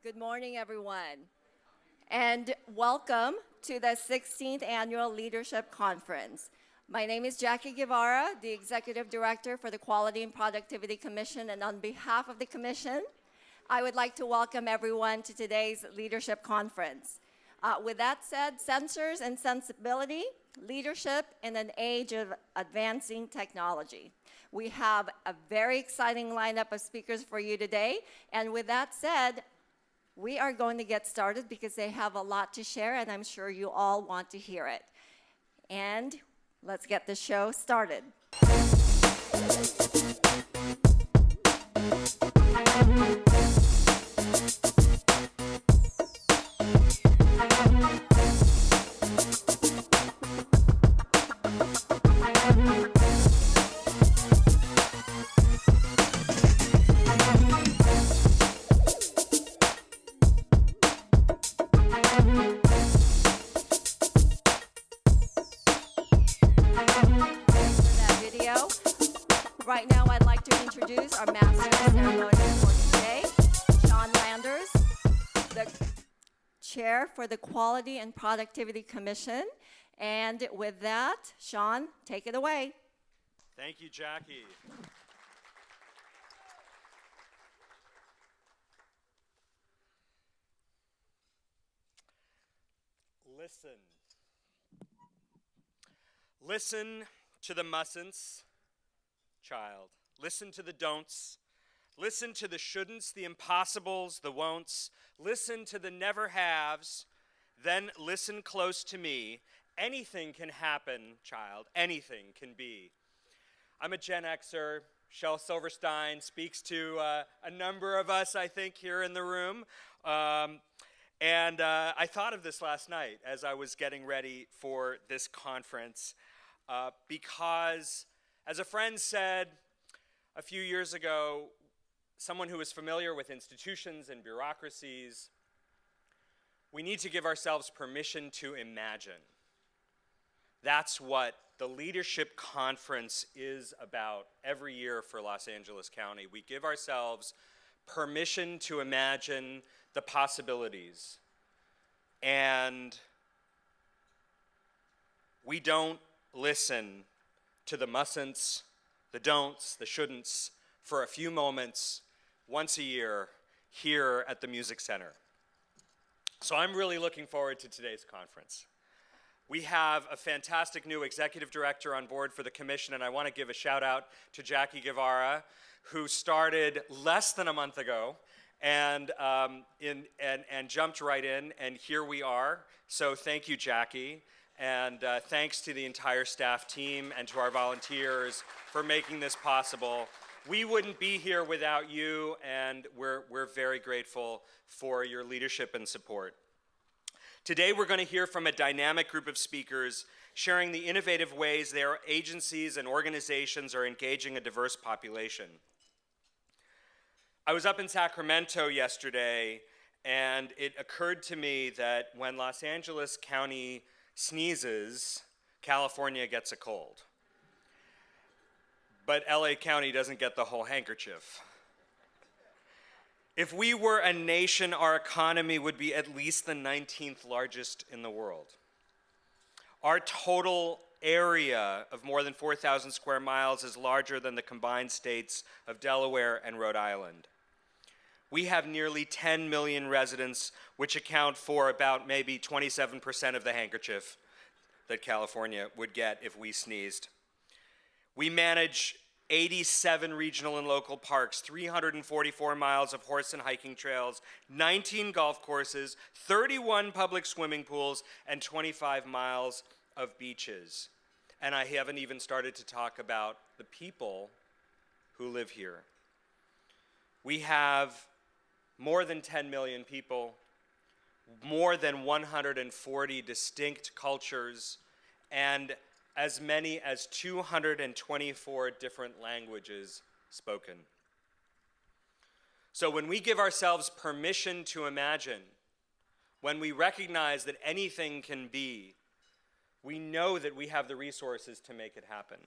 Good morning, everyone, and welcome to the 16th Annual Leadership Conference. My name is Jackie Guevara, the Executive Director for the Quality and Productivity Commission, and on behalf of the Commission, I would like to welcome everyone to today's Leadership Conference. With that said, Sensors and Sensibility, Leadership in an Age of Advancing Technology. We have a very exciting lineup of speakers for you today, and with that said, we are going to get started because they have a lot to share, and I'm sure you all want to hear it. And let's get the show started. Right now, I'd like to introduce our Master of Ceremonies for today, Sean Landers, the Chair for the Quality and Productivity Commission. And with that, Sean, take it away. Thank you, Jackie. Listen. Listen to the mustn'ts, child. Listen to the don'ts. Listen to the shouldn'ts, the impossibles, the won'ts. Listen to the never haves. Then listen close to me. Anything can happen, child. Anything can be. I'm a Gen Xer. Shel Silverstein speaks to a number of us, I think, here in the room. And I thought of this last night as I was getting ready for this conference because, as a friend said a few years ago, someone who is familiar with institutions and bureaucracies, we need to give ourselves permission to imagine. That's what the Leadership Conference is about every year for Los Angeles County. We give ourselves permission to imagine the possibilities. And we don't listen to the mustn'ts, the don'ts, the shouldn'ts for a few moments once a year here at the Music Center. So I'm really looking forward to today's conference. We have a fantastic new executive director on board for the commission, and I want to give a shout out to Jackie Guevara, who started less than a month ago and jumped right in, and here we are. So thank you, Jackie, and thanks to the entire staff team and to our volunteers for making this possible. We wouldn't be here without you, and we're very grateful for your leadership and support. Today we're going to hear from a dynamic group of speakers sharing the innovative ways their agencies and organizations are engaging a diverse population. I was up in Sacramento yesterday, and it occurred to me that when Los Angeles County sneezes, California gets a cold. But LA County doesn't get the whole handkerchief. If we were a nation, our economy would be at least the 19th largest in the world. Our total area of more than 4,000 square miles is larger than the combined states of Delaware and Rhode Island. We have nearly 10 million residents, which account for about maybe 27% of the handkerchief that California would get if we sneezed. We manage 87 regional and local parks, 344 miles of horse and hiking trails, 19 golf courses, 31 public swimming pools, and 25 miles of beaches. And I haven't even started to talk about the people who live here. We have more than 10 million people, more than 140 distinct cultures, and as many as 224 different languages spoken. So when we give ourselves permission to imagine, when we recognize that anything can be, we know that we have the resources to make it happen.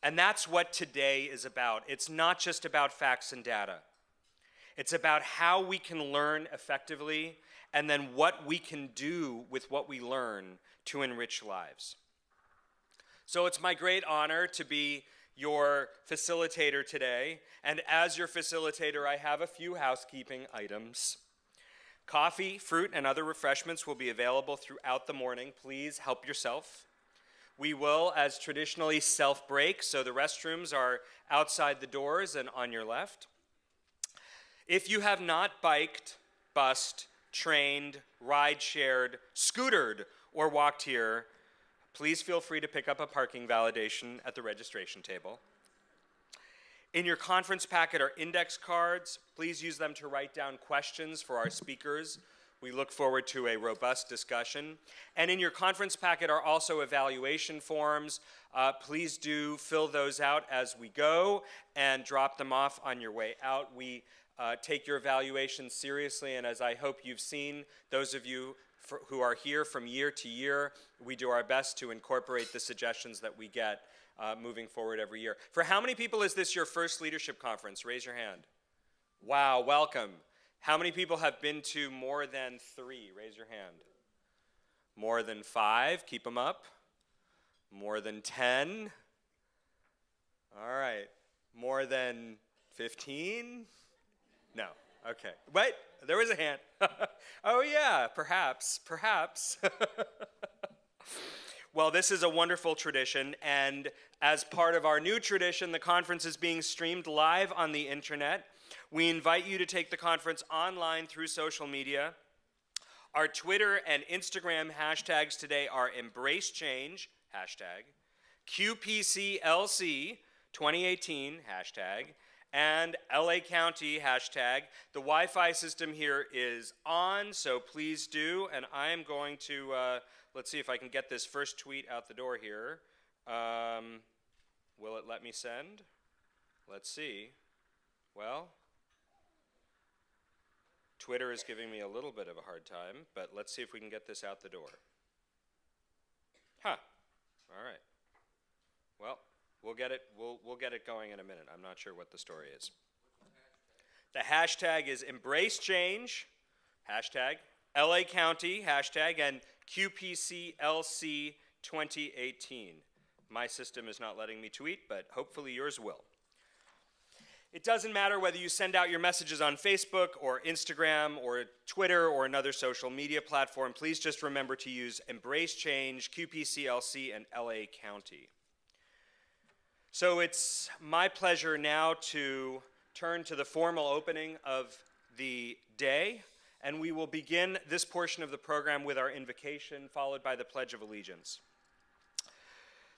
And that's what today is about. It's not just about facts and data. It's about how we can learn effectively and then what we can do with what we learn to enrich lives. So it's my great honor to be your facilitator today. And as your facilitator, I have a few housekeeping items. Coffee, fruit, and other refreshments will be available throughout the morning. Please help yourself. We will, as traditionally, self-break, so the restrooms are outside the doors and on your left. If you have not biked, bused, trained, ride-shared, scootered, or walked here, please feel free to pick up a parking validation at the registration table. In your conference packet are index cards. Please use them to write down questions for our speakers. We look forward to a robust discussion. And in your conference packet are also evaluation forms. Please do fill those out as we go and drop them off on your way out. We take your evaluation seriously, and as I hope you've seen, those of you who are here from year to year, we do our best to incorporate the suggestions that we get moving forward every year. For how many people is this your first leadership conference? Raise your hand. Wow, welcome. How many people have been to more than 3? Raise your hand. More than 5? Keep them up. More than 10? All right. More than 15? No. Okay. Wait, there was a hand. Oh yeah, perhaps. Well, this is a wonderful tradition, and as part of our new tradition, the conference is being streamed live on the internet. We invite you to take the conference online through social media. Our Twitter and Instagram hashtags today are #EmbraceChange, QPCLC 2018, and LA County, #. The Wi-Fi system here is on, so please do, and I am going to, let's see if I can get this first tweet out the door here. Will it let me send? Let's see. Well, Twitter is giving me a little bit of a hard time, but let's see if we can get this out the door. Huh. All right. Well, we'll get it going in a minute. I'm not sure what the story is. The hashtag is #EmbraceChange, LA County, and QPCLC 2018. My system is not letting me tweet, but hopefully yours will. It doesn't matter whether you send out your messages on Facebook or Instagram or Twitter or another social media platform. Please just remember to use #EmbraceChange, QPCLC, and LA County. So it's my pleasure now to turn to the formal opening of the day, and we will begin this portion of the program with our invocation, followed by the Pledge of Allegiance.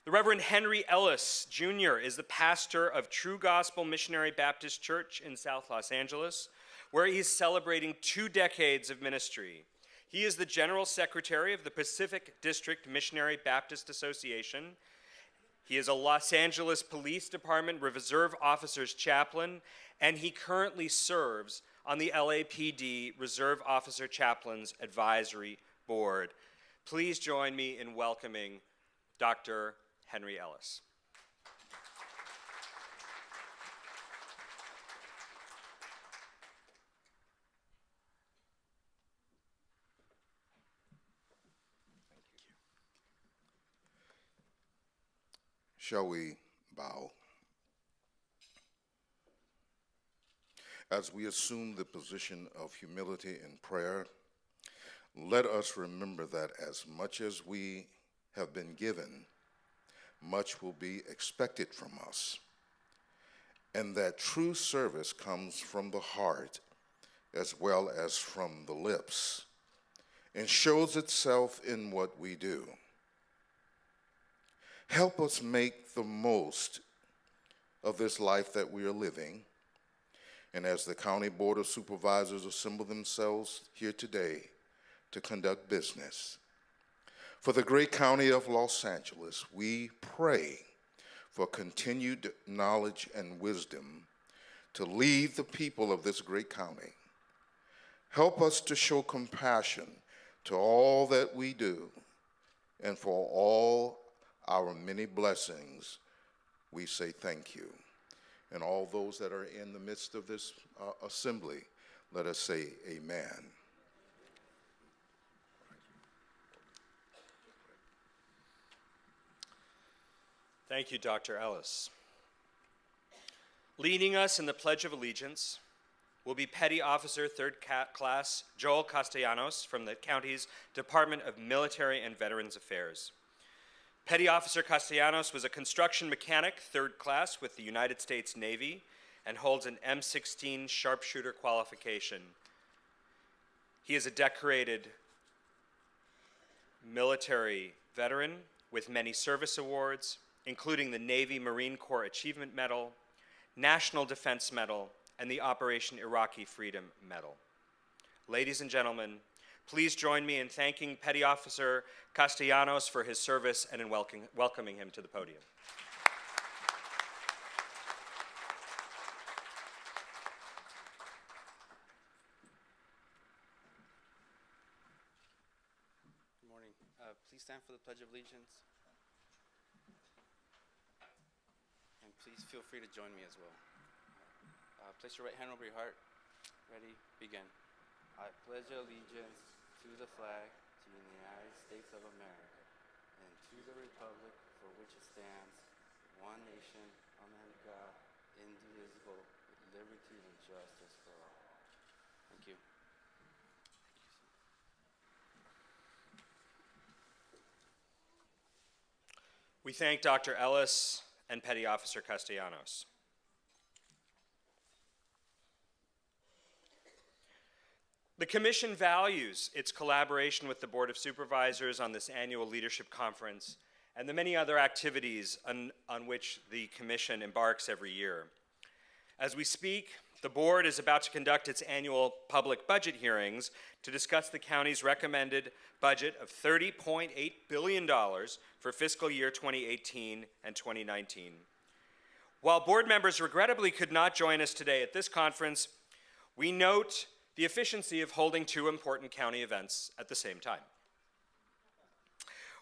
The Reverend Henry Ellis, Jr. is the pastor of True Gospel Missionary Baptist Church in South Los Angeles, where he's celebrating 2 decades of ministry. He is the General Secretary of the Pacific District Missionary Baptist Association. He is a Los Angeles Police Department Reserve Officers Chaplain, and he currently serves on the LAPD Reserve Officer Chaplains Advisory Board. Please join me in welcoming Dr. Henry Ellis. Shall we bow? As we assume the position of humility in prayer, let us remember that as much as we have been given, much will be expected from us, and that true service comes from the heart as well as from the lips, and shows itself in what we do. Help us make the most of this life that we are living, and as the County Board of Supervisors assemble themselves here today to conduct business, for the great county of Los Angeles, we pray for continued knowledge and wisdom to lead the people of this great county. Help us to show compassion to all that we do, and for all our many blessings, we say thank you. And all those that are in the midst of this assembly, Let us say amen. Thank you, Dr. Ellis. Leading us in the Pledge of Allegiance will be Petty Officer 3rd Class Joel Castellanos from the county's Department of Military and Veterans Affairs. Petty Officer Castellanos was a construction mechanic, 3rd Class with the United States Navy, and holds an M16 sharpshooter qualification. He is a decorated military veteran with many service awards, including the Navy Marine Corps Achievement Medal, National Defense Medal, and the Operation Iraqi Freedom Medal. Ladies and gentlemen, please join me in thanking Petty Officer Castellanos for his service and in welcoming him to the podium. Good morning. Please stand for the Pledge of Allegiance. And please feel free to join me as well. Place your right hand over your heart. Ready? Begin. I pledge allegiance to the flag of the United States of America and to the republic for which it stands, one nation, under God, indivisible, with liberty and justice for all. Thank you. We thank Dr. Ellis and Petty Officer Castellanos. The Commission values its collaboration with the Board of Supervisors on this annual leadership conference and the many other activities on which the Commission embarks every year. As we speak, the Board is about to conduct its annual public budget hearings to discuss the county's recommended budget of $30.8 billion for fiscal year 2018 and 2019. While board members regrettably could not join us today at this conference, we note the efficiency of holding two important county events at the same time.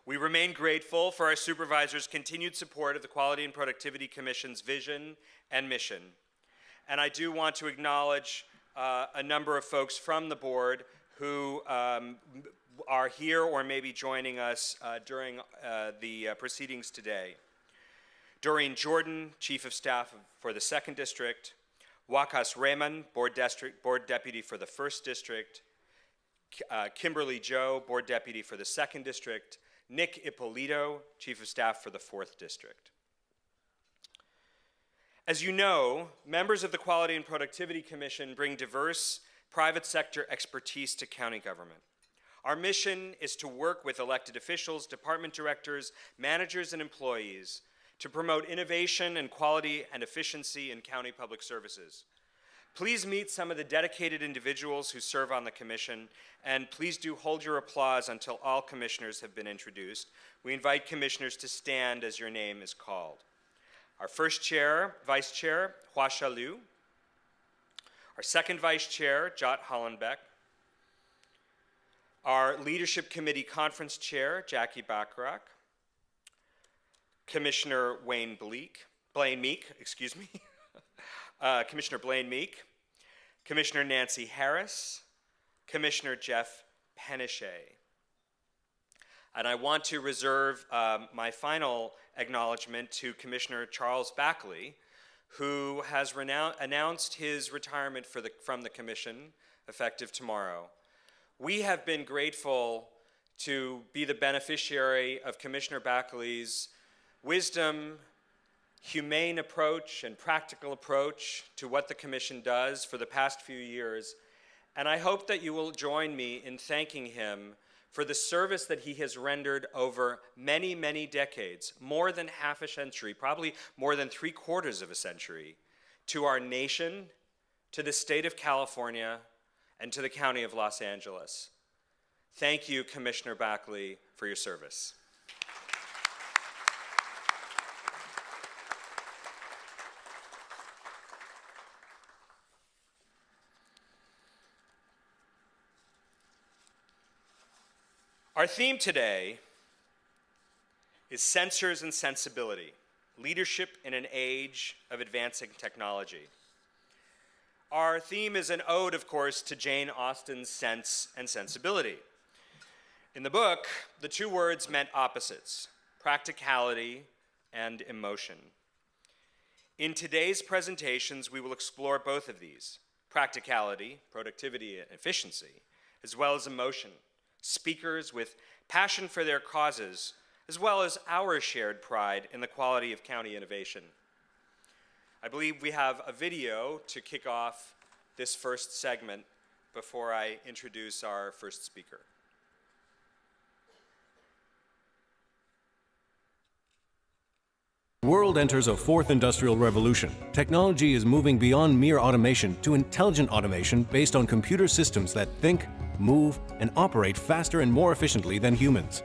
We remain grateful for our supervisors' continued support of the Quality and Productivity Commission's vision and mission. And I do want to acknowledge a number of folks from the board who are here or may be joining us during the proceedings today. Doreen Jordan, Chief of Staff for the 2nd District, Wakas Raymond, Board Deputy for the 1st District, Kimberly Joe, Board Deputy for the 2nd District, Nick Ippolito, Chief of Staff for the 4th District. As you know, members of the Quality and Productivity Commission bring diverse private sector expertise to county government. Our mission is to work with elected officials, department directors, managers, and employees to promote innovation and quality and efficiency in county public services. Please meet some of the dedicated individuals who serve on the commission, and please do hold your applause until all commissioners have been introduced. We invite commissioners to stand as your name is called. Our first chair, vice chair, Hua Sha Liu. Our second vice chair, Jot Hollenbeck. Our leadership committee conference chair, Jackie Bacharach. Commissioner Blaine Meek, Commissioner Blaine Meek, Commissioner Nancy Harris, Commissioner Jeff Pennichet. And I want to reserve my final acknowledgement to Commissioner Charles Backley, who has announced his retirement from the commission effective tomorrow. We have been grateful to be the beneficiary of Commissioner Backley's wisdom, humane approach, and practical approach to what the Commission does for the past few years. And I hope that you will join me in thanking him for the service that he has rendered over many, many decades, more than half a century, probably more than 3/4 of a century, to our nation, to the state of California, and to the county of Los Angeles. Thank you, Commissioner Backley, for your service. Our theme today is Sensors and Sensibility, Leadership in an Age of Advancing Technology. Our theme is an ode, of course, to Jane Austen's Sense and Sensibility. In the book, the two words meant opposites, practicality and emotion. In today's presentations, we will explore both of these, practicality, productivity, and efficiency, as well as emotion, speakers with passion for their causes, as well as our shared pride in the quality of county innovation. I believe we have a video to kick off this first segment before I introduce our first speaker. The world enters a fourth industrial revolution. Technology is moving beyond mere automation to intelligent automation based on computer systems that think, move, and operate faster and more efficiently than humans.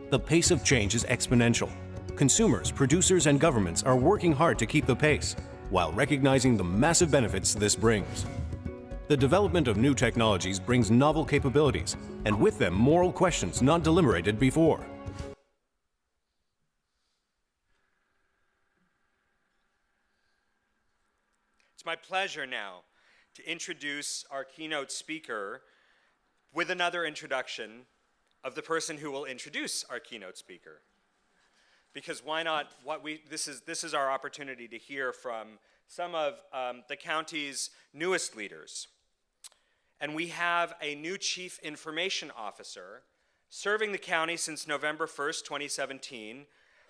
The pace of change is exponential. Consumers, producers, and governments are working hard to keep the pace, while recognizing the massive benefits this brings. The development of new technologies brings novel capabilities, and with them moral questions not deliberated before. It's my pleasure now to introduce our keynote speaker with another introduction of the person who will introduce our keynote speaker. Because why not? This is our opportunity to hear from some of the county's newest leaders. And we have a new Chief Information Officer serving the county since November 1st, 2017,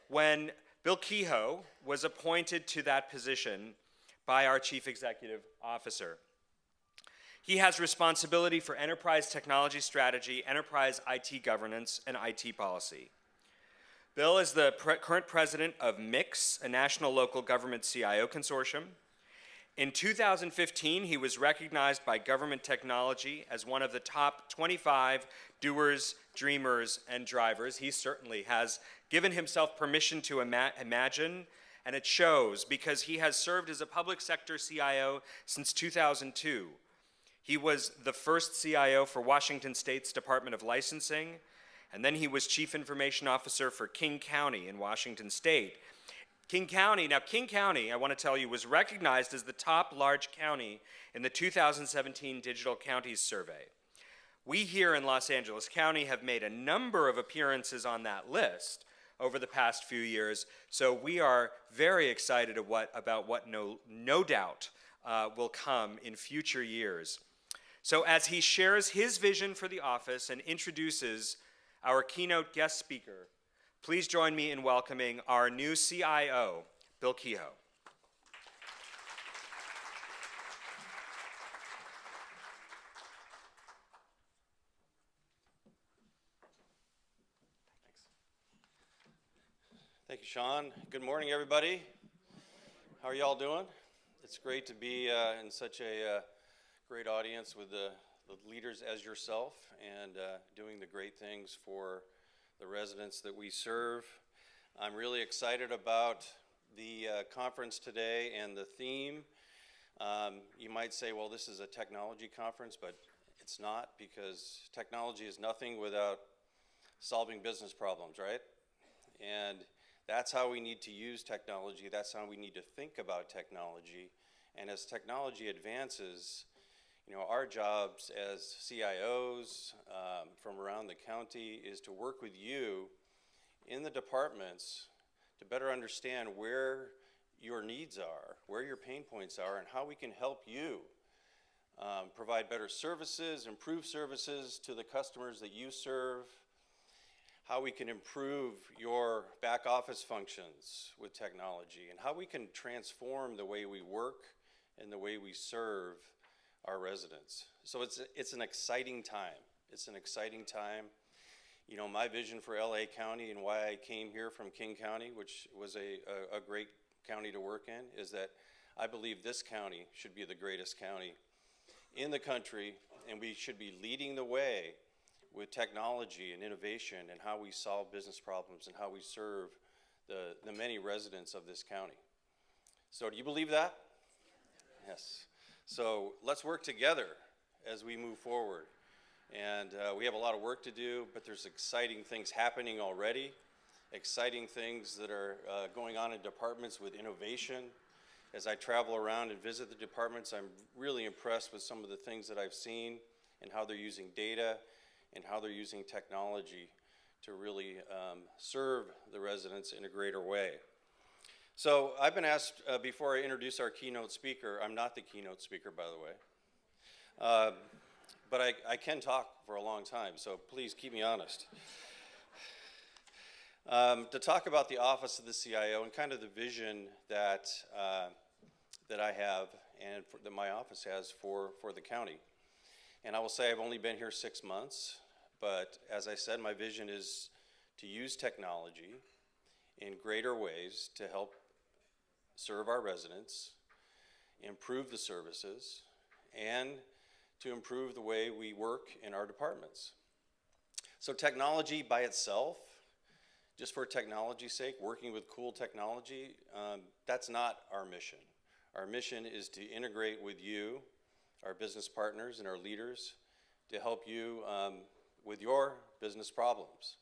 when Bill Kehoe was appointed to that position by our Chief Executive Officer. He has responsibility for enterprise technology strategy, enterprise IT governance, and IT policy. Bill is the current president of MIX, a national local government CIO consortium. In 2015, he was recognized by Government Technology as one of the top 25 doers, dreamers, and drivers. He certainly has given himself permission to imagine, and it shows because he has served as a public sector CIO since 2002. He was the first CIO for Washington State's Department of Licensing, and then he was Chief Information Officer for King County in Washington State. King County, I want to tell you, was recognized as the top large county in the 2017 Digital Counties Survey. We here in Los Angeles County have made a number of appearances on that list over the past few years, so we are very excited about what no doubt will come in future years. So as he shares his vision for the office and introduces our keynote guest speaker, please join me in welcoming our new CIO, Bill Kehoe. Thank you, Sean. Good morning, everybody. How are y'all doing? It's great to be in such a great audience with the leaders as yourself and doing the great things for the residents that we serve. I'm really excited about the conference today and the theme. You might say, well, this is a technology conference, but it's not, because technology is nothing without solving business problems, right? And that's how we need to use technology. That's how we need to think about technology. And as technology advances, our jobs as CIOs from around the county is to work with you in the departments to better understand where your needs are, where your pain points are, and how we can help you provide better services, improve services to the customers that you serve, how we can improve your back office functions with technology, and how we can transform the way we work and the way we serve our residents. So it's an exciting time. It's an exciting time. My vision for LA County and why I came here from King County, which was a great county to work in, is that I believe this county should be the greatest county in the country, and we should be leading the way with technology and innovation and how we solve business problems and how we serve the many residents of this county. So do you believe that? Yes. So let's work together as we move forward. And we have a lot of work to do, but there's exciting things happening already, exciting things that are going on in departments with innovation As I travel around and visit the departments, I'm really impressed with some of the things that I've seen and how they're using data and how they're using technology to really serve the residents in a greater way. So I've been asked before I introduce our keynote speaker, I'm not the keynote speaker, by the way, but I can talk for a long time, so please keep me honest. To talk about the Office of the CIO and kind of the vision that I have and that my office has for the county. And I will say I've only been here 6 months, but as I said, my vision is to use technology in greater ways to help serve our residents, improve the services, and to improve the way we work in our departments. So technology by itself, just for technology's sake, working with cool technology, that's not our mission. Our mission is to integrate with you, our business partners and our leaders, to help you with your business problems.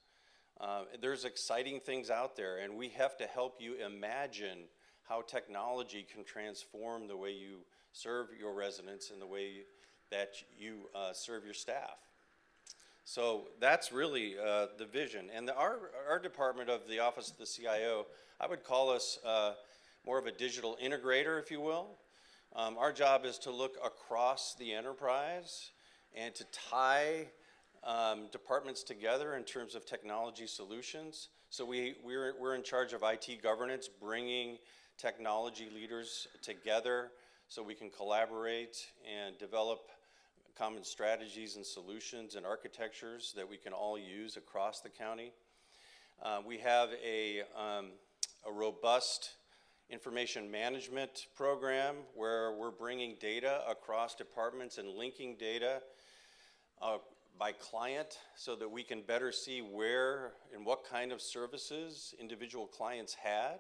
There's exciting things out there, and we have to help you imagine how technology can transform the way you serve your residents and the way that you serve your staff. So that's really the vision. And our department of the Office of the CIO, I would call us more of a digital integrator, if you will. Our job is to look across the enterprise and to tie departments together in terms of technology solutions. So we're in charge of IT governance, bringing technology leaders together so we can collaborate and develop common strategies and solutions and architectures that we can all use across the county. We have a robust information management program where we're bringing data across departments and linking data by client so that we can better see where and what kind of services individual clients had.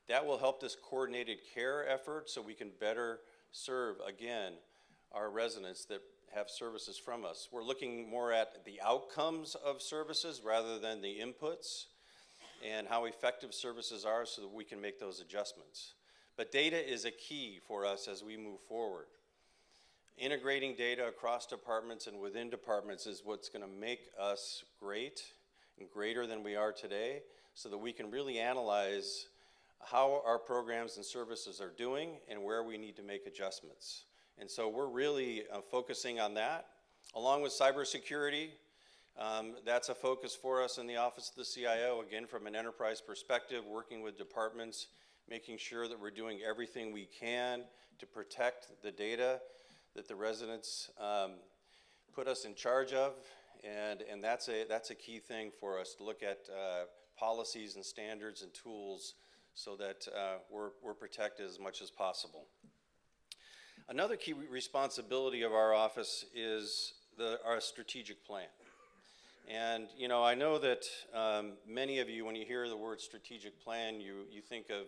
That will help this coordinated care effort so we can better serve, again, our residents that have services from us. We're looking more at the outcomes of services rather than the inputs and how effective services are so that we can make those adjustments. But data is a key for us as we move forward. Integrating data across departments and within departments is what's going to make us great and greater than we are today so that we can really analyze how our programs and services are doing and where we need to make adjustments. And so we're really focusing on that. Along with cybersecurity, that's a focus for us in the Office of the CIO, again, from an enterprise perspective, working with departments, making sure that we're doing everything we can to protect the data that the residents put us in charge of. And that's a key thing for us to look at policies and standards and tools so that we're protected as much as possible. Another key responsibility of our office is our strategic plan. And you know, I know that many of you, when you hear the word strategic plan, you think of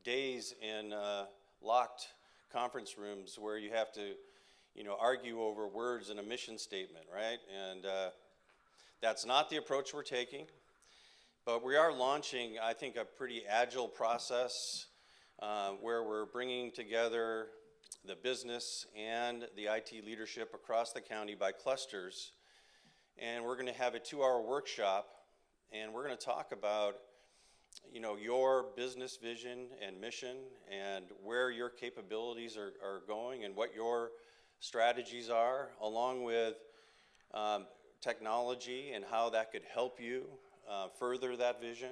days in locked conference rooms where you have to, you know, argue over words in a mission statement, right? And that's not the approach we're taking. But we are launching, I think, a pretty agile process where we're bringing together the business and the IT leadership across the county by clusters. And we're going to have a 2-hour workshop, and we're going to talk about, you know, your business vision and mission and where your capabilities are going and what your strategies are, along with technology and how that could help you further that vision.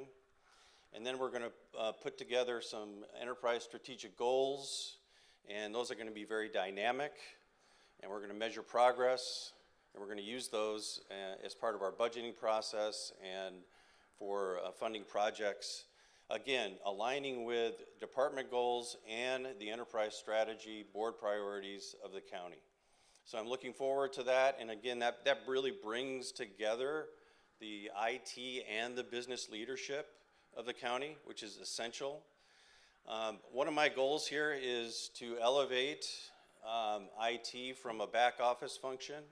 And then we're going to put together some enterprise strategic goals, and those are going to be very dynamic, and we're going to measure progress, and we're going to use those as part of our budgeting process and for funding projects. Again, aligning with department goals and the enterprise strategy board priorities of the county. So I'm looking forward to that, and again, that really brings together the IT and the business leadership of the county, which is essential. One of my goals here is to elevate IT from a back office function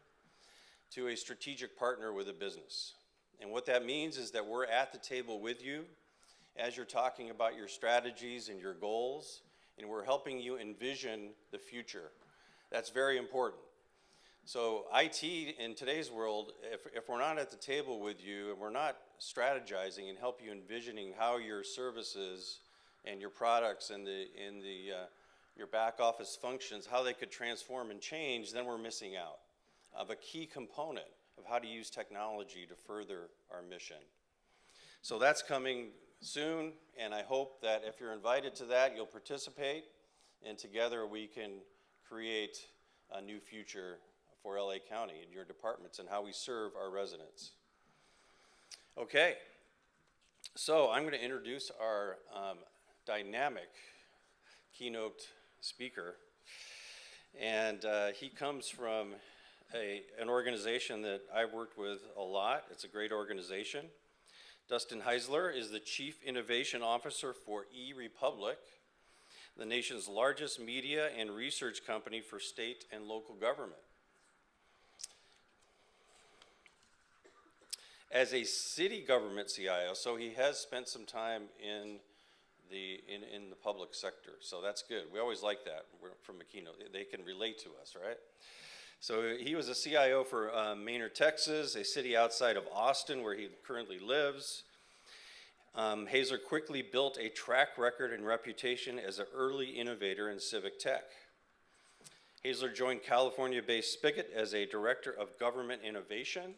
to a strategic partner with a business. And what that means is that we're at the table with you as you're talking about your strategies and your goals, and we're helping you envision the future. That's very important. So IT in today's world, if we're not at the table with you and we're not strategizing and help you envisioning how your services and your products and your back office functions, how they could transform and change, then we're missing out of a key component of how to use technology to further our mission. So that's coming soon, and I hope that if you're invited to that, you'll participate, and together we can create a new future for LA County and your departments and how we serve our residents. Okay, so I'm going to introduce our dynamic keynote speaker, and he comes from an organization that I've worked with a lot. It's a great organization. Dustin Heisler is the Chief Innovation Officer for eRepublik, the nation's largest media and research company for state and local government. As a city government CIO, so he has spent some time in the public sector, so that's good. We always like that from a keynote. They can relate to us, right? So he was a CIO for Maynard, Texas, a city outside of Austin where he currently lives. Heisler quickly built a track record and reputation as an early innovator in civic tech. Heisler joined California-based Spigot as a Director of Government Innovation.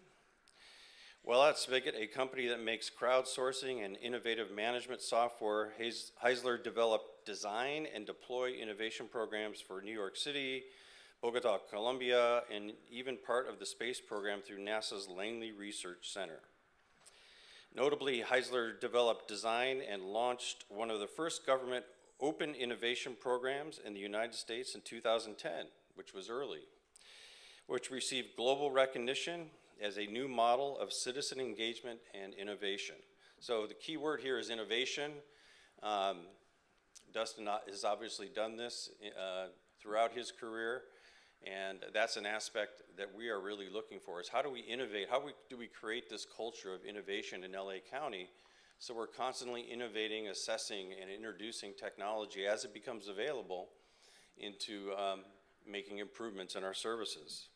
While at Spigot, a company that makes crowdsourcing and innovative management software, Heisler developed design and deploy innovation programs for New York City, Bogota, Colombia, and even part of the space program through NASA's Langley Research Center. Notably, Heisler developed, design, and launched one of the first government open innovation programs in the United States in 2010, which was early, which received global recognition as a new model of citizen engagement and innovation. So the key word here is innovation. Dustin has obviously done this throughout his career, and that's an aspect that we are really looking for, is how do we innovate, do we create this culture of innovation in LA County so we're constantly innovating, assessing, and introducing technology as it becomes available into making improvements in our services.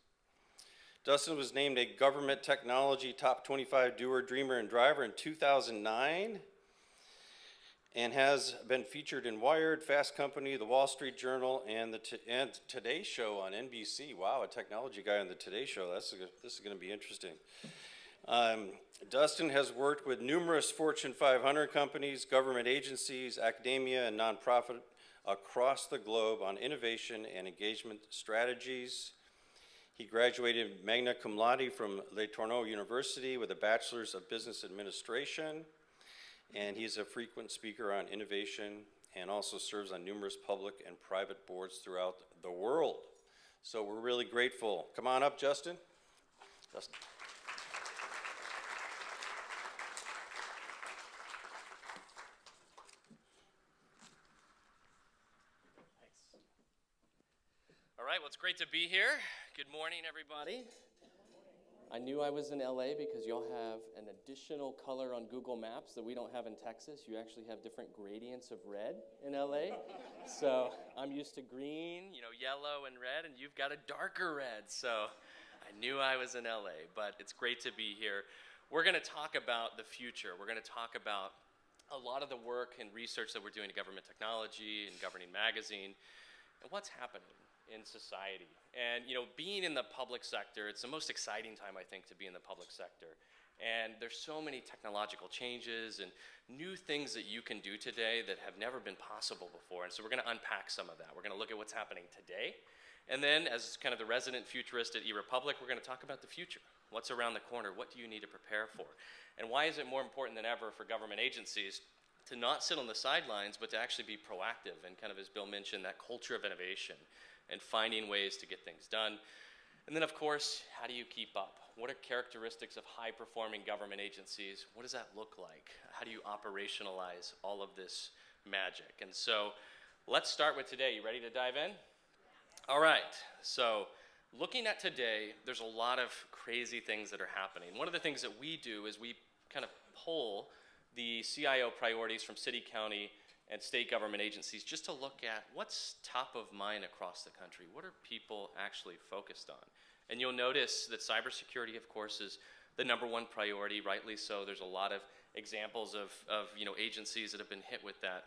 Dustin was named a Government Technology Top 25 Doer, Dreamer, and Driver in 2009 and has been featured in Wired, Fast Company, The Wall Street Journal, and Today Show on NBC. Wow, a technology guy on the Today Show. This is going to be interesting. Dustin has worked with numerous Fortune 500 companies, government agencies, academia, and nonprofit across the globe on innovation and engagement strategies. He graduated magna cum laude from Le Tourneau University with a Bachelor's of Business Administration, and he's a frequent speaker on innovation and also serves on numerous public and private boards throughout the world. So we're really grateful. Come on up, Justin. Justin. All right, well, it's great to be here. Good morning, everybody. I knew I was in LA because y'all have an additional color on Google Maps that we don't have in Texas. You actually have different gradients of red in LA. So I'm used to green, yellow and red, and you've got a darker red. So I knew I was in LA, but it's great to be here. We're going to talk about the future. We're going to talk about a lot of the work and research that we're doing in government technology and Governing Magazine and what's happening in society. And being in the public sector, it's the most exciting time, I think, to be in the public sector. And there's so many technological changes and new things that you can do today that have never been possible before. And so we're going to unpack some of that. We're going to look at what's happening today. And then, as kind of the resident futurist at eRepublik, we're going to talk about the future. What's around the corner? What do you need to prepare for? And why is it more important than ever for government agencies to not sit on the sidelines, but to actually be proactive and kind of, as Bill mentioned, that culture of innovation and finding ways to get things done. And then, of course, how do you keep up? What are characteristics of high-performing government agencies? What does that look like? How do you operationalize all of this magic? And so let's start with today. You ready to dive in? All right. So looking at today, there's a lot of crazy things that are happening. One of the things that we do is we kind of pull the CIO priorities from city, county, and state government agencies just to look at what's top of mind across the country. What are people actually focused on? And you'll notice that cybersecurity, of course, is the #1 priority, rightly so. There's a lot of examples of agencies that have been hit with that.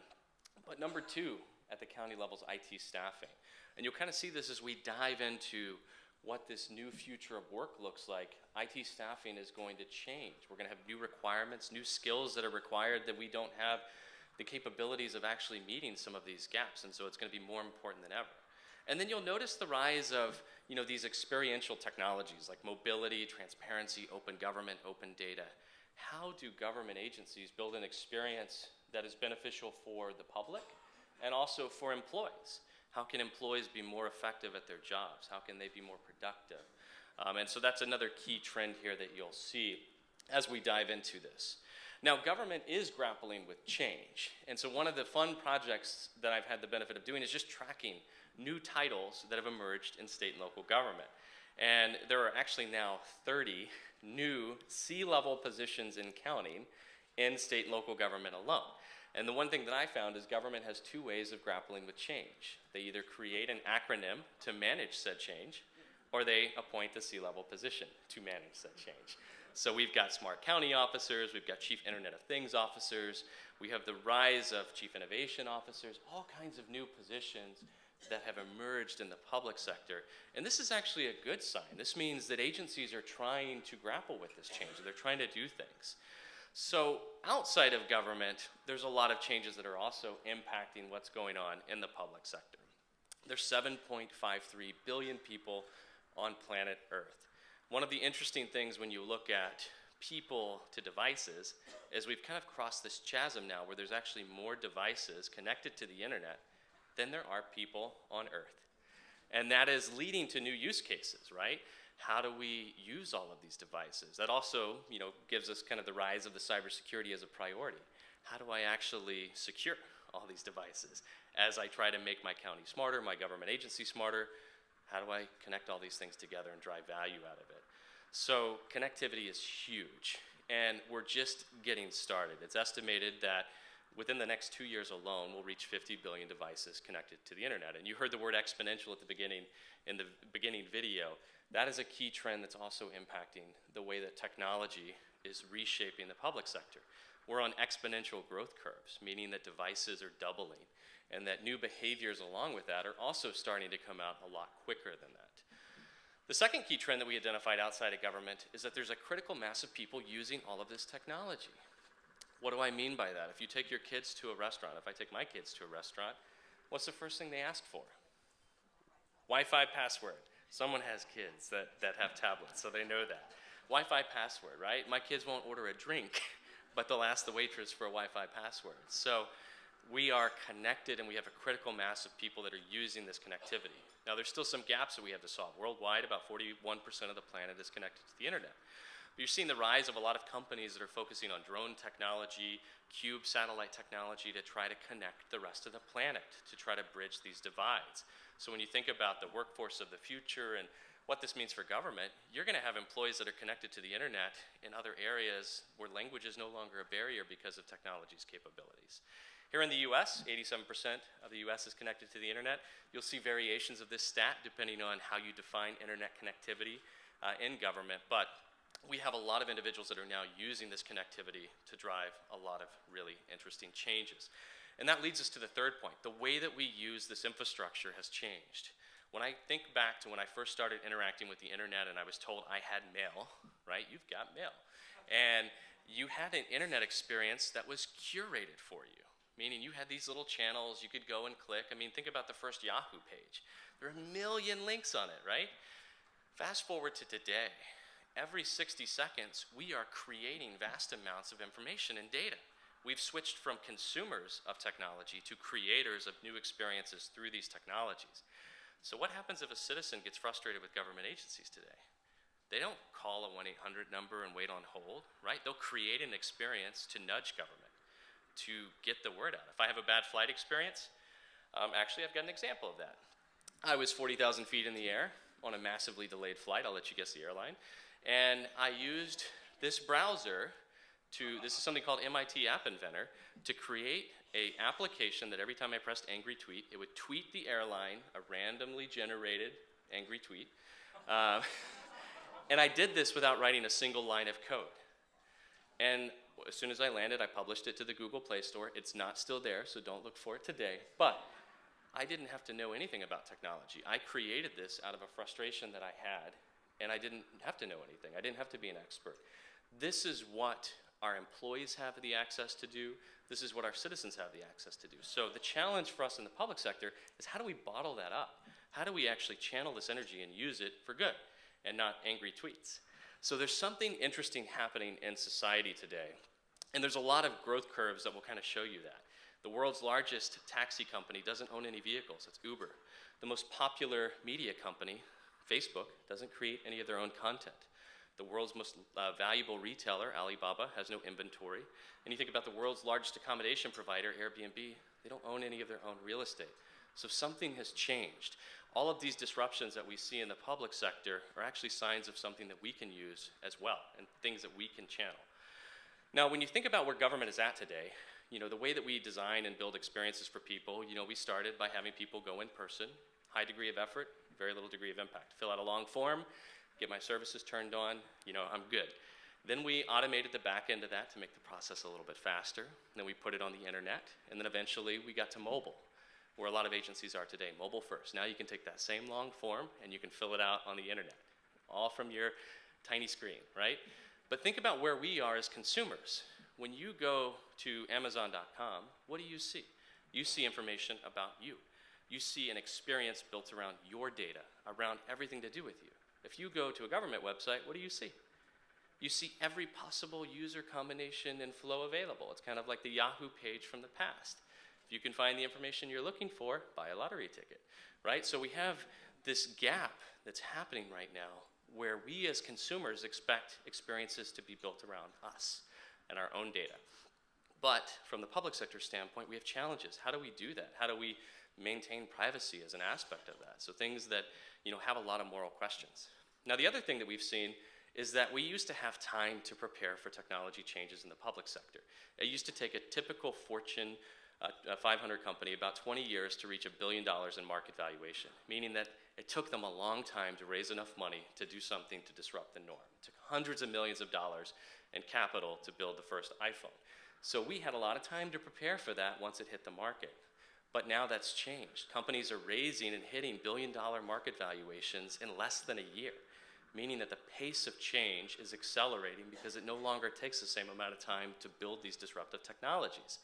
But #2 at the county level is IT staffing. And you'll kind of see this as we dive into what this new future of work looks like. IT staffing is going to change. We're going to have new requirements, new skills that are required that we don't have the capabilities of actually meeting some of these gaps, and so it's going to be more important than ever. And then you'll notice the rise of these experiential technologies like mobility, transparency, open government, open data. How do government agencies build an experience that is beneficial for the public and also for employees? How can employees be more effective at their jobs? How can they be more productive? And so that's another key trend here that you'll see as we dive into this. Now, government is grappling with change. And so one of the fun projects that I've had the benefit of doing is just tracking new titles that have emerged in state and local government. And there are actually now 30 new C-level positions in counting in state and local government alone. And the one thing that I found is government has two ways of grappling with change. They either create an acronym to manage said change, or they appoint a C-level position to manage said change. So we've got smart county officers, we've got chief Internet of Things officers, we have the rise of chief innovation officers, all kinds of new positions that have emerged in the public sector. And this is actually a good sign. This means that agencies are trying to grapple with this change. They're trying to do things. So outside of government, there's a lot of changes that are also impacting what's going on in the public sector. There's 7.53 billion people on planet Earth. One of the interesting things when you look at people to devices is we've kind of crossed this chasm now where there's actually more devices connected to the internet than there are people on Earth. And that is leading to new use cases, right? How do we use all of these devices? That also, gives us kind of the rise of the cybersecurity as a priority. How do I actually secure all these devices? As I try to make my county smarter, my government agency smarter, how do I connect all these things together and drive value out of it? So connectivity is huge, and we're just getting started. It's estimated that within the next 2 years alone, we'll reach 50 billion devices connected to the internet. And you heard the word exponential at the beginning, in the beginning video. That is a key trend that's also impacting the way that technology is reshaping the public sector. We're on exponential growth curves, meaning that devices are doubling, and that new behaviors along with that are also starting to come out a lot quicker than that. The second key trend that we identified outside of government is that there's a critical mass of people using all of this technology. What do I mean by that? If you take your kids to a restaurant, if I take my kids to a restaurant, what's the first thing they ask for? Wi-Fi password. Someone has kids that have tablets, so they know that. Wi-Fi password, right? My kids won't order a drink, but they'll ask the waitress for a Wi-Fi password. So we are connected, and we have a critical mass of people that are using this connectivity. Now, there's still some gaps that we have to solve. Worldwide, about 41% of the planet is connected to the internet. But you're seeing the rise of a lot of companies that are focusing on drone technology, cube satellite technology to try to connect the rest of the planet, to try to bridge these divides. So when you think about the workforce of the future and what this means for government, you're going to have employees that are connected to the internet in other areas where language is no longer a barrier because of technology's capabilities. Here in the US, 87% of the US is connected to the internet. You'll see variations of this stat depending on how you define internet connectivity in government, but we have a lot of individuals that are now using this connectivity to drive a lot of really interesting changes. And that leads us to the third point. The way that we use this infrastructure has changed. When I think back to when I first started interacting with the internet and I was told I had mail, right? You've got mail. And you had an internet experience that was curated for you, meaning you had these little channels you could go and click. I mean, think about the first Yahoo page. There are a million links on it, right? Fast forward to today. Every 60 seconds, we are creating vast amounts of information and data. We've switched from consumers of technology to creators of new experiences through these technologies. So what happens if a citizen gets frustrated with government agencies today? They don't call a 1-800 number and wait on hold, right? They'll create an experience to nudge government, to get the word out. If I have a bad flight experience, actually I've got an example of that. I was 40,000 feet in the air on a massively delayed flight. I'll let you guess the airline. And I used this browser this is something called MIT App Inventor, to create a application that every time I pressed angry tweet, it would tweet the airline a randomly generated angry tweet. And I did this without writing a single line of code. And as soon as I landed, I published it to the Google Play Store. It's not still there, so don't look for it today. But I didn't have to know anything about technology. I created this out of a frustration that I had, and I didn't have to know anything. I didn't have to be an expert. This is what our employees have the access to do. This is what our citizens have the access to do. So the challenge for us in the public sector is, how do we bottle that up? How do we actually channel this energy and use it for good and not angry tweets? So there's something interesting happening in society today. And there's a lot of growth curves that will kind of show you that. The world's largest taxi company doesn't own any vehicles. It's Uber. The most popular media company, Facebook, doesn't create any of their own content. The world's most valuable retailer, Alibaba, has no inventory. And you think about the world's largest accommodation provider, Airbnb, they don't own any of their own real estate. So something has changed. All of these disruptions that we see in the public sector are actually signs of something that we can use as well, and things that we can channel. Now, when you think about where government is at today, the way that we design and build experiences for people, we started by having people go in person, high degree of effort, very little degree of impact. Fill out a long form, get my services turned on, I'm good. Then we automated the back end of that to make the process a little bit faster. Then we put it on the internet, and then eventually we got to mobile, where a lot of agencies are today, mobile first. Now you can take that same long form and you can fill it out on the internet, all from your tiny screen, right? But think about where we are as consumers. When you go to Amazon.com, what do you see? You see information about you. You see an experience built around your data, around everything to do with you. If you go to a government website, what do you see? You see every possible user combination and flow available. It's kind of like the Yahoo page from the past. If you can find the information you're looking for, buy a lottery ticket, right? So we have this gap that's happening right now where we as consumers expect experiences to be built around us and our own data. But from the public sector standpoint, we have challenges. How do we do that? How do we maintain privacy as an aspect of that? So things that have a lot of moral questions. Now, the other thing that we've seen is that we used to have time to prepare for technology changes in the public sector. It used to take a typical Fortune 500 company about 20 years to reach $1 billion in market valuation, meaning that it took them a long time to raise enough money to do something to disrupt the norm. It took hundreds of millions of dollars in capital to build the first iPhone. So we had a lot of time to prepare for that once it hit the market. But now that's changed. Companies are raising and hitting billion-dollar market valuations in less than a year, meaning that the pace of change is accelerating because it no longer takes the same amount of time to build these disruptive technologies.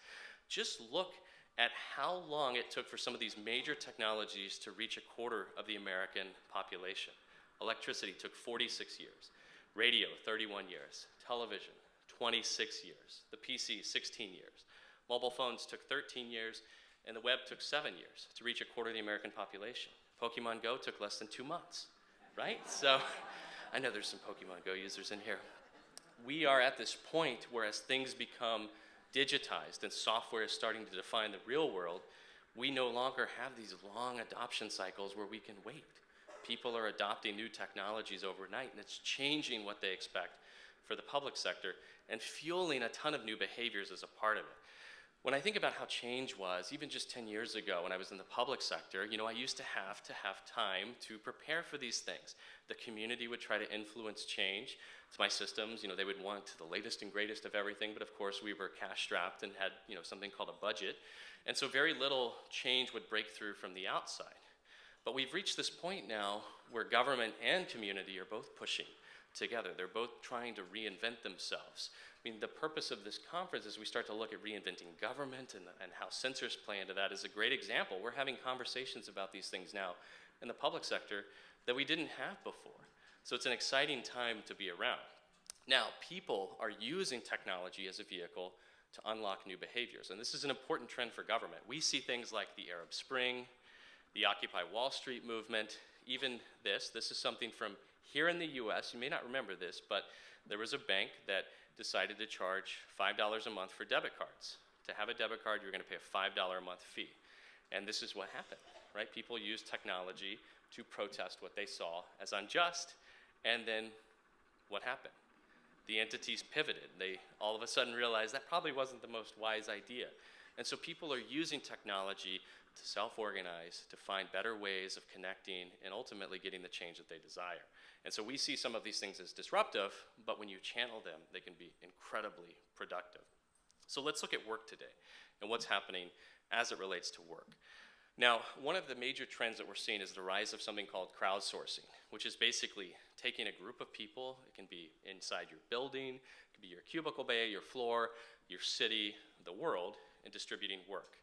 Just look at how long it took for some of these major technologies to reach a quarter of the American population. Electricity took 46 years. Radio, 31 years. Television, 26 years. The PC, 16 years. Mobile phones took 13 years, and the web took 7 years to reach a quarter of the American population. Pokemon Go took less than 2 months, right? So I know there's some Pokemon Go users in here. We are at this point where as things become digitized and software is starting to define the real world, we no longer have these long adoption cycles where we can wait. People are adopting new technologies overnight, and it's changing what they expect for the public sector and fueling a ton of new behaviors as a part of it. When I think about how change was, even just 10 years ago when I was in the public sector, I used to have time to prepare for these things. The community would try to influence change. To my systems, they would want the latest and greatest of everything, but of course we were cash strapped and had, something called a budget. And so very little change would break through from the outside. But we've reached this point now where government and community are both pushing together. They're both trying to reinvent themselves. I mean, the purpose of this conference is we start to look at reinventing government and how sensors play into that is a great example. We're having conversations about these things now in the public sector that we didn't have before. So it's an exciting time to be around. Now, people are using technology as a vehicle to unlock new behaviors, and this is an important trend for government. We see things like the Arab Spring, the Occupy Wall Street movement, even this. This is something from here in the US. You may not remember this, but there was a bank that decided to charge $5 a month for debit cards. To have a debit card, you're going to pay a $5 a month fee. And this is what happened, right? People used technology to protest what they saw as unjust. And then what happened? the entities pivoted. They all of a sudden realized that probably wasn't the most wise idea. And so people are using technology to self-organize, to find better ways of connecting, and ultimately getting the change that they desire. And so we see some of these things as disruptive, but when you channel them, they can be incredibly productive. So let's look at work today and what's happening as it relates to work. Now, one of the major trends that we're seeing is the rise of something called crowdsourcing, which is basically taking a group of people, it can be inside your building, it can be your cubicle bay, your floor, your city, the world, and distributing work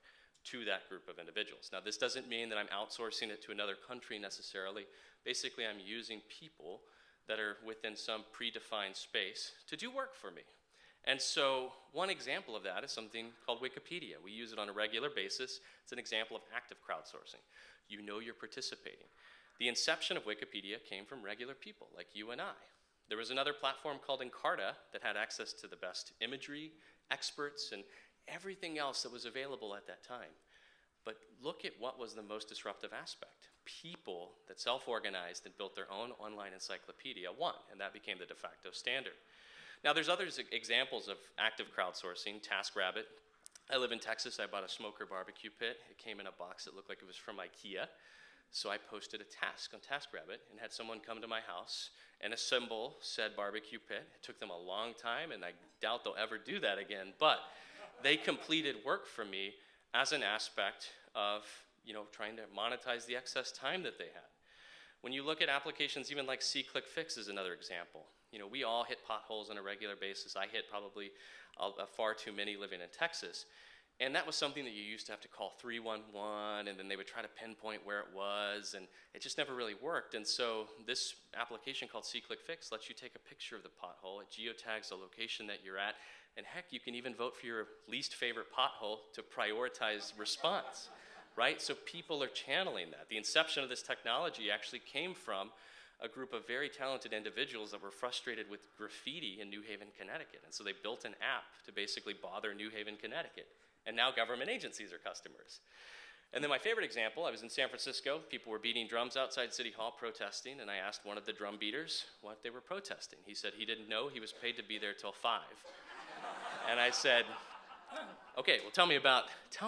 to that group of individuals. Now, this doesn't mean that I'm outsourcing it to another country necessarily. Basically, I'm using people that are within some predefined space to do work for me. And so one example of that is something called Wikipedia. We use it on a regular basis. It's an example of active crowdsourcing. You know you're participating. The inception of Wikipedia came from regular people like you and I. There was another platform called Encarta that had access to the best imagery, experts, and everything else that was available at that time. But look at what was the most disruptive aspect. People that self-organized and built their own online encyclopedia won, and that became the de facto standard. Now, there's other examples of active crowdsourcing. TaskRabbit. I live in Texas. I bought a smoker barbecue pit. It came in a box that looked like it was from IKEA. So I posted a task on TaskRabbit and had someone come to my house and assemble said barbecue pit. It took them a long time, and I doubt they'll ever do that again. But they completed work for me as an aspect of, trying to monetize the excess time that they had. When you look at applications, even like SeeClickFix is another example. We all hit potholes on a regular basis. I hit probably far too many living in Texas. And that was something that you used to have to call 311, and then they would try to pinpoint where it was, and it just never really worked. And so this application called SeeClickFix lets you take a picture of the pothole. It geotags the location that you're at, and heck, you can even vote for your least favorite pothole to prioritize response, right? So people are channeling that. The inception of this technology actually came from a group of very talented individuals that were frustrated with graffiti in New Haven, Connecticut. And so they built an app to basically bother New Haven, Connecticut. And now government agencies are customers. And then my favorite example, I was in San Francisco. People were beating drums outside City Hall protesting, and I asked one of the drum beaters what they were protesting. He said he didn't know. He was paid to be there till 5. And I said, okay, well, tell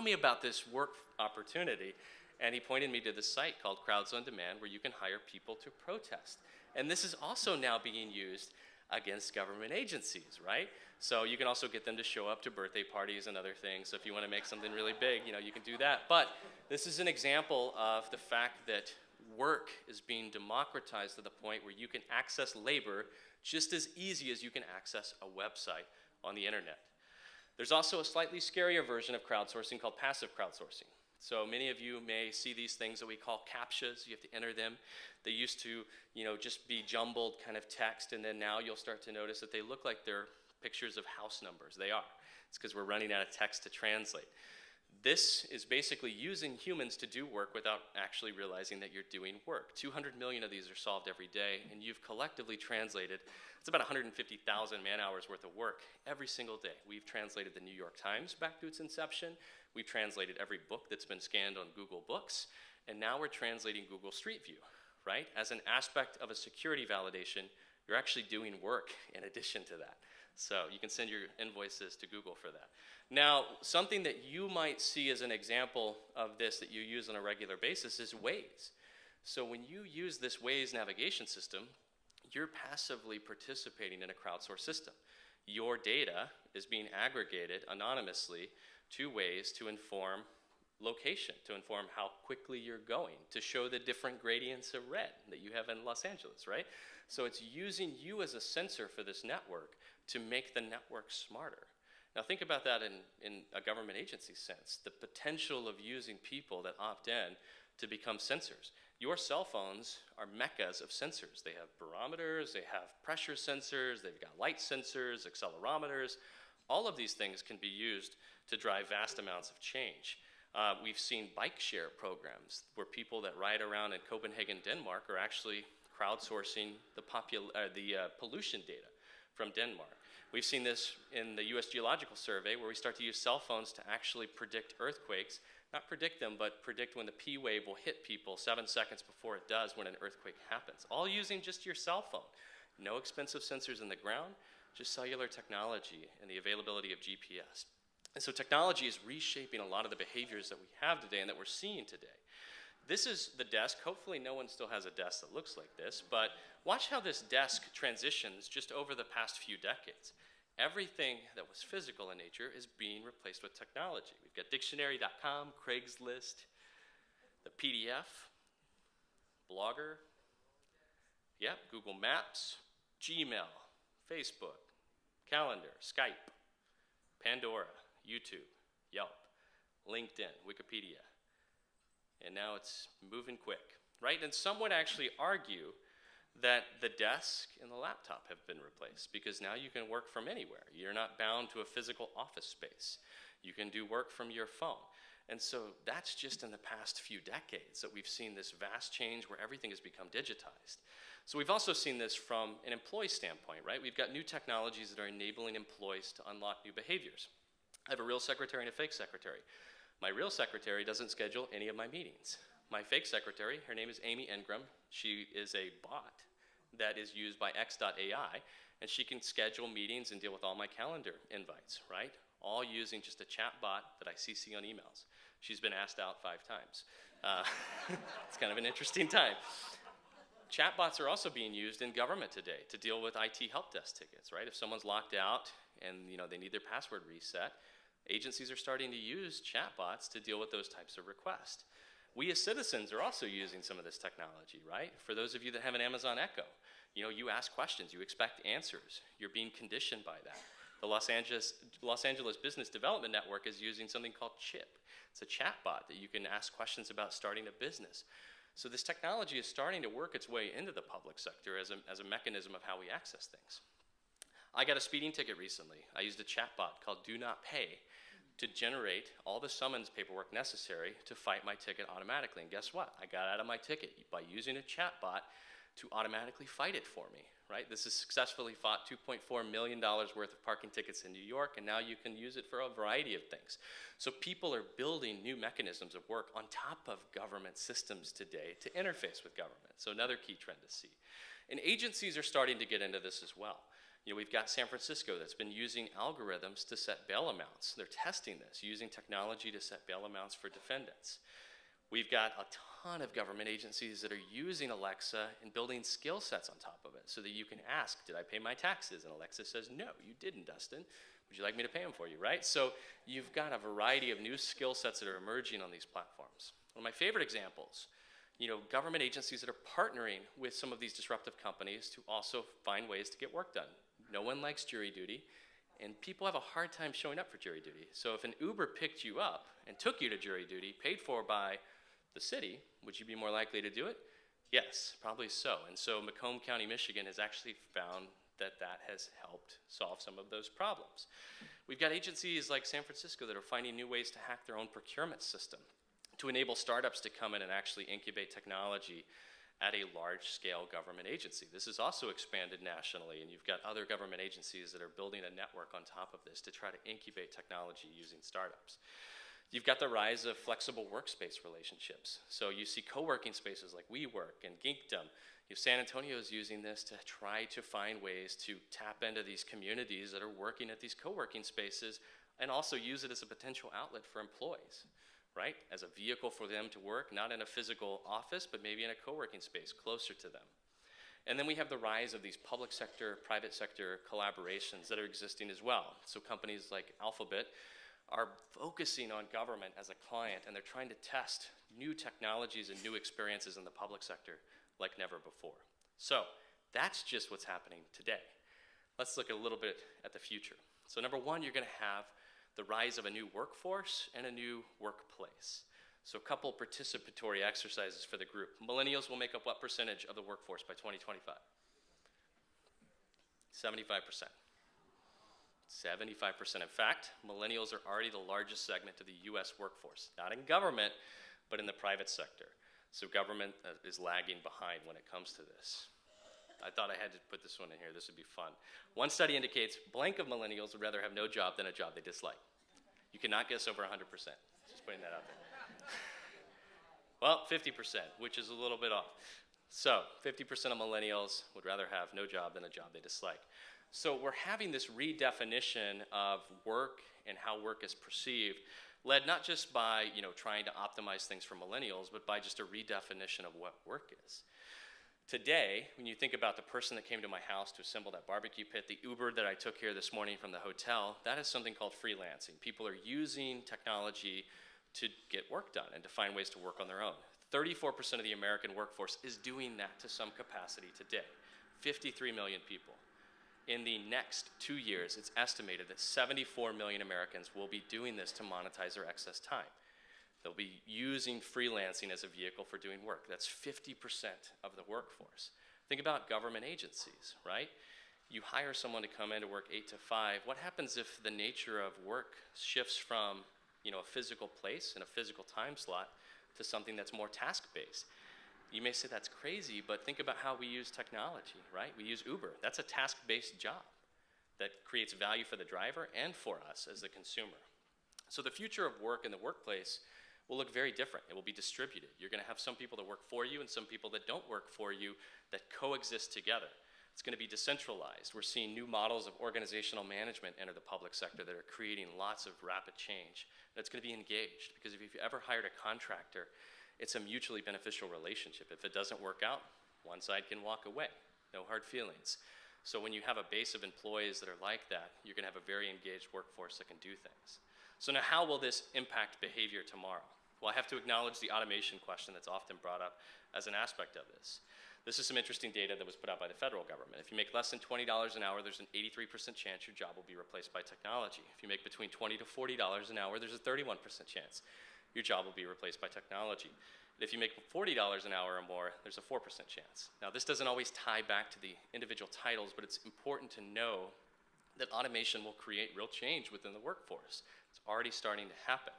me about this work opportunity. And he pointed me to this site called Crowds on Demand, where you can hire people to protest. And this is also now being used against government agencies, right? So you can also get them to show up to birthday parties and other things. So if you want to make something really big, you can do that. But this is an example of the fact that work is being democratized to the point where you can access labor just as easy as you can access a website on the internet. There's also a slightly scarier version of crowdsourcing called passive crowdsourcing. So many of you may see these things that we call CAPTCHAs. You have to enter them. They used to, just be jumbled kind of text, and then now you'll start to notice that they look like they're pictures of house numbers. They are. It's because we're running out of text to translate. This is basically using humans to do work without actually realizing that you're doing work. 200 million of these are solved every day, and you've collectively translated, it's about 150,000 man-hours worth of work every single day. We've translated the New York Times back to its inception. We've translated every book that's been scanned on Google Books, and now we're translating Google Street View, right? As an aspect of a security validation, you're actually doing work in addition to that. So you can send your invoices to Google for that. Now, something that you might see as an example of this that you use on a regular basis is Waze. So when you use this Waze navigation system, you're passively participating in a crowdsourced system. Your data is being aggregated anonymously to Waze to inform location, to inform how quickly you're going, to show the different gradients of red that you have in Los Angeles, right? So it's using you as a sensor for this network to make the network smarter. Now think about that in a government agency sense, the potential of using people that opt in to become sensors. Your cell phones are meccas of sensors. They have barometers, they have pressure sensors, they've got light sensors, accelerometers. All of these things can be used to drive vast amounts of change. We've seen bike share programs where people that ride around in Copenhagen, Denmark are actually crowdsourcing the pollution data from Denmark. We've seen this in the US Geological Survey where we start to use cell phones to actually predict earthquakes. Not predict them, but predict when the P wave will hit people 7 seconds before it does when an earthquake happens. All using just your cell phone. No expensive sensors in the ground, just cellular technology and the availability of GPS. And so technology is reshaping a lot of the behaviors that we have today and that we're seeing today. This is the desk. Hopefully no one still has a desk that looks like this, but watch how this desk transitions just over the past few decades. Everything that was physical in nature is being replaced with technology. We've got dictionary.com, Craigslist, the PDF, Blogger, Google Maps, Gmail, Facebook, Calendar, Skype, Pandora, YouTube, Yelp, LinkedIn, Wikipedia. And now it's moving quick, right? And some would actually argue that the desk and the laptop have been replaced because now you can work from anywhere. You're not bound to a physical office space. You can do work from your phone. And so that's just in the past few decades that we've seen this vast change where everything has become digitized. So we've also seen this from an employee standpoint, right? We've got new technologies that are enabling employees to unlock new behaviors. I have a real secretary and a fake secretary. My real secretary doesn't schedule any of my meetings. My fake secretary, her name is Amy Ingram. She is a bot that is used by X.AI, and she can schedule meetings and deal with all my calendar invites, right? All using just a chat bot that I CC on emails. She's been asked out 5 times. It's kind of an interesting time. Chatbots are also being used in government today to deal with IT help desk tickets, right? If someone's locked out and they need their password reset, agencies are starting to use chatbots to deal with those types of requests. We as citizens are also using some of this technology, right? For those of you that have an Amazon Echo, you ask questions, you expect answers. You're being conditioned by that. The Los Angeles Business Development Network is using something called CHIP. It's a chatbot that you can ask questions about starting a business. So this technology is starting to work its way into the public sector as a mechanism of how we access things. I got a speeding ticket recently. I used a chatbot called Do Not Pay to generate all the summons paperwork necessary to fight my ticket automatically. And guess what? I got out of my ticket by using a chatbot to automatically fight it for me, right? This has successfully fought $2.4 million worth of parking tickets in New York, and now you can use it for a variety of things. So people are building new mechanisms of work on top of government systems today to interface with government. So another key trend to see. And agencies are starting to get into this as well. We've got San Francisco that's been using algorithms to set bail amounts. They're testing this, using technology to set bail amounts for defendants. We've got a ton of government agencies that are using Alexa and building skill sets on top of it so that you can ask, did I pay my taxes? And Alexa says, no, you didn't, Dustin. Would you like me to pay them for you, right? So you've got a variety of new skill sets that are emerging on these platforms. One of my favorite examples, government agencies that are partnering with some of these disruptive companies to also find ways to get work done. No one likes jury duty, and people have a hard time showing up for jury duty. So if an Uber picked you up and took you to jury duty, paid for by the city, would you be more likely to do it? Yes, probably so. And so Macomb County, Michigan has actually found that has helped solve some of those problems. We've got agencies like San Francisco that are finding new ways to hack their own procurement system to enable startups to come in and actually incubate technology at a large-scale government agency. This is also expanded nationally, and you've got other government agencies that are building a network on top of this to try to incubate technology using startups. You've got the rise of flexible workspace relationships. So you see co-working spaces like WeWork and Geekdom. San Antonio is using this to try to find ways to tap into these communities that are working at these co-working spaces and also use it as a potential outlet for employees, right? As a vehicle for them to work, not in a physical office, but maybe in a co-working space closer to them. And then we have the rise of these public sector, private sector collaborations that are existing as well. So companies like Alphabet are focusing on government as a client, and they're trying to test new technologies and new experiences in the public sector like never before. So that's just what's happening today. Let's look a little bit at the future. So number one, you're gonna have the rise of a new workforce and a new workplace. So a couple participatory exercises for the group. Millennials will make up what percentage of the workforce by 2025? 75%. 75%. In fact, millennials are already the largest segment of the US workforce, not in government, but in the private sector. So government is lagging behind when it comes to this. I thought I had to put this one in here. This would be fun. One study indicates blank of millennials would rather have no job than a job they dislike. You cannot guess over 100%. Just putting that out there. Well, 50%, which is a little bit off. So 50% of millennials would rather have no job than a job they dislike. So we're having this redefinition of work and how work is perceived, led not just by trying to optimize things for millennials, but by just a redefinition of what work is. Today, when you think about the person that came to my house to assemble that barbecue pit, the Uber that I took here this morning from the hotel, that is something called freelancing. People are using technology to get work done and to find ways to work on their own. 34% of the American workforce is doing that to some capacity today. 53 million people. In the next 2 years, it's estimated that 74 million Americans will be doing this to monetize their excess time. They'll be using freelancing as a vehicle for doing work. That's 50% of the workforce. Think about government agencies, right? You hire someone to come in to work 8 to 5. What happens if the nature of work shifts from a physical place and a physical time slot to something that's more task-based? You may say that's crazy, but think about how we use technology, right? We use Uber. That's a task-based job that creates value for the driver and for us as the consumer. So the future of work in the workplace will look very different. It will be distributed. You're going to have some people that work for you and some people that don't work for you that coexist together. It's going to be decentralized. We're seeing new models of organizational management enter the public sector that are creating lots of rapid change. And it's going to be engaged, because if you've ever hired a contractor, it's a mutually beneficial relationship. If it doesn't work out, one side can walk away. No hard feelings. So when you have a base of employees that are like that, you're going to have a very engaged workforce that can do things. So now, how will this impact behavior tomorrow? Well, I have to acknowledge the automation question that's often brought up as an aspect of this. This is some interesting data that was put out by the federal government. If you make less than $20 an hour, there's an 83% chance your job will be replaced by technology. If you make between $20 to $40 an hour, there's a 31% chance your job will be replaced by technology. And if you make $40 an hour or more, there's a 4% chance. Now, this doesn't always tie back to the individual titles, but it's important to know that automation will create real change within the workforce. It's already starting to happen.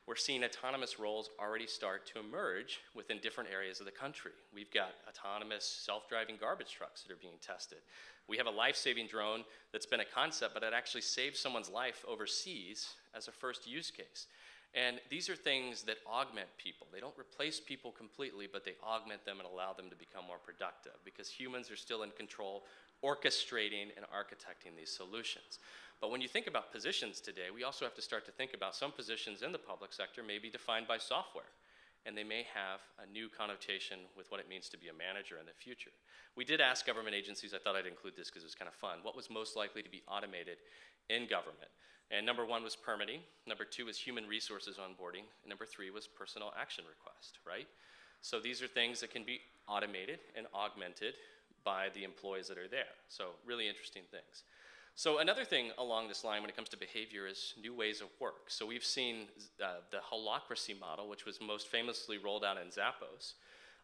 We're seeing autonomous roles already start to emerge within different areas of the country. We've got autonomous self-driving garbage trucks that are being tested. We have a life-saving drone that's been a concept, but it actually saved someone's life overseas as a first use case. And these are things that augment people. They don't replace people completely, but they augment them and allow them to become more productive, because humans are still in control, orchestrating and architecting these solutions. But when you think about positions today, we also have to start to think about some positions in the public sector may be defined by software, and they may have a new connotation with what it means to be a manager in the future. We did ask government agencies, I thought I'd include this because it was kind of fun, what was most likely to be automated in government? And number 1 was permitting, number 2 was human resources onboarding, and number 3 was personal action request, right? So these are things that can be automated and augmented by the employees that are there. So really interesting things. So another thing along this line when it comes to behavior is new ways of work. So we've seen the holacracy model, which was most famously rolled out in Zappos,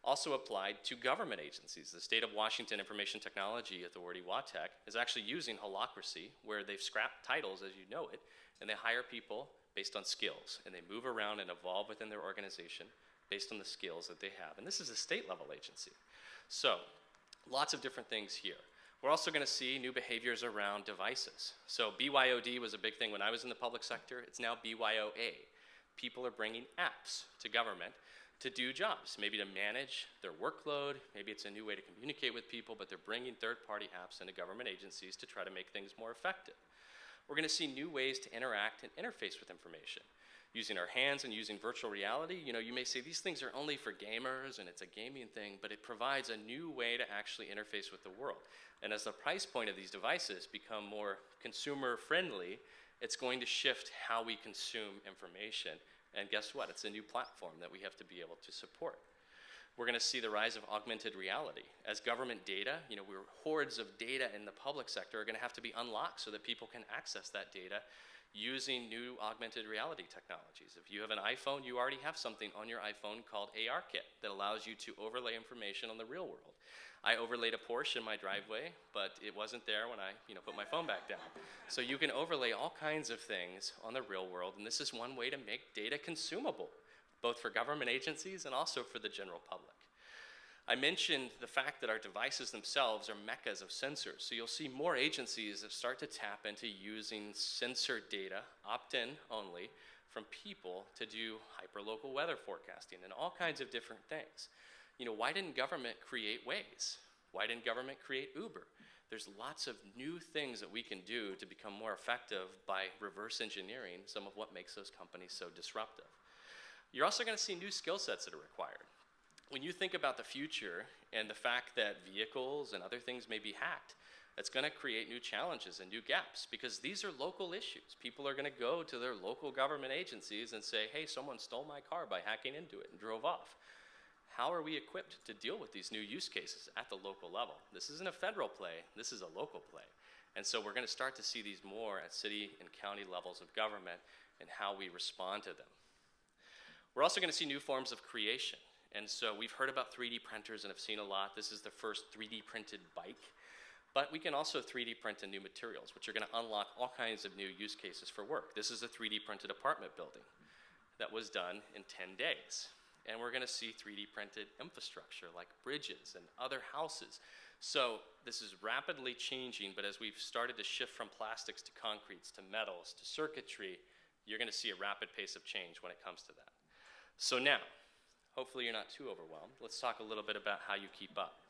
also applied to government agencies. The State of Washington Information Technology Authority, WATEC, is actually using holacracy, where they've scrapped titles as you know it, and they hire people based on skills, and they move around and evolve within their organization based on the skills that they have. And this is a state-level agency. So lots of different things here. We're also going to see new behaviors around devices. So BYOD was a big thing when I was in the public sector. It's now BYOA. People are bringing apps to government to do jobs, maybe to manage their workload. Maybe it's a new way to communicate with people, but they're bringing third-party apps into government agencies to try to make things more effective. We're going to see new ways to interact and interface with information. Using our hands and using virtual reality, you may say these things are only for gamers and it's a gaming thing, but it provides a new way to actually interface with the world. And as the price point of these devices become more consumer friendly, it's going to shift how we consume information. And guess what? It's a new platform that we have to be able to support. We're going to see the rise of augmented reality. As government data, we're hordes of data in the public sector are going to have to be unlocked so that people can access that data using new augmented reality technologies. If you have an iPhone, you already have something on your iPhone called ARKit that allows you to overlay information on the real world. I overlaid a Porsche in my driveway, but it wasn't there when I put my phone back down. So you can overlay all kinds of things on the real world, and this is one way to make data consumable, both for government agencies and also for the general public. I mentioned the fact that our devices themselves are meccas of sensors. So you'll see more agencies that start to tap into using sensor data, opt-in only, from people to do hyperlocal weather forecasting and all kinds of different things. Why didn't government create Waze? Why didn't government create Uber? there's lots of new things that we can do to become more effective by reverse engineering some of what makes those companies so disruptive. You're also going to see new skill sets that are required. When you think about the future and the fact that vehicles and other things may be hacked, that's going to create new challenges and new gaps, because these are local issues. People are going to go to their local government agencies and say, hey, someone stole my car by hacking into it and drove off. How are we equipped to deal with these new use cases at the local level? This isn't a federal play, this is a local play. And so we're going to start to see these more at city and county levels of government and how we respond to them. We're also going to see new forms of creation. And so we've heard about 3D printers and have seen a lot. This is the first 3D printed bike. But we can also 3D print in new materials, which are going to unlock all kinds of new use cases for work. This is a 3D printed apartment building that was done in 10 days. And we're going to see 3D printed infrastructure like bridges and other houses. So this is rapidly changing, but as we've started to shift from plastics to concretes to metals to circuitry, you're going to see a rapid pace of change when it comes to that. So now, hopefully you're not too overwhelmed. Let's talk a little bit about how you keep up.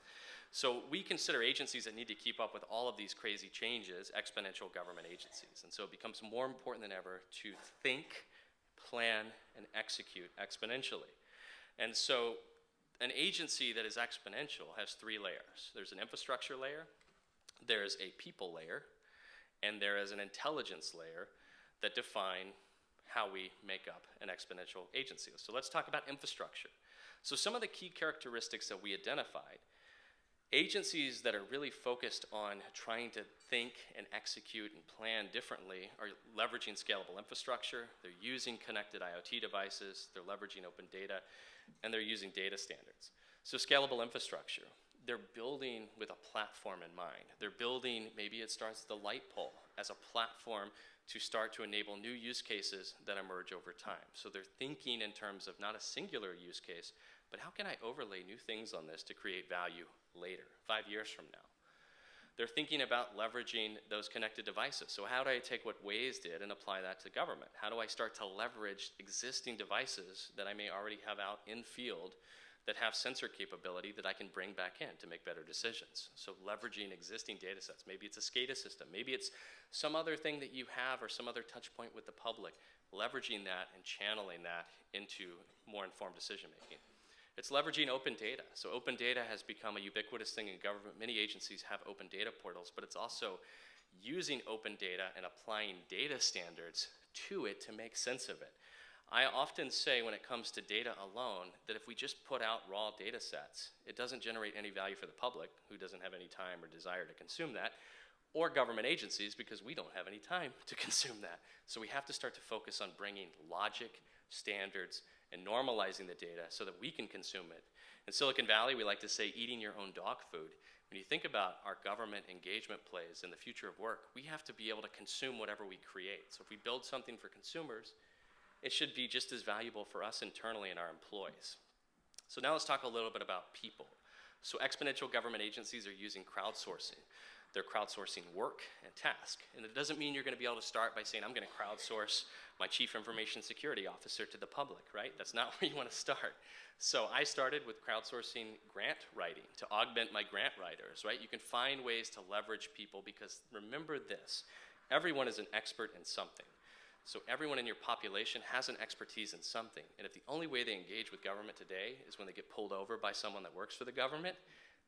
So we consider agencies that need to keep up with all of these crazy changes exponential government agencies. And so it becomes more important than ever to think, plan, and execute exponentially. And so an agency that is exponential has 3 layers. There's an infrastructure layer, there's a people layer, and there is an intelligence layer that define how we make up an exponential agency. So let's talk about infrastructure. So some of the key characteristics that we identified: agencies that are really focused on trying to think and execute and plan differently are leveraging scalable infrastructure, they're using connected IoT devices, they're leveraging open data, and they're using data standards. So scalable infrastructure, they're building with a platform in mind. They're building, maybe it starts the light pole as a platform to start to enable new use cases that emerge over time. So they're thinking in terms of not a singular use case, but how can I overlay new things on this to create value later, 5 years from now? They're thinking about leveraging those connected devices. So how do I take what Waze did and apply that to government? How do I start to leverage existing devices that I may already have out in field that have sensor capability that I can bring back in to make better decisions? So leveraging existing data sets. Maybe it's a SCADA system. Maybe it's some other thing that you have or some other touch point with the public. Leveraging that and channeling that into more informed decision making. It's leveraging open data. So open data has become a ubiquitous thing in government. Many agencies have open data portals, but it's also using open data and applying data standards to it to make sense of it. I often say when it comes to data alone that if we just put out raw data sets, it doesn't generate any value for the public, who doesn't have any time or desire to consume that, or government agencies, because we don't have any time to consume that. So we have to start to focus on bringing logic, standards, and normalizing the data so that we can consume it. In Silicon Valley, we like to say eating your own dog food. When you think about our government engagement plays and the future of work, we have to be able to consume whatever we create. So if we build something for consumers, it should be just as valuable for us internally and our employees. So now let's talk a little bit about people. So exponential government agencies are using crowdsourcing. They're crowdsourcing work and task. And it doesn't mean you're going to be able to start by saying, I'm going to crowdsource my chief information security officer to the public, right? That's not where you want to start. So I started with crowdsourcing grant writing to augment my grant writers, right? You can find ways to leverage people, because remember this, everyone is an expert in something. So everyone in your population has an expertise in something. And if the only way they engage with government today is when they get pulled over by someone that works for the government,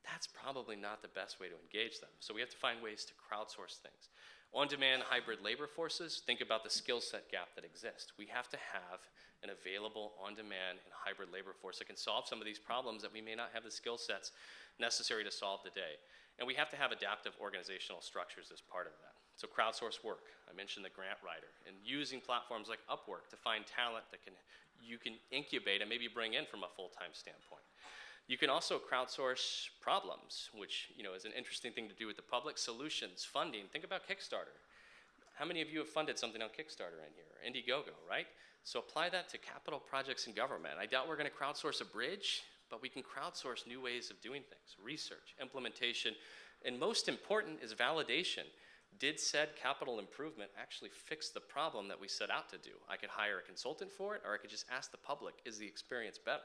that's probably not the best way to engage them. So we have to find ways to crowdsource things. On-demand hybrid labor forces, think about the skill set gap that exists. We have to have an available on-demand and hybrid labor force that can solve some of these problems that we may not have the skill sets necessary to solve today. And we have to have adaptive organizational structures as part of that. So crowdsource work, I mentioned the grant writer, and using platforms like Upwork to find talent that you can incubate and maybe bring in from a full-time standpoint. You can also crowdsource problems, which is an interesting thing to do with the public. Solutions, funding. Think about Kickstarter. How many of you have funded something on Kickstarter in here? Indiegogo, right? So apply that to capital projects in government. I doubt we're going to crowdsource a bridge, but we can crowdsource new ways of doing things. Research, implementation, and most important is validation. Did said capital improvement actually fix the problem that we set out to do? I could hire a consultant for it, or I could just ask the public, is the experience better,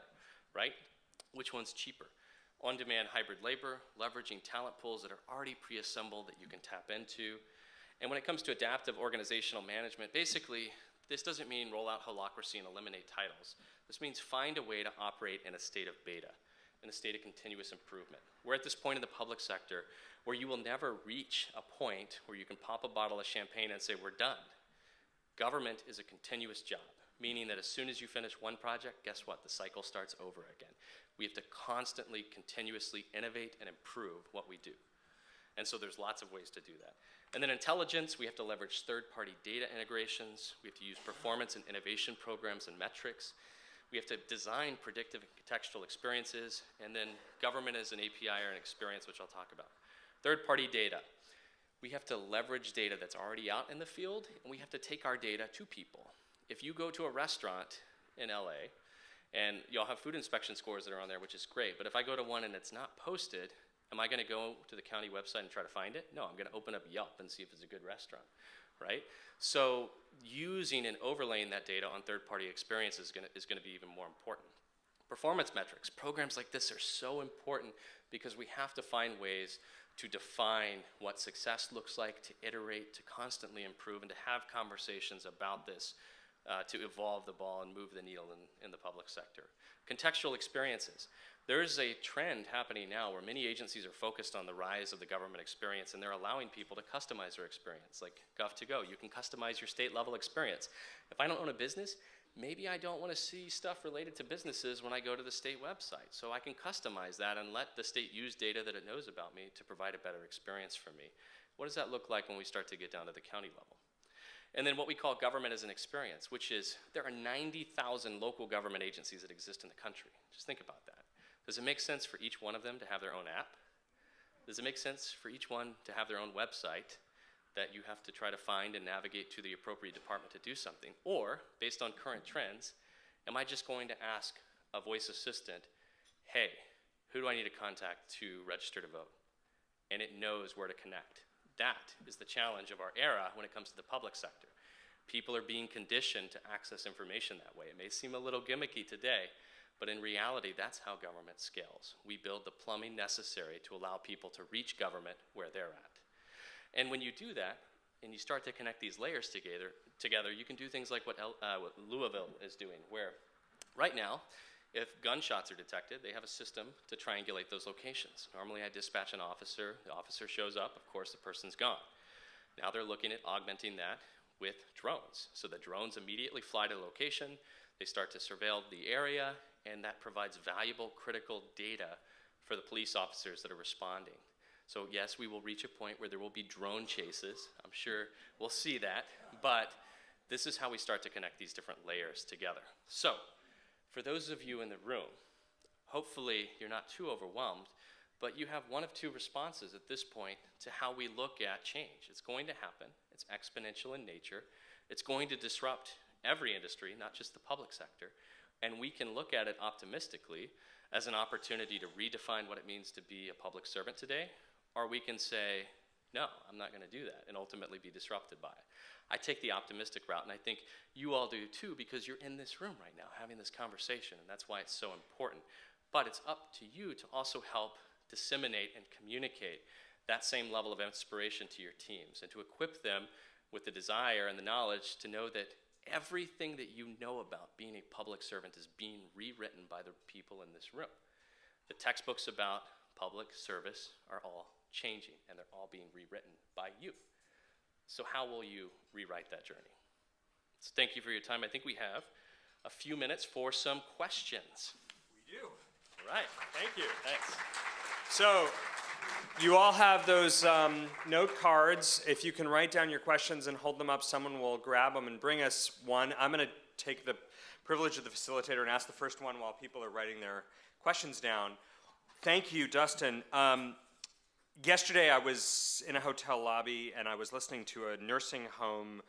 right? Which one's cheaper? on-demand hybrid labor, leveraging talent pools that are already pre-assembled that you can tap into. And when it comes to adaptive organizational management, basically, this doesn't mean roll out holacracy and eliminate titles. This means find a way to operate in a state of beta, in a state of continuous improvement. We're at this point in the public sector where you will never reach a point where you can pop a bottle of champagne and say, we're done. Government is a continuous job, meaning that as soon as you finish one project, guess what? The cycle starts over again. We have to constantly, continuously innovate and improve what we do. And so there's lots of ways to do that. And then intelligence, we have to leverage third-party data integrations. We have to use performance and innovation programs and metrics. We have to design predictive and contextual experiences. And then government as an API or an experience, which I'll talk about. Third-party data. We have to leverage data that's already out in the field, and we have to take our data to people. If you go to a restaurant in LA, and you'll have food inspection scores that are on there, which is great, but if I go to one and it's not posted, am I gonna go to the county website and try to find it? No, I'm gonna open up Yelp and see if it's a good restaurant, right? So using and overlaying that data on third-party experience is gonna be even more important. Performance metrics, programs like this are so important because we have to find ways to define what success looks like, to iterate, to constantly improve, and to have conversations about this to evolve the ball and move the needle in the public sector. Contextual experiences. There's a trend happening now where many agencies are focused on the rise of the government experience, and they're allowing people to customize their experience. Like Gov2Go, you can customize your state level experience. If I don't own a business, maybe I don't want to see stuff related to businesses when I go to the state website. So I can customize that and let the state use data that it knows about me to provide a better experience for me. What does that look like when we start to get down to the county level? And then what we call government as an experience, which is there are 90,000 local government agencies that exist in the country. Just think about that. Does it make sense for each one of them to have their own app? Does it make sense for each one to have their own website that you have to try to find and navigate to the appropriate department to do something? Or, based on current trends, am I just going to ask a voice assistant, hey, who do I need to contact to register to vote? And it knows where to connect. That is the challenge of our era when it comes to the public sector. People are being conditioned to access information that way. It may seem a little gimmicky today, but in reality, that's how government scales. We build the plumbing necessary to allow people to reach government where they're at. And when you do that, and you start to connect these layers together, you can do things like what Louisville is doing, where right now, if gunshots are detected, they have a system to triangulate those locations. Normally I dispatch an officer, the officer shows up, of course the person's gone. Now they're looking at augmenting that with drones. So the drones immediately fly to the location, they start to surveil the area, and that provides valuable, critical data for the police officers that are responding. So yes, we will reach a point where there will be drone chases. I'm sure we'll see that, but this is how we start to connect these different layers together. So, for those of you in the room, hopefully you're not too overwhelmed, but you have one of two responses at this point to how we look at change. It's going to happen. It's exponential in nature. It's going to disrupt every industry, not just the public sector. And we can look at it optimistically as an opportunity to redefine what it means to be a public servant today, or we can say, no, I'm not going to do that, and ultimately be disrupted by it. I take the optimistic route, and I think you all do too, because you're in this room right now having this conversation, and that's why it's so important. But it's up to you to also help disseminate and communicate that same level of inspiration to your teams, and to equip them with the desire and the knowledge to know that everything that you know about being a public servant is being rewritten by the people in this room. The textbooks about public service are all changing, and they're all being rewritten by you. So how will you rewrite that journey? So thank you for your time. I think we have a few minutes for some questions. We do. All right. Thank you. Thanks. So you all have those note cards. If you can write down your questions and hold them up, someone will grab them and bring us one. I'm going to take the privilege of the facilitator and ask the first one while people are writing their questions down. Thank you, Dustin. Yesterday, I was in a hotel lobby, and I was listening to a nursing home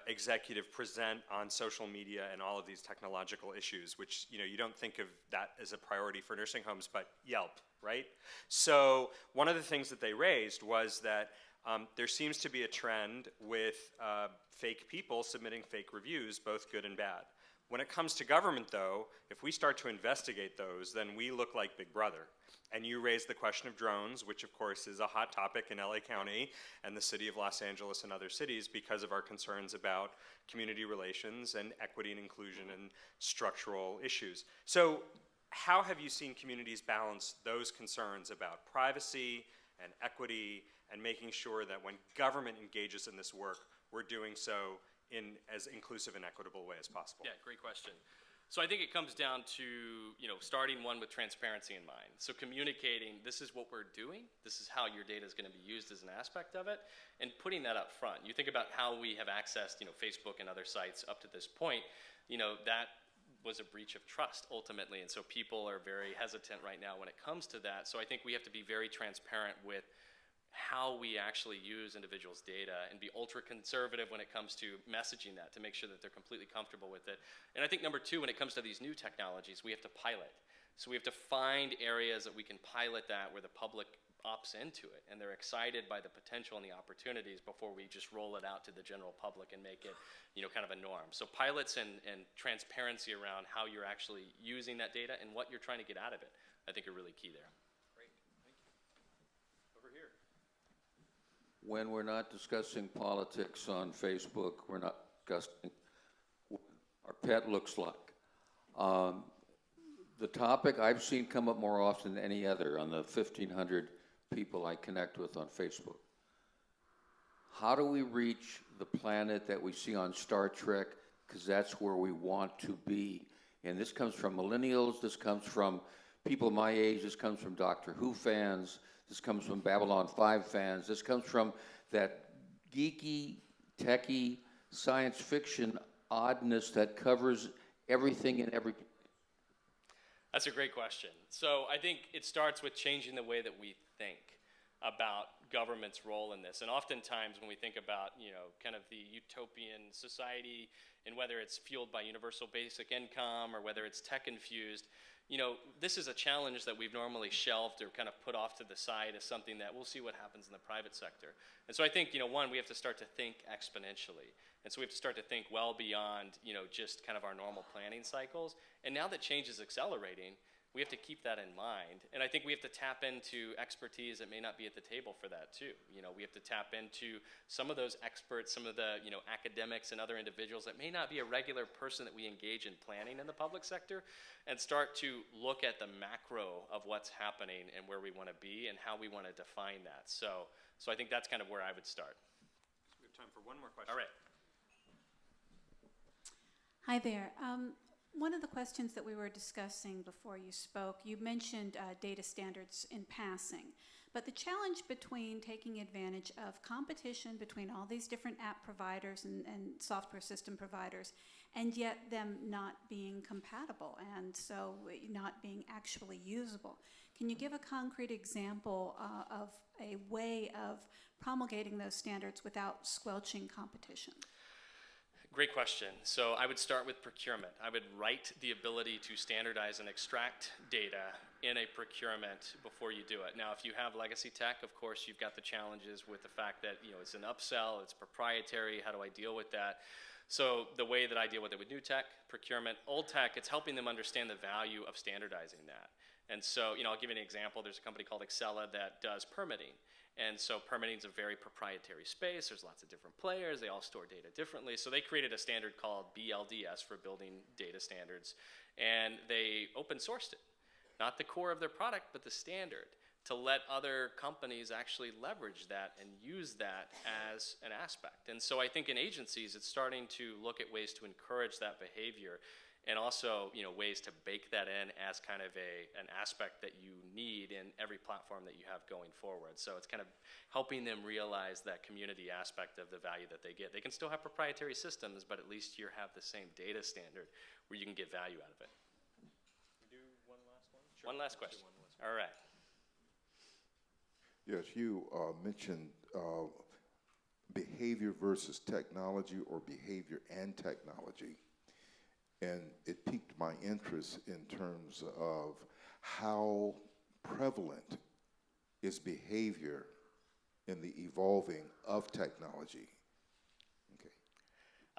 executive present on social media and all of these technological issues, which, you know, you don't think of that as a priority for nursing homes, but Yelp, right? So one of the things that they raised was that there seems to be a trend with fake people submitting fake reviews, both good and bad. When it comes to government, though, if we start to investigate those, then we look like Big Brother. And you raised the question of drones, which of course is a hot topic in LA County and the city of Los Angeles and other cities because of our concerns about community relations and equity and inclusion and structural issues. So how have you seen communities balance those concerns about privacy and equity and making sure that when government engages in this work, we're doing so in as inclusive and equitable way as possible? Yeah, great question. So I think it comes down to, starting one with transparency in mind. So communicating, this is what we're doing, this is how your data is going to be used as an aspect of it, and putting that up front. You think about how we have accessed, Facebook and other sites up to this point, that was a breach of trust ultimately, and so people are very hesitant right now when it comes to that. So I think we have to be very transparent with how we actually use individuals' data and be ultra conservative when it comes to messaging that to make sure that they're completely comfortable with it. And I think number two, when it comes to these new technologies, we have to pilot. So we have to find areas that we can pilot that where the public opts into it and they're excited by the potential and the opportunities before we just roll it out to the general public and make it, kind of a norm. So pilots and transparency around how you're actually using that data and what you're trying to get out of it, I think are really key there. When we're not discussing politics on Facebook, we're not discussing what our pet looks like. The topic I've seen come up more often than any other on the 1,500 people I connect with on Facebook. How do we reach the planet that we see on Star Trek? Because that's where we want to be. And this comes from millennials, this comes from people my age, this comes from Doctor Who fans, this comes from Babylon 5 fans. This comes from that geeky, techie, science fiction oddness that covers everything and everything. That's a great question. So I think it starts with changing the way that we think about government's role in this. And oftentimes when we think about, kind of the utopian society and whether it's fueled by universal basic income or whether it's tech infused, this is a challenge that we've normally shelved or kind of put off to the side as something that we'll see what happens in the private sector. And so I think, one, we have to start to think exponentially. And so we have to start to think well beyond, just kind of our normal planning cycles. And now that change is accelerating, we have to keep that in mind. And I think we have to tap into expertise that may not be at the table for that too. We have to tap into some of those experts, some of the, academics and other individuals that may not be a regular person that we engage in planning in the public sector, and start to look at the macro of what's happening and where we want to be and how we want to define that. So I think that's kind of where I would start. We have time for one more question. All right. Hi there. One of the questions that we were discussing before you spoke, you mentioned data standards in passing, but the challenge between taking advantage of competition between all these different app providers and software system providers, and yet them not being compatible and so not being actually usable. Can you give a concrete example of a way of promulgating those standards without squelching competition? Great question. So I would start with procurement. I would write the ability to standardize and extract data in a procurement before you do it. Now, if you have legacy tech, of course, you've got the challenges with the fact that, it's an upsell, it's proprietary, how do I deal with that? So the way that I deal with it with new tech, procurement, old tech, it's helping them understand the value of standardizing that. And so, I'll give you an example. There's a company called Excella that does permitting. And so permitting is a very proprietary space. There's lots of different players. They all store data differently. So they created a standard called BLDS for Building Data Standards. And they open sourced it. Not the core of their product, but the standard, to let other companies actually leverage that and use that as an aspect. And so I think in agencies, it's starting to look at ways to encourage that behavior, and also, ways to bake that in as kind of an aspect that you need in every platform that you have going forward. So it's kind of helping them realize that community aspect of the value that they get. They can still have proprietary systems, but at least you have the same data standard where you can get value out of it. Do one last one? Sure. One last question. All right. Yes, you mentioned behavior versus technology, or behavior and technology. And it piqued my interest in terms of how prevalent is behavior in the evolving of technology. Okay.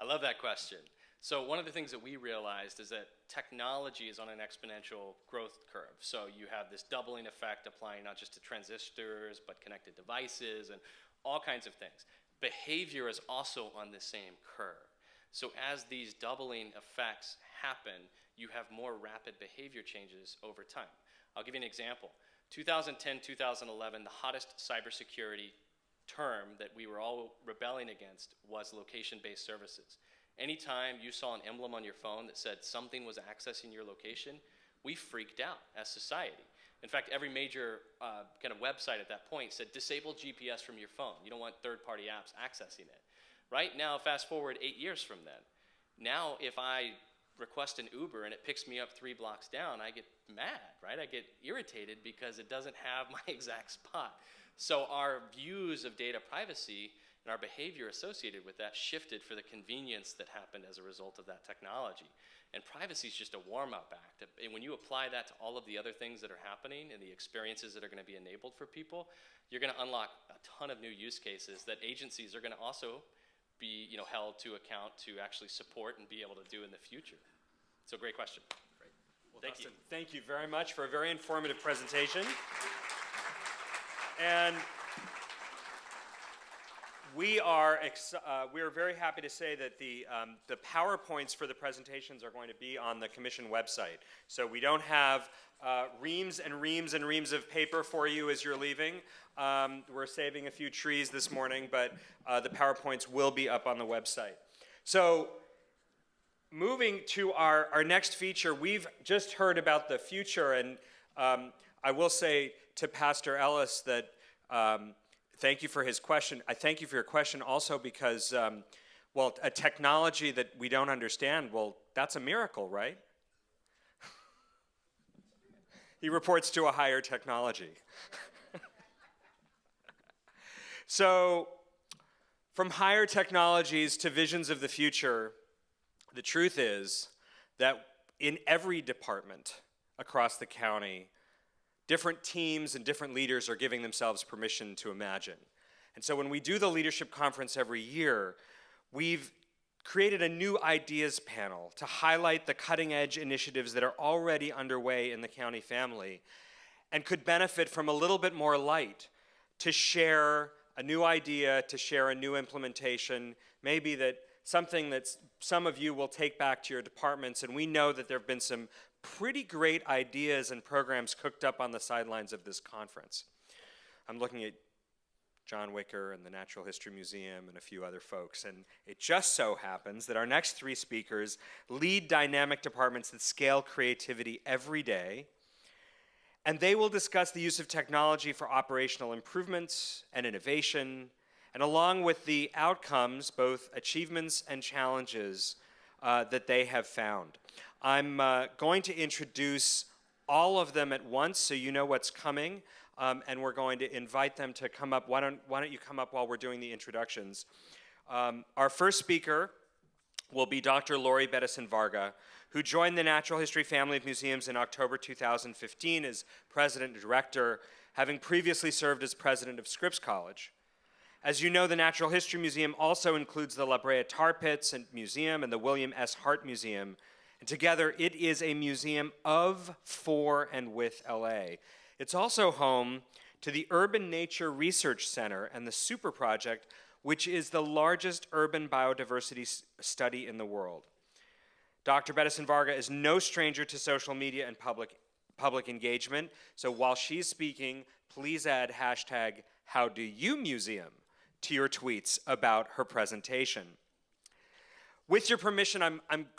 I love that question. So one of the things that we realized is that technology is on an exponential growth curve. So you have this doubling effect applying not just to transistors, but connected devices and all kinds of things. Behavior is also on the same curve. So as these doubling effects happen, you have more rapid behavior changes over time. I'll give you an example. 2010, 2011, the hottest cybersecurity term that we were all rebelling against was location-based services. Anytime you saw an emblem on your phone that said something was accessing your location, we freaked out as society. In fact, every major kind of website at that point said, disable GPS from your phone. You don't want third-party apps accessing it. Right now, fast forward 8 years from then. Now, if I request an Uber and it picks me up 3 blocks down, I get mad, right? I get irritated because it doesn't have my exact spot. So our views of data privacy and our behavior associated with that shifted for the convenience that happened as a result of that technology. And privacy is just a warm-up act. And when you apply that to all of the other things that are happening and the experiences that are going to be enabled for people, you're going to unlock a ton of new use cases that agencies are going to also be held to account to actually support and be able to do in the future. So great question. Great. Well, Dustin, thank you very much for a very informative presentation. And we are very happy to say that the PowerPoints for the presentations are going to be on the Commission website. So we don't have reams and reams and reams of paper for you as you're leaving. We're saving a few trees this morning, but the PowerPoints will be up on the website. So moving to our next feature, we've just heard about the future, and I will say to Pastor Ellis that thank you for his question. I thank you for your question also because, well, a technology that we don't understand, well, that's a miracle, right? He reports to a higher technology. So, from higher technologies to visions of the future, the truth is that in every department across the county, different teams and different leaders are giving themselves permission to imagine. And so when we do the leadership conference every year, we've created a new ideas panel to highlight the cutting edge initiatives that are already underway in the county family and could benefit from a little bit more light to share a new idea, to share a new implementation, maybe that something that some of you will take back to your departments. And we know that there have been some pretty great ideas and programs cooked up on the sidelines of this conference. I'm looking at John Wicker and the Natural History Museum and a few other folks, and it just so happens that our next 3 speakers lead dynamic departments that scale creativity every day, and they will discuss the use of technology for operational improvements and innovation, and along with the outcomes, both achievements and challenges that they have found. I'm going to introduce all of them at once so you know what's coming, and we're going to invite them to come up. Why don't you come up while we're doing the introductions? Our first speaker will be Dr. Lori Bedeson-Varga, who joined the Natural History Family of Museums in October 2015 as president and director, having previously served as president of Scripps College. As you know, the Natural History Museum also includes the La Brea Tar Pits Museum and the William S. Hart Museum. And together, it is a museum of, for, and with LA. It's also home to the Urban Nature Research Center and the Super Project, which is the largest urban biodiversity study in the world. Dr. Bedeson-Varga is no stranger to social media and public engagement, so while she's speaking, please add hashtag #HowDoYouMuseum to your tweets about her presentation. With your permission,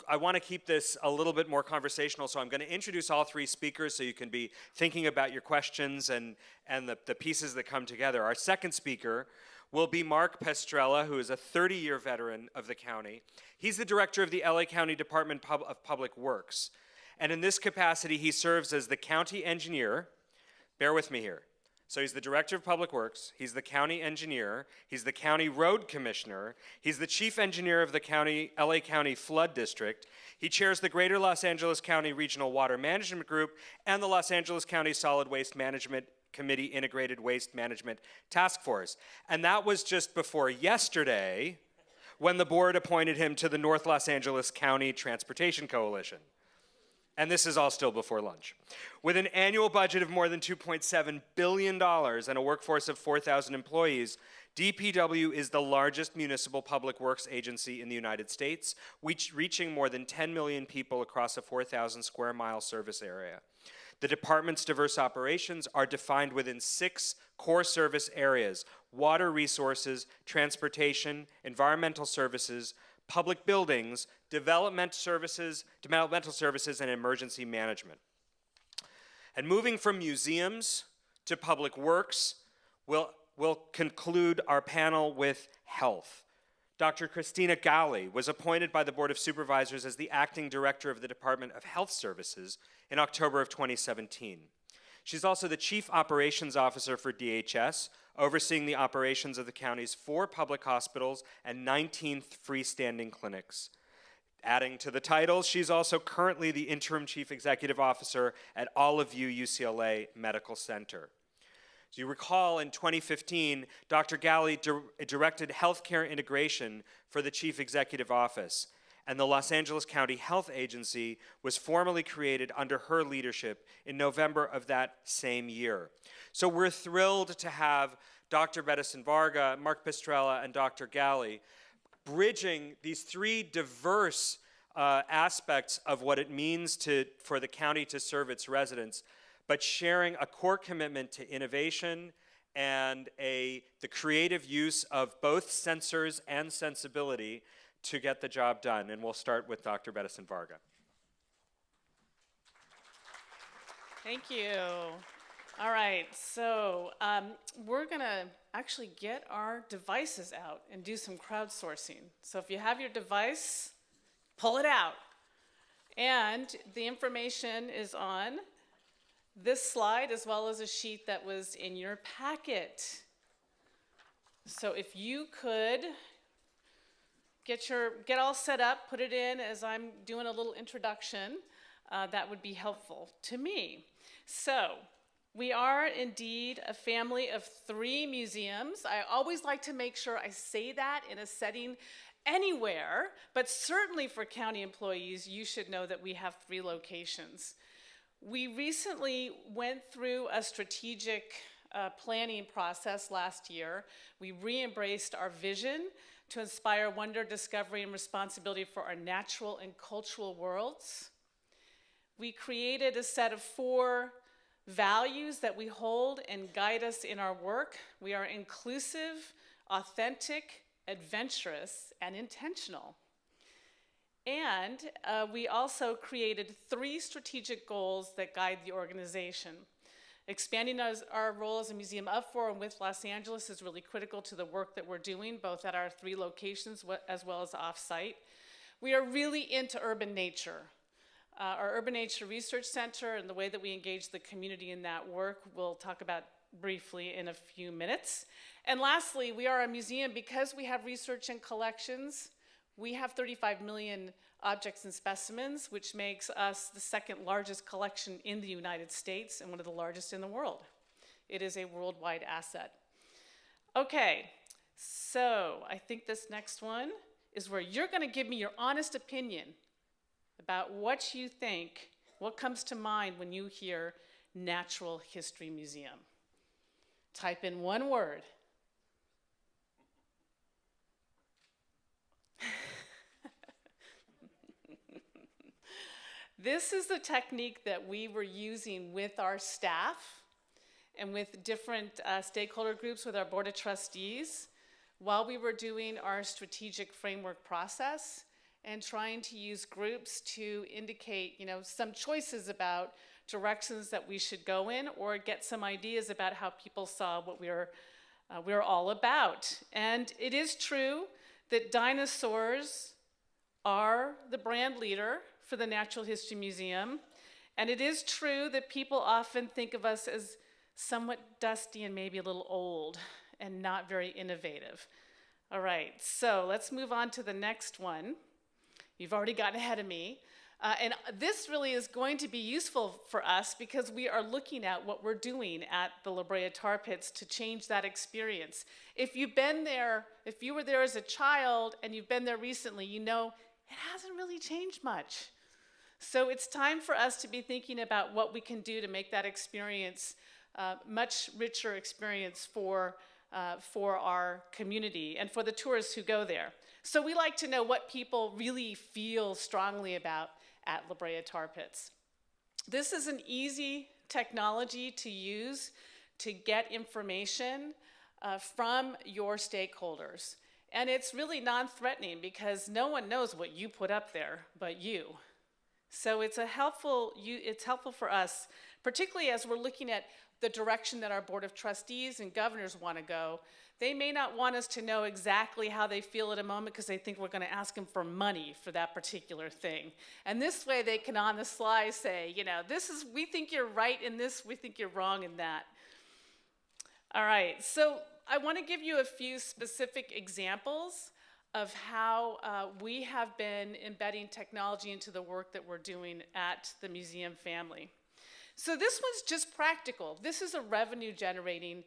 I want to keep this a little bit more conversational, so I'm going to introduce all 3 speakers so you can be thinking about your questions and the pieces that come together. Our second speaker will be Mark Pestrella, who is a 30-year veteran of the county. He's the director of the LA County Department of Public Works. And in this capacity, he serves as the county engineer. Bear with me here. So he's the director of Public Works, he's the county engineer, he's the county road commissioner, he's the chief engineer of the LA County Flood District, he chairs the Greater Los Angeles County Regional Water Management Group and the Los Angeles County Solid Waste Management Committee Integrated Waste Management Task Force. And that was just before yesterday, when the board appointed him to the North Los Angeles County Transportation Coalition. And this is all still before lunch. With an annual budget of more than $2.7 billion and a workforce of 4,000 employees, DPW is the largest municipal public works agency in the United States, reaching more than 10 million people across a 4,000 square mile service area. The department's diverse operations are defined within 6 core service areas: water resources, transportation, environmental services, public buildings, developmental services, and emergency management. And moving from museums to public works, we'll conclude our panel with health. Dr. Christina Galli was appointed by the Board of Supervisors as the acting director of the Department of Health Services in October of 2017. She's also the Chief Operations Officer for DHS, overseeing the operations of the county's 4 public hospitals and 19 freestanding clinics. Adding to the titles, she's also currently the Interim Chief Executive Officer at Olive View UCLA Medical Center. As you recall, in 2015, Dr. Galli directed healthcare integration for the Chief Executive Office, and the Los Angeles County Health Agency was formally created under her leadership in November of that same year. So we're thrilled to have Dr. Bedesin-Varga, Mark Pistrella, and Dr. Galli bridging these 3 diverse aspects of what it means for the county to serve its residents, but sharing a core commitment to innovation and the creative use of both sensors and sensibility to get the job done. And we'll start with Dr. Bedesin-Varga. Thank you. All right, so we're gonna actually get our devices out and do some crowdsourcing. So if you have your device, pull it out. And the information is on this slide as well as a sheet that was in your packet. So if you could get all set up, put it in as I'm doing a little introduction, that would be helpful to me. So we are indeed a family of 3 museums. I always like to make sure I say that in a setting anywhere, but certainly for county employees, you should know that we have 3 locations. We recently went through a strategic planning process last year. We re-embraced our vision to inspire wonder, discovery, and responsibility for our natural and cultural worlds. We created a set of 4 values that we hold and guide us in our work. We are inclusive, authentic, adventurous, and intentional. And we also created 3 strategic goals that guide the organization. Expanding our role as a museum of, for, and with Los Angeles is really critical to the work that we're doing, both at our 3 locations as well as off-site. We are really into urban nature. Our Urban Nature Research Center and the way that we engage the community in that work, we'll talk about briefly in a few minutes. And lastly, we are a museum because we have research and collections. We have 35 million objects and specimens, which makes us the 2nd largest collection in the United States and one of the largest in the world. It is a worldwide asset. Okay, so I think this next one is where you're going to give me your honest opinion about what you think, what comes to mind when you hear Natural History Museum. Type in one word. This is the technique that we were using with our staff and with different stakeholder groups with our Board of Trustees while we were doing our strategic framework process and trying to use groups to indicate, some choices about directions that we should go in or get some ideas about how people saw what we're all about. And it is true that dinosaurs are the brand leader for the Natural History Museum. And it is true that people often think of us as somewhat dusty and maybe a little old and not very innovative. All right, so let's move on to the next one. You've already gotten ahead of me. And this really is going to be useful for us because we are looking at what we're doing at the La Brea Tar Pits to change that experience. If you've been there, if you were there as a child and you've been there recently, you know it hasn't really changed much. So it's time for us to be thinking about what we can do to make that experience much richer experience for our community and for the tourists who go there. So we like to know what people really feel strongly about at La Brea Tar Pits. This is an easy technology to use to get information from your stakeholders. And it's really non-threatening because no one knows what you put up there but you. So it's helpful for us, particularly as we're looking at the direction that our Board of Trustees and governors want to go. They may not want us to know exactly how they feel at a moment because they think we're going to ask them for money for that particular thing. And this way they can on the sly say, you know, we think you're right in this, we think you're wrong in that. All right, so I want to give you a few specific examples of how we have been embedding technology into the work that we're doing at the museum family. So this one's just practical. This is a revenue generating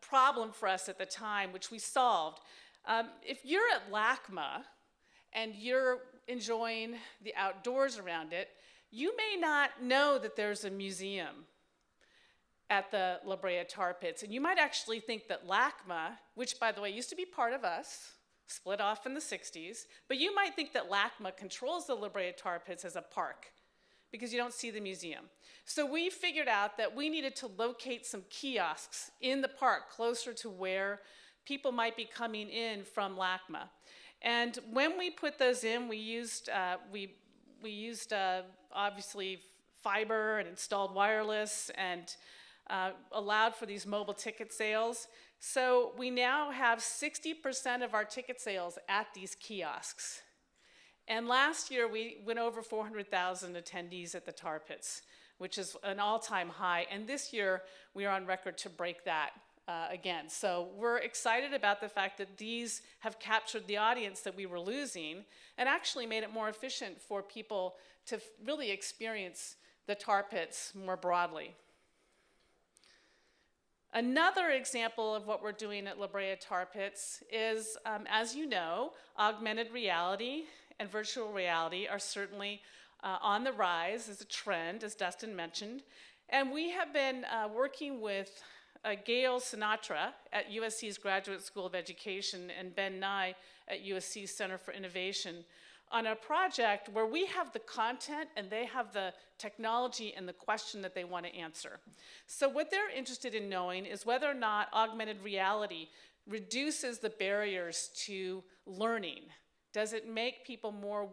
problem for us at the time, which we solved. If you're at LACMA and you're enjoying the outdoors around it, you may not know that there's a museum at the La Brea Tar Pits. And you might actually think that LACMA, which by the way used to be part of us, split off in the 60s, but you might think that LACMA controls the La Brea Tar Pits as a park because you don't see the museum. So we figured out that we needed to locate some kiosks in the park closer to where people might be coming in from LACMA. And when we put those in, we used obviously fiber and installed wireless and allowed for these mobile ticket sales. So we now have 60% of our ticket sales at these kiosks. And last year we went over 400,000 attendees at the Tar Pits, which is an all-time high. And this year we are on record to break that again. So we're excited about the fact that these have captured the audience that we were losing and actually made it more efficient for people to really experience the Tar Pits more broadly. Another example of what we're doing at La Brea Tar Pits is, as you know, augmented reality and virtual reality are certainly on the rise as a trend, as Dustin mentioned. And we have been working with Gail Sinatra at USC's Graduate School of Education and Ben Nye at USC's Center for Innovation on a project where we have the content and they have the technology and the question that they want to answer. So what they're interested in knowing is whether or not augmented reality reduces the barriers to learning. Does it make people more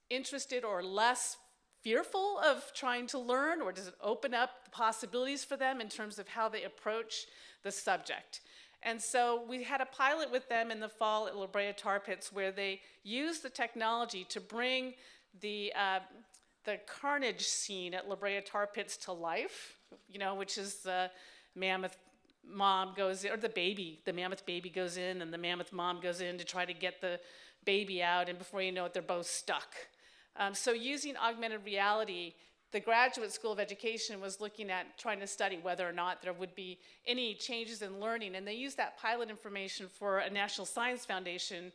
interested or less fearful of trying to learn, or does it open up the possibilities for them in terms of how they approach the subject? And so we had a pilot with them in the fall at La Brea Tar Pits where they used the technology to bring the carnage scene at La Brea Tar Pits to life, you know, which is the mammoth mom goes in, or the mammoth baby goes in, and the mammoth mom goes in to try to get the baby out, and before you know it, they're both stuck. So using augmented reality, the Graduate School of Education was looking at trying to study whether or not there would be any changes in learning, and they used that pilot information for a National Science Foundation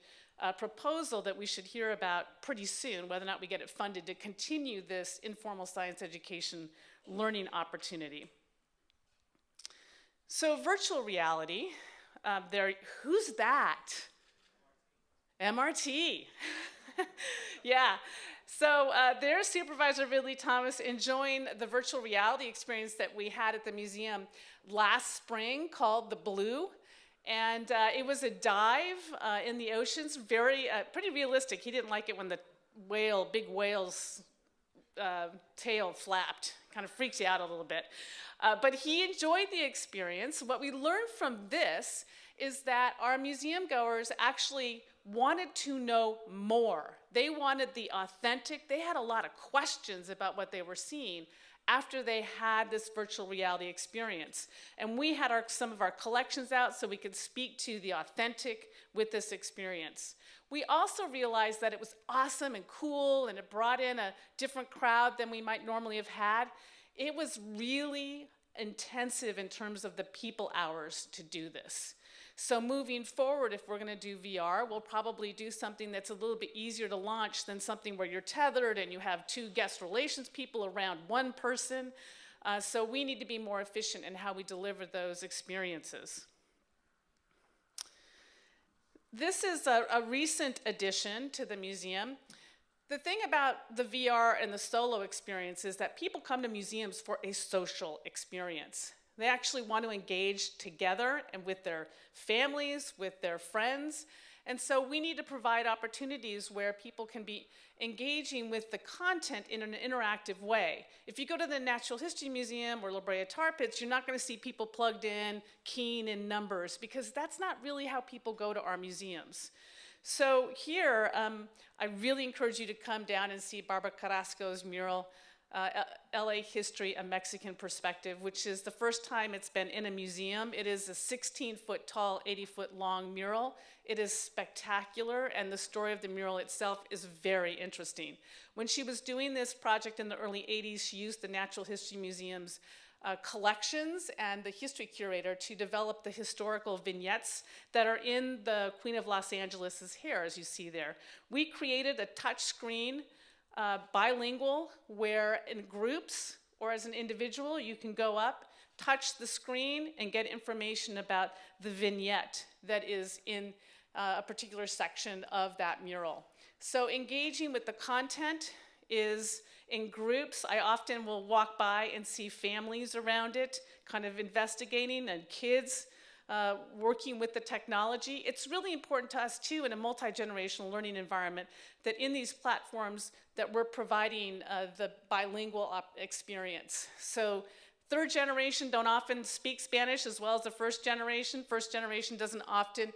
proposal that we should hear about pretty soon, whether or not we get it funded to continue this informal science education learning opportunity. So virtual reality, who's that? MRT. Yeah. So there's Supervisor Ridley Thomas enjoying the virtual reality experience that we had at the museum last spring called The Blue. And it was a dive in the oceans, pretty realistic. He didn't like it when the big whale's tail flapped. Kind of freaks you out a little bit. But he enjoyed the experience. What we learned from this is that our museum goers actually wanted to know more. They wanted the authentic, they had a lot of questions about what they were seeing, after they had this virtual reality experience. And we had some of our collections out so we could speak to the authentic with this experience. We also realized that it was awesome and cool, and it brought in a different crowd than we might normally have had. It was really intensive in terms of the people hours to do this. So moving forward, if we're going to do VR, we'll probably do something that's a little bit easier to launch than something where you're tethered and you have 2 guest relations people around one person. So we need to be more efficient in how we deliver those experiences. This is a recent addition to the museum. The thing about the VR and the solo experience is that people come to museums for a social experience. They actually want to engage together and with their families, with their friends. And so we need to provide opportunities where people can be engaging with the content in an interactive way. If you go to the Natural History Museum or La Brea Tar Pits, you're not going to see people plugged in, keying in numbers, because that's not really how people go to our museums. So here, I really encourage you to come down and see Barbara Carrasco's mural, LA History, A Mexican Perspective, which is the first time it's been in a museum. It is a 16-foot tall, 80-foot long mural. It is spectacular, and the story of the mural itself is very interesting. When she was doing this project in the early 80s, she used the Natural History Museum's collections and the history curator to develop the historical vignettes that are in the Queen of Los Angeles' hair, as you see there. We created a touch screen bilingual, where in groups or as an individual, you can go up, touch the screen, and get information about the vignette that is in a particular section of that mural. So engaging with the content is in groups. I often will walk by and see families around it, kind of investigating, and kids working with the technology. It's really important to us too in a multi-generational learning environment that in these platforms that we're providing the bilingual experience. So third generation don't often speak Spanish as well as the first generation. First generation doesn't often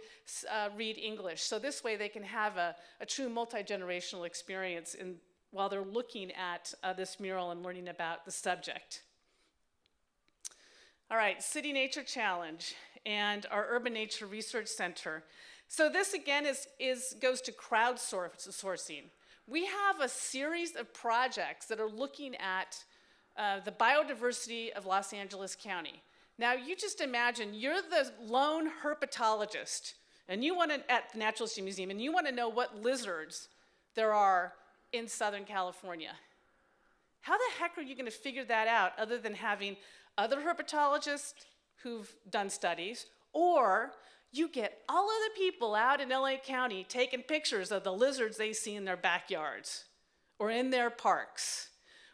read English. So this way they can have a true multi-generational experience while they're looking at this mural and learning about the subject. All right, City Nature Challenge and our Urban Nature Research Center. So this again goes to crowdsourcing. We have a series of projects that are looking at the biodiversity of Los Angeles County. Now you just imagine you're the lone herpetologist and you want to, at the Natural History Museum, and you want to know what lizards there are in Southern California. How the heck are you going to figure that out other than having other herpetologists who've done studies, or you get all of the people out in LA County taking pictures of the lizards they see in their backyards, or in their parks,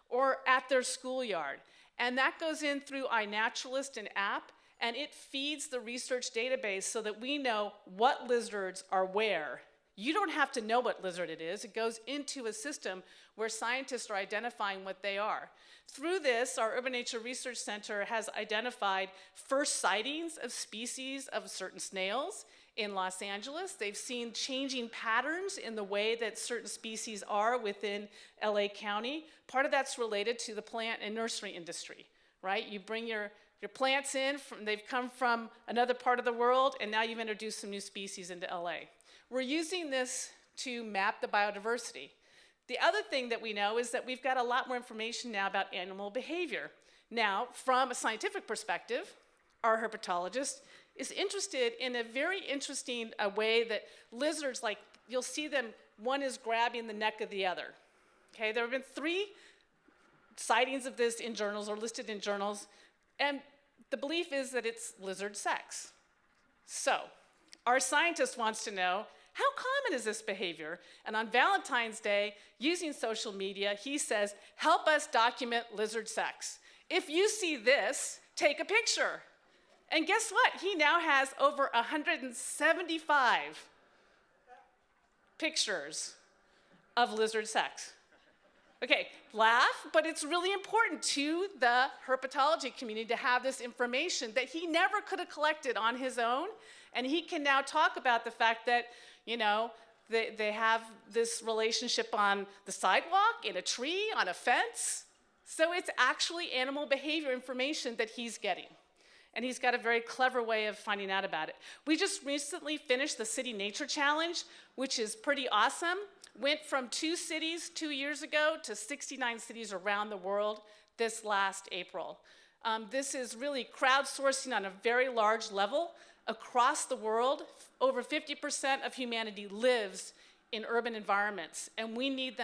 or at their schoolyard. And that goes in through iNaturalist and app, and it feeds the research database so that we know what lizards are where. You don't have to know what lizard it is. It goes into a system where scientists are identifying what they are. Through this, our Urban Nature Research Center has identified first sightings of species of certain snails in Los Angeles. They've seen changing patterns in the way that certain species are within LA County. Part of that's related to the plant and nursery industry, right? You bring your plants in, they've come from another part of the world, and now you've introduced some new species into LA. We're using this to map the biodiversity. The other thing that we know is that we've got a lot more information now about animal behavior. Now, from a scientific perspective, our herpetologist is interested in a very interesting way that lizards, like you'll see them, one is grabbing the neck of the other. Okay, there have been 3 sightings of this in journals or listed in journals, and the belief is that it's lizard sex. So, our scientist wants to know, how common is this behavior? And on Valentine's Day, using social media, he says, help us document lizard sex. If you see this, take a picture. And guess what? He now has over 175 pictures of lizard sex. Okay, laugh, but it's really important to the herpetology community to have this information that he never could have collected on his own. And he can now talk about the fact that, you know, they have this relationship on the sidewalk, in a tree, on a fence. So it's actually animal behavior information that he's getting. And he's got a very clever way of finding out about it. We just recently finished the City Nature Challenge, which is pretty awesome. Went from 2 cities 2 years ago to 69 cities around the world this last April. This is really crowdsourcing on a very large level. Across the world, over 50% of humanity lives in urban environments, and we need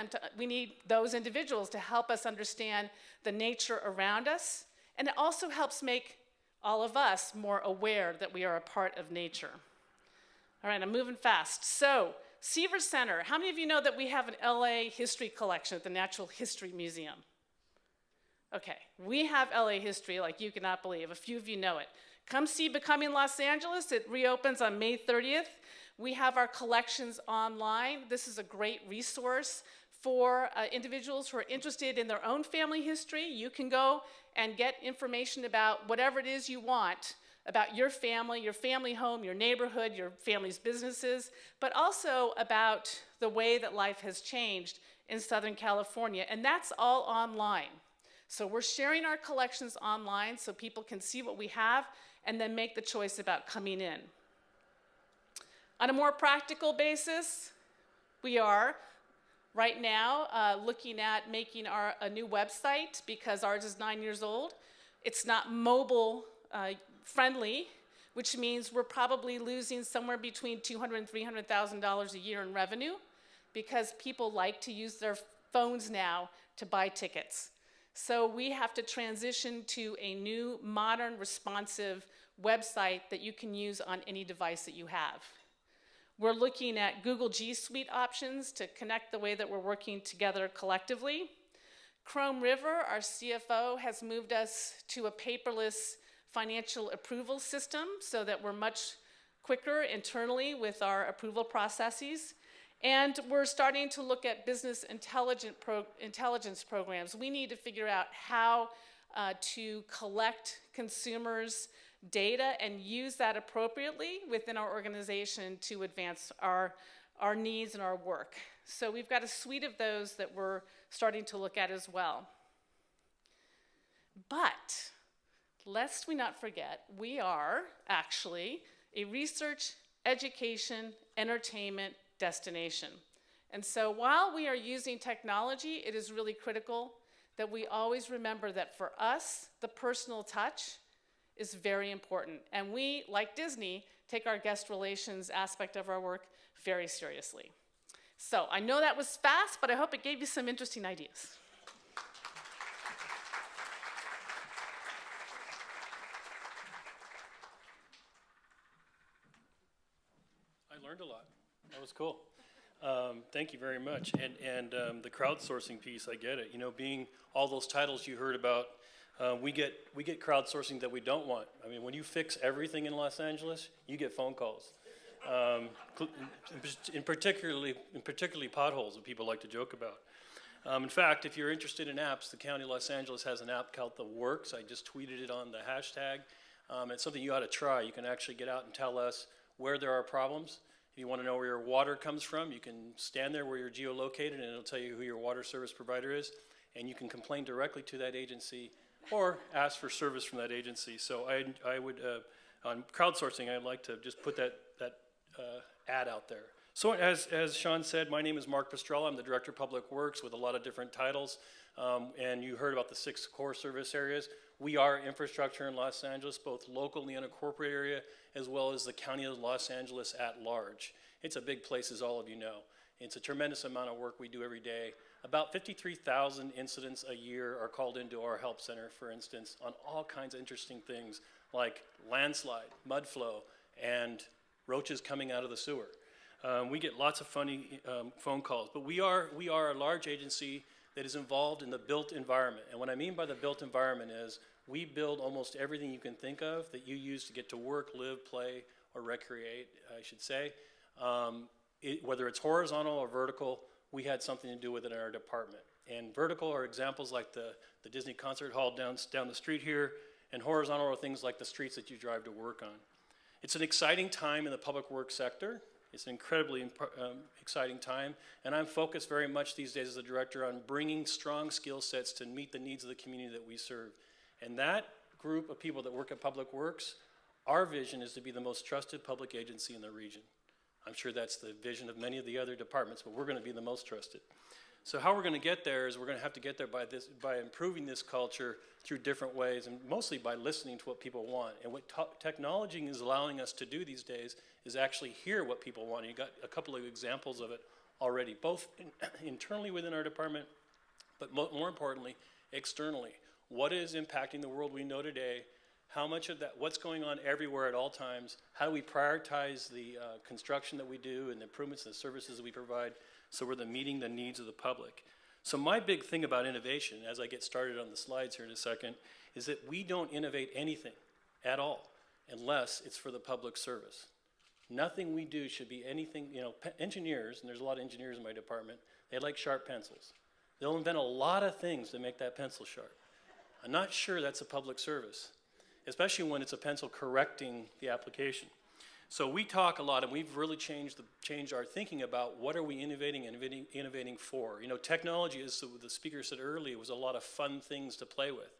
those individuals to help us understand the nature around us, and it also helps make all of us more aware that we are a part of nature. All right, I'm moving fast. So, Seaver Center, how many of you know that we have an LA history collection at the Natural History Museum? Okay, we have LA history like you cannot believe. A few of you know it. Come see Becoming Los Angeles. It reopens on May 30th. We have our collections online. This is a great resource for individuals who are interested in their own family history. You can go and get information about whatever it is you want about your family home, your neighborhood, your family's businesses, but also about the way that life has changed in Southern California, and that's all online. So we're sharing our collections online so people can see what we have and then make the choice about coming in. On a more practical basis, we are right now looking at making a new website because ours is 9 years old. It's not mobile friendly, which means we're probably losing somewhere between $200,000 and $300,000 a year in revenue because people like to use their phones now to buy tickets. So we have to transition to a new, modern, responsive website that you can use on any device that you have. We're looking at Google G Suite options to connect the way that we're working together collectively. Chrome River, our CFO, has moved us to a paperless financial approval system so that we're much quicker internally with our approval processes. And we're starting to look at business intelligence programs. We need to figure out how to collect consumers' data and use that appropriately within our organization to advance our needs and our work. So we've got a suite of those that we're starting to look at as well. But lest we not forget, we are actually a research, education, entertainment destination. And so while we are using technology, it is really critical that we always remember that for us, the personal touch is very important. And we, like Disney, take our guest relations aspect of our work very seriously. So I know that was fast, but I hope it gave you some interesting ideas. I learned a lot. That was cool. Thank you very much. And the crowdsourcing piece, I get it. You know, being all those titles you heard about, we get crowdsourcing that we don't want. I mean, when you fix everything in Los Angeles, you get phone calls. In particularly potholes that people like to joke about. In fact, if you're interested in apps, the County of Los Angeles has an app called The Works. I just tweeted it on the hashtag. It's something you ought to try. You can actually get out and tell us where there are problems. If you want to know where your water comes from, you can stand there where you're geolocated and it'll tell you who your water service provider is, and you can complain directly to that agency or ask for service from that agency. So I would, on crowdsourcing, I'd like to just put that ad out there. So as Sean said, my name is Mark Pastrella. I'm the Director of Public Works with a lot of different titles, and you heard about the 6 core service areas. We are infrastructure in Los Angeles, both locally in a corporate area, as well as the County of Los Angeles at large. It's a big place, as all of you know. It's a tremendous amount of work we do every day. About 53,000 incidents a year are called into our help center, for instance, on all kinds of interesting things like landslide, mud flow, and roaches coming out of the sewer. We get lots of funny phone calls, but we are a large agency that is involved in the built environment. And what I mean by the built environment is we build almost everything you can think of that you use to get to work, live, play, or recreate, I should say. Whether it's horizontal or vertical, we had something to do with it in our department. And vertical are examples like the Disney Concert Hall down the street here, and horizontal are things like the streets that you drive to work on. It's an exciting time in the public works sector. It's an incredibly exciting time, and I'm focused very much these days as a director on bringing strong skill sets to meet the needs of the community that we serve. And that group of people that work at Public Works, our vision is to be the most trusted public agency in the region. I'm sure that's the vision of many of the other departments, but we're going to be the most trusted. So how we're going to get there is we're going to have to get there by improving this culture through different ways, and mostly by listening to what people want. And what technology is allowing us to do these days is actually hear what people want. And you got a couple of examples of it already, both internally within our department, but more importantly, externally. What is impacting the world we know today? How much of that, what's going on everywhere at all times? How do we prioritize the construction that we do and the improvements and the services that we provide so we're meeting the needs of the public? So my big thing about innovation, as I get started on the slides here in a second, is that we don't innovate anything at all unless it's for the public service. Nothing we do should be anything, you know, engineers, and there's a lot of engineers in my department, they like sharp pencils. They'll invent a lot of things to make that pencil sharp. I'm not sure that's a public service, especially when it's a pencil correcting the application. So we talk a lot, and we've really changed our thinking about what are we innovating and innovating for. You know, technology, as the speaker said earlier, was a lot of fun things to play with,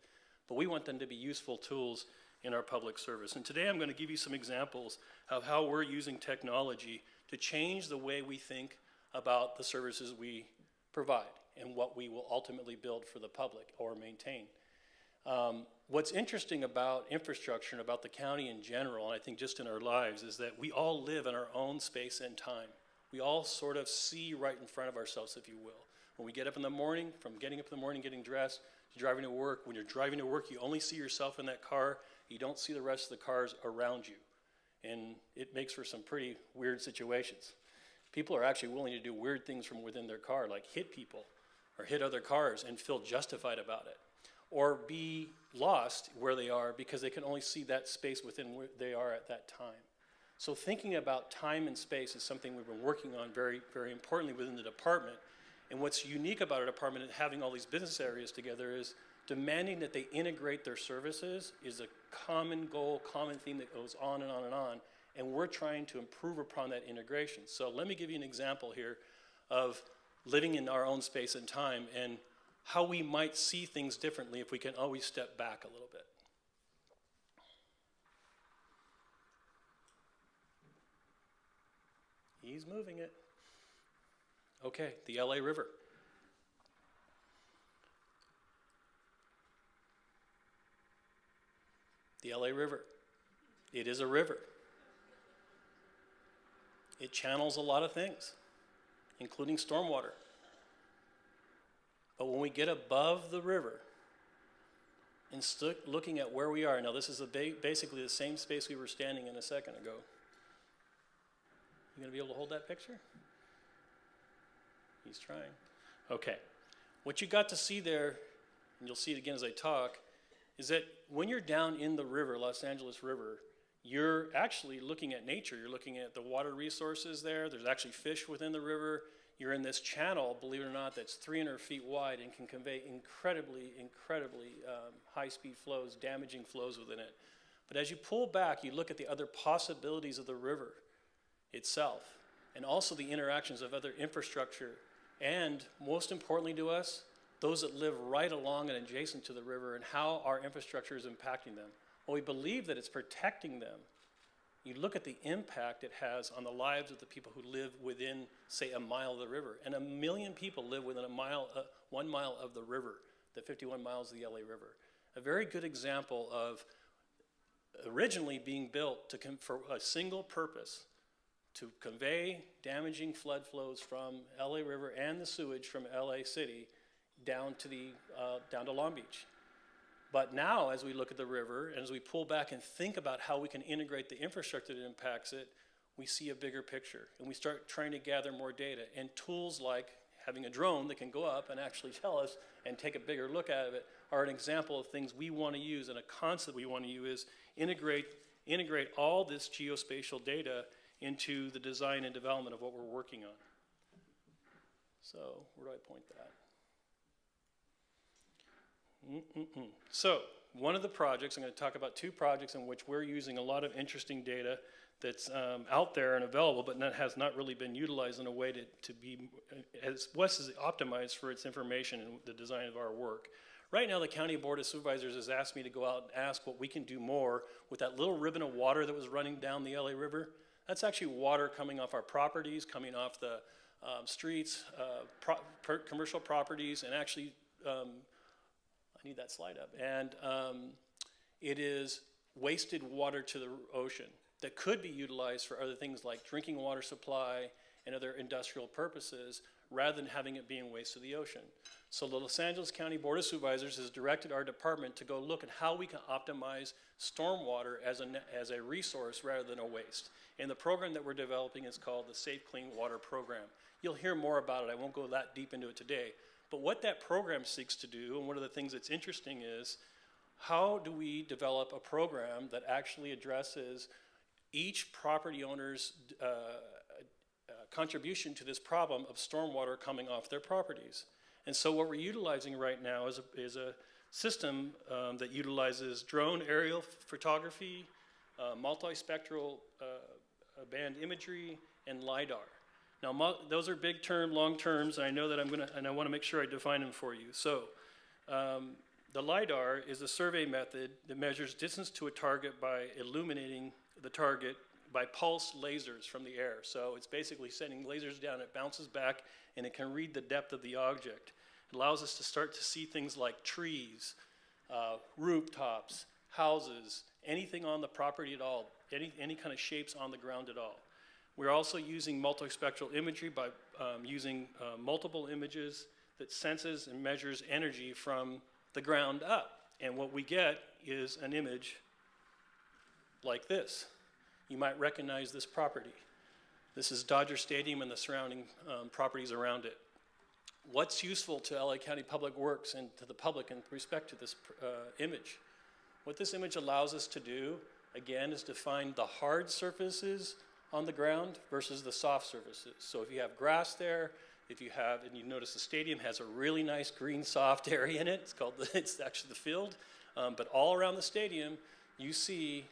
but we want them to be useful tools in our public service. And today I'm going to give you some examples of how we're using technology to change the way we think about the services we provide and what we will ultimately build for the public or maintain. What's interesting about infrastructure and about the county in general, and I think just in our lives, is that we all live in our own space and time. We all sort of see right in front of ourselves, if you will. When we get up in the morning, from getting up in the morning, getting dressed, to driving to work, when you're driving to work, you only see yourself in that car. You don't see the rest of the cars around you. And it makes for some pretty weird situations. People are actually willing to do weird things from within their car, like hit people or hit other cars and feel justified about it, or be lost where they are because they can only see that space within where they are at that time. So thinking about time and space is something we've been working on very, very importantly within the department. And what's unique about our department and having all these business areas together is demanding that they integrate their services is a common goal, common theme that goes on and on and on. And we're trying to improve upon that integration. So let me give you an example here of living in our own space and time and how we might see things differently if we can always step back a little bit. He's moving it. Okay, the LA River. The LA River. It is a river. It channels a lot of things, including stormwater. But when we get above the river and looking at where we are, now this is basically the same space we were standing in a second ago. You gonna be able to hold that picture? He's trying. Okay. What you got to see there, and you'll see it again as I talk, is that when you're down in the river, Los Angeles River, you're actually looking at nature. You're looking at the water resources there. There's actually fish within the river. You're in this channel, believe it or not, that's 300 feet wide and can convey incredibly high-speed flows, damaging flows within it. But as you pull back, you look at the other possibilities of the river itself, and also the interactions of other infrastructure, and most importantly to us, those that live right along and adjacent to the river and how our infrastructure is impacting them. Well, we believe that it's protecting them. You look at the impact it has on the lives of the people who live within, say, a mile of the river. And 1 million people live within 1 mile of the river, the 51 miles of the LA River. A very good example of originally being built for a single purpose, to convey damaging flood flows from LA River and the sewage from LA City down to Long Beach. But now, as we look at the river, and as we pull back and think about how we can integrate the infrastructure that impacts it, we see a bigger picture. And we start trying to gather more data. And tools like having a drone that can go up and actually tell us and take a bigger look at it are an example of things we want to use. And a concept we want to use is integrate all this geospatial data into the design and development of what we're working on. So, where do I point that? So, one of the projects, I'm going to talk about 2 projects in which we're using a lot of interesting data that's out there and available, but has not really been utilized in a way to be as West is optimized for its information and the design of our work. Right now, the County Board of Supervisors has asked me to go out and ask what we can do more with that little ribbon of water that was running down the LA River. That's actually water coming off our properties, coming off the streets, commercial properties, and actually, I need that slide up. And it is wasted water to the ocean that could be utilized for other things like drinking water supply and other industrial purposes, rather than having it being wasted to the ocean. So the Los Angeles County Board of Supervisors has directed our department to go look at how we can optimize stormwater as a resource rather than a waste. And the program that we're developing is called the Safe Clean Water Program. You'll hear more about it. I won't go that deep into it today. But what that program seeks to do, and one of the things that's interesting is, how do we develop a program that actually addresses each property owner's contribution to this problem of stormwater coming off their properties? And so what we're utilizing right now is a system that utilizes drone aerial photography, multispectral band imagery, and LiDAR. Now, those are big term, long terms, and I know that and I want to make sure I define them for you. So, the LiDAR is a survey method that measures distance to a target by illuminating the target by pulse lasers from the air. So it's basically sending lasers down, it bounces back, and it can read the depth of the object. It allows us to start to see things like trees, rooftops, houses, anything on the property at all, any kind of shapes on the ground at all. We're also using multispectral imagery by using multiple images that senses and measures energy from the ground up. And what we get is an image like this. You might recognize this property. This is Dodger Stadium and the surrounding properties around it. What's useful to LA County Public Works and to the public in respect to this image? What this image allows us to do, again, is to find the hard surfaces on the ground versus the soft surfaces. So if you have grass there, and you notice the stadium has a really nice green soft area in it. It's actually the field. But all around the stadium, you see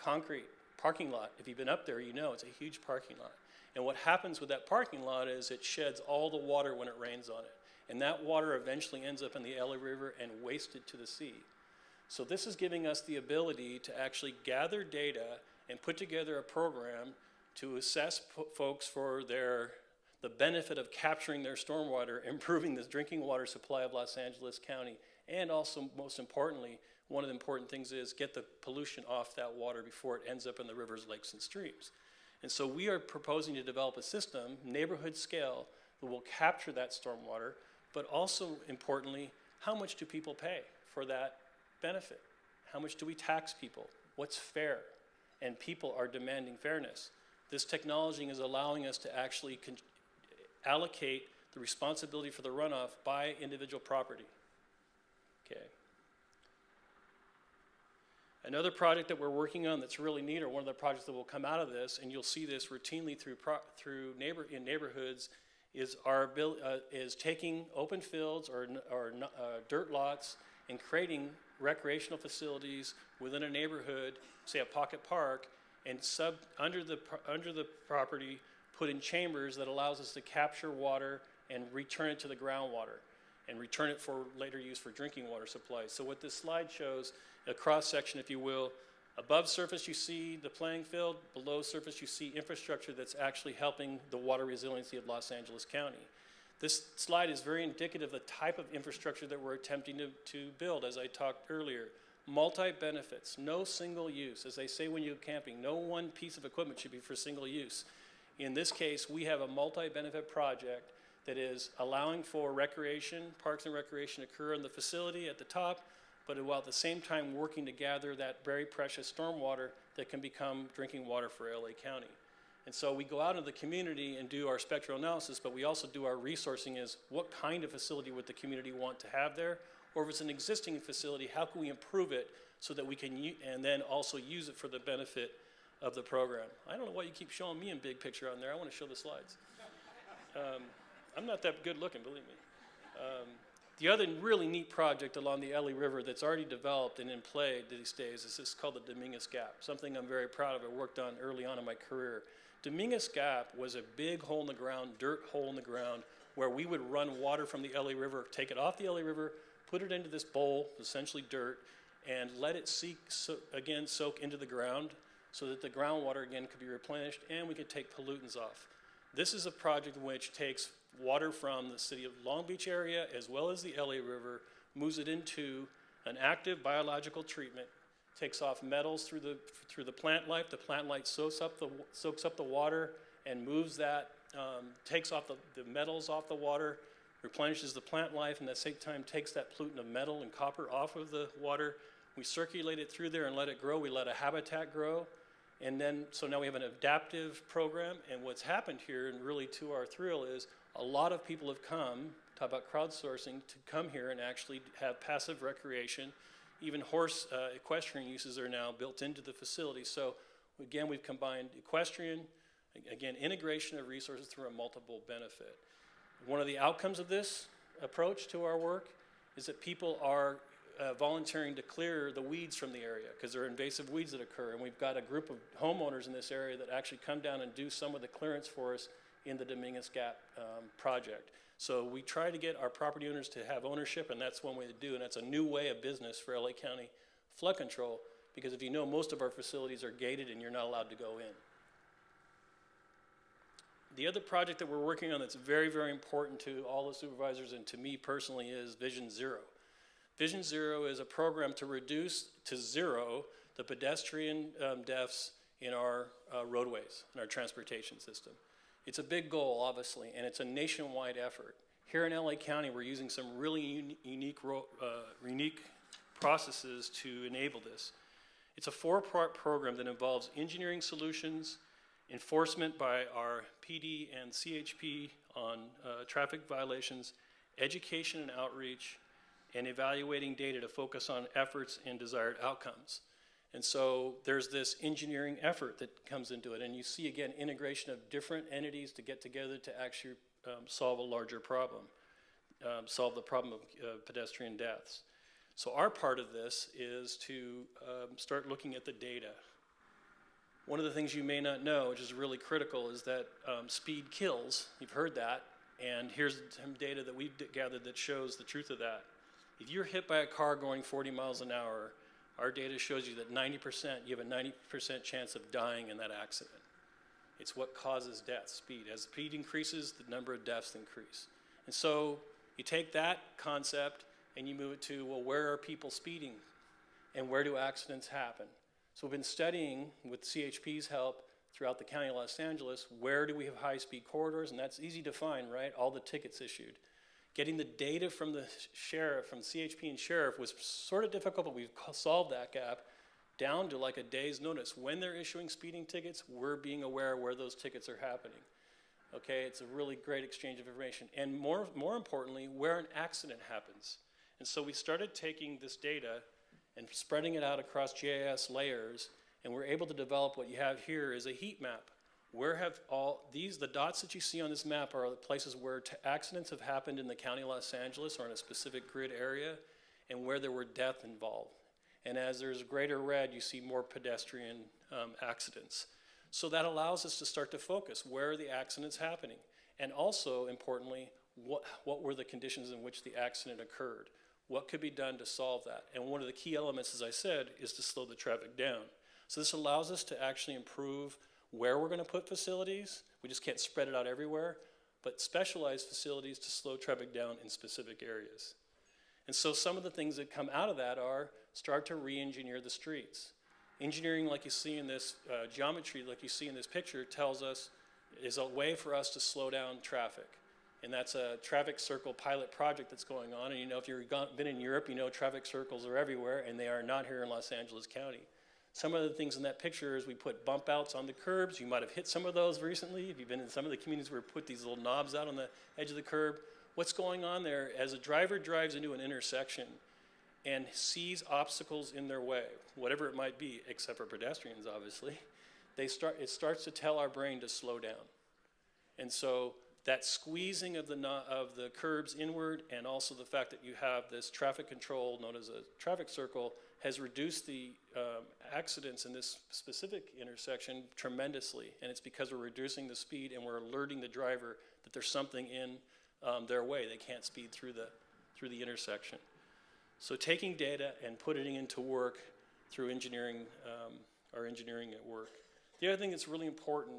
concrete parking lot. If you've been up there, you know it's a huge parking lot. And what happens with that parking lot is it sheds all the water when it rains on it. And that water eventually ends up in the LA River and wasted to the sea. So this is giving us the ability to actually gather data and put together a program to assess folks for the benefit of capturing their stormwater, improving the drinking water supply of Los Angeles County, and also, most importantly, one of the important things is get the pollution off that water before it ends up in the rivers, lakes, and streams. And so we are proposing to develop a system, neighborhood scale, that will capture that stormwater, but also, importantly, how much do people pay for that benefit? How much do we tax people? What's fair? And people are demanding fairness. This technology is allowing us to actually allocate the responsibility for the runoff by individual property. Okay. Another project that we're working on that's really neat, or one of the projects that will come out of this, and you'll see this routinely in neighborhoods, is taking open fields or dirt lots and creating recreational facilities within a neighborhood, say a pocket park, and under the property, put in chambers that allows us to capture water and return it to the groundwater, and return it for later use for drinking water supplies. So what this slide shows, a cross-section, if you will, above surface you see the playing field, below surface you see infrastructure that's actually helping the water resiliency of Los Angeles County. This slide is very indicative of the type of infrastructure that we're attempting to build, as I talked earlier. Multi-benefits, no single use. As they say when you're camping, no one piece of equipment should be for single use. In this case, we have a multi-benefit project that is allowing for recreation, parks and recreation occur in the facility at the top, but while at the same time working to gather that very precious stormwater that can become drinking water for LA County. And so we go out into the community and do our spectral analysis, but we also do our resourcing is what kind of facility would the community want to have there? Or if it's an existing facility, how can we improve it so that we can, and then also use it for the benefit of the program? I don't know why you keep showing me in big picture on there. I want to show the slides. I'm not that good looking, believe me. The other really neat project along the LA River that's already developed and in play these days is this called the Dominguez Gap, something I'm very proud of. I worked on early on in my career. Dominguez Gap was a big hole in the ground, dirt hole in the ground, where we would run water from the LA River, take it off the LA River, put it into this bowl, essentially dirt, and let it soak into the ground so that the groundwater again could be replenished and we could take pollutants off. This is a project which takes water from the city of Long Beach area as well as the LA River, moves it into an active biological treatment, takes off metals through the plant life. The plant life soaks up the water and moves that, takes off the metals off the water, replenishes the plant life, and at the same time takes that pollutant of metal and copper off of the water. We circulate it through there and let it grow. We let a habitat grow. And then, so now we have an adaptive program, and what's happened here, and really to our thrill, is a lot of people have come, talk about crowdsourcing, to come here and actually have passive recreation. Even horse equestrian uses are now built into the facility. So again, we've combined equestrian, again, integration of resources through a multiple benefit. One of the outcomes of this approach to our work is that people are volunteering to clear the weeds from the area because there are invasive weeds that occur, and we've got a group of homeowners in this area that actually come down and do some of the clearance for us in the Dominguez Gap project. So we try to get our property owners to have ownership, and that's one way to do, and that's a new way of business for LA County flood control, because if you know, most of our facilities are gated and you're not allowed to go in. The other project that we're working on that's very, very important to all the supervisors and to me personally is Vision Zero. Vision Zero is a program to reduce to zero the pedestrian deaths in our roadways, in our transportation system. It's a big goal, obviously, and it's a nationwide effort. Here in LA County, we're using some really unique processes to enable this. It's a four-part program that involves engineering solutions, enforcement by our PD and CHP on traffic violations, education and outreach, and evaluating data to focus on efforts and desired outcomes. And so there's this engineering effort that comes into it, and you see, again, integration of different entities to get together to actually solve a larger problem, solve the problem of pedestrian deaths. So our part of this is to start looking at the data. One of the things you may not know, which is really critical, is that speed kills. You've heard that, and here's some data that we've gathered that shows the truth of that. If you're hit by a car going 40 miles an hour, our data shows you that you have a 90% chance of dying in that accident. It's what causes death, speed. As speed increases, the number of deaths increase. And so you take that concept and you move it to, well, where are people speeding? And where do accidents happen? So we've been studying, with CHP's help, throughout the county of Los Angeles, where do we have high-speed corridors? And that's easy to find, right? All the tickets issued. Getting the data from the sheriff, from CHP and sheriff, was sort of difficult, but we've solved that gap down to like a day's notice. When they're issuing speeding tickets, we're being aware where those tickets are happening. Okay, it's a really great exchange of information. And more importantly, where an accident happens. And so we started taking this data and spreading it out across GIS layers, and we're able to develop what you have here is a heat map. Where have the dots that you see on this map are the places where accidents have happened in the county of Los Angeles or in a specific grid area, and where there were death involved. And as there's greater red, you see more pedestrian accidents. So that allows us to start to focus, where are the accidents happening? And also, importantly, what were the conditions in which the accident occurred? What could be done to solve that? And one of the key elements, as I said, is to slow the traffic down. So this allows us to actually improve where we're going to put facilities. We just can't spread it out everywhere, but specialized facilities to slow traffic down in specific areas. And so some of the things that come out of that are start to re-engineer the streets. Engineering, like you see in this geometry, like you see in this picture, tells us is a way for us to slow down traffic. And that's a traffic circle pilot project that's going on. And you know, if you've been in Europe, you know traffic circles are everywhere, and they are not here in Los Angeles County. Some of the things in that picture is we put bump outs on the curbs. You might have hit some of those recently. If you've been in some of the communities where we put these little knobs out on the edge of the curb, what's going on there as a driver drives into an intersection and sees obstacles in their way, whatever it might be, except for pedestrians, obviously, it starts to tell our brain to slow down. And so that squeezing of the curbs inward, and also the fact that you have this traffic control known as a traffic circle has reduced the accidents in this specific intersection tremendously. And it's because we're reducing the speed and we're alerting the driver that there's something in their way. They can't speed through the intersection. So taking data and putting it into work through engineering, our engineering at work. The other thing that's really important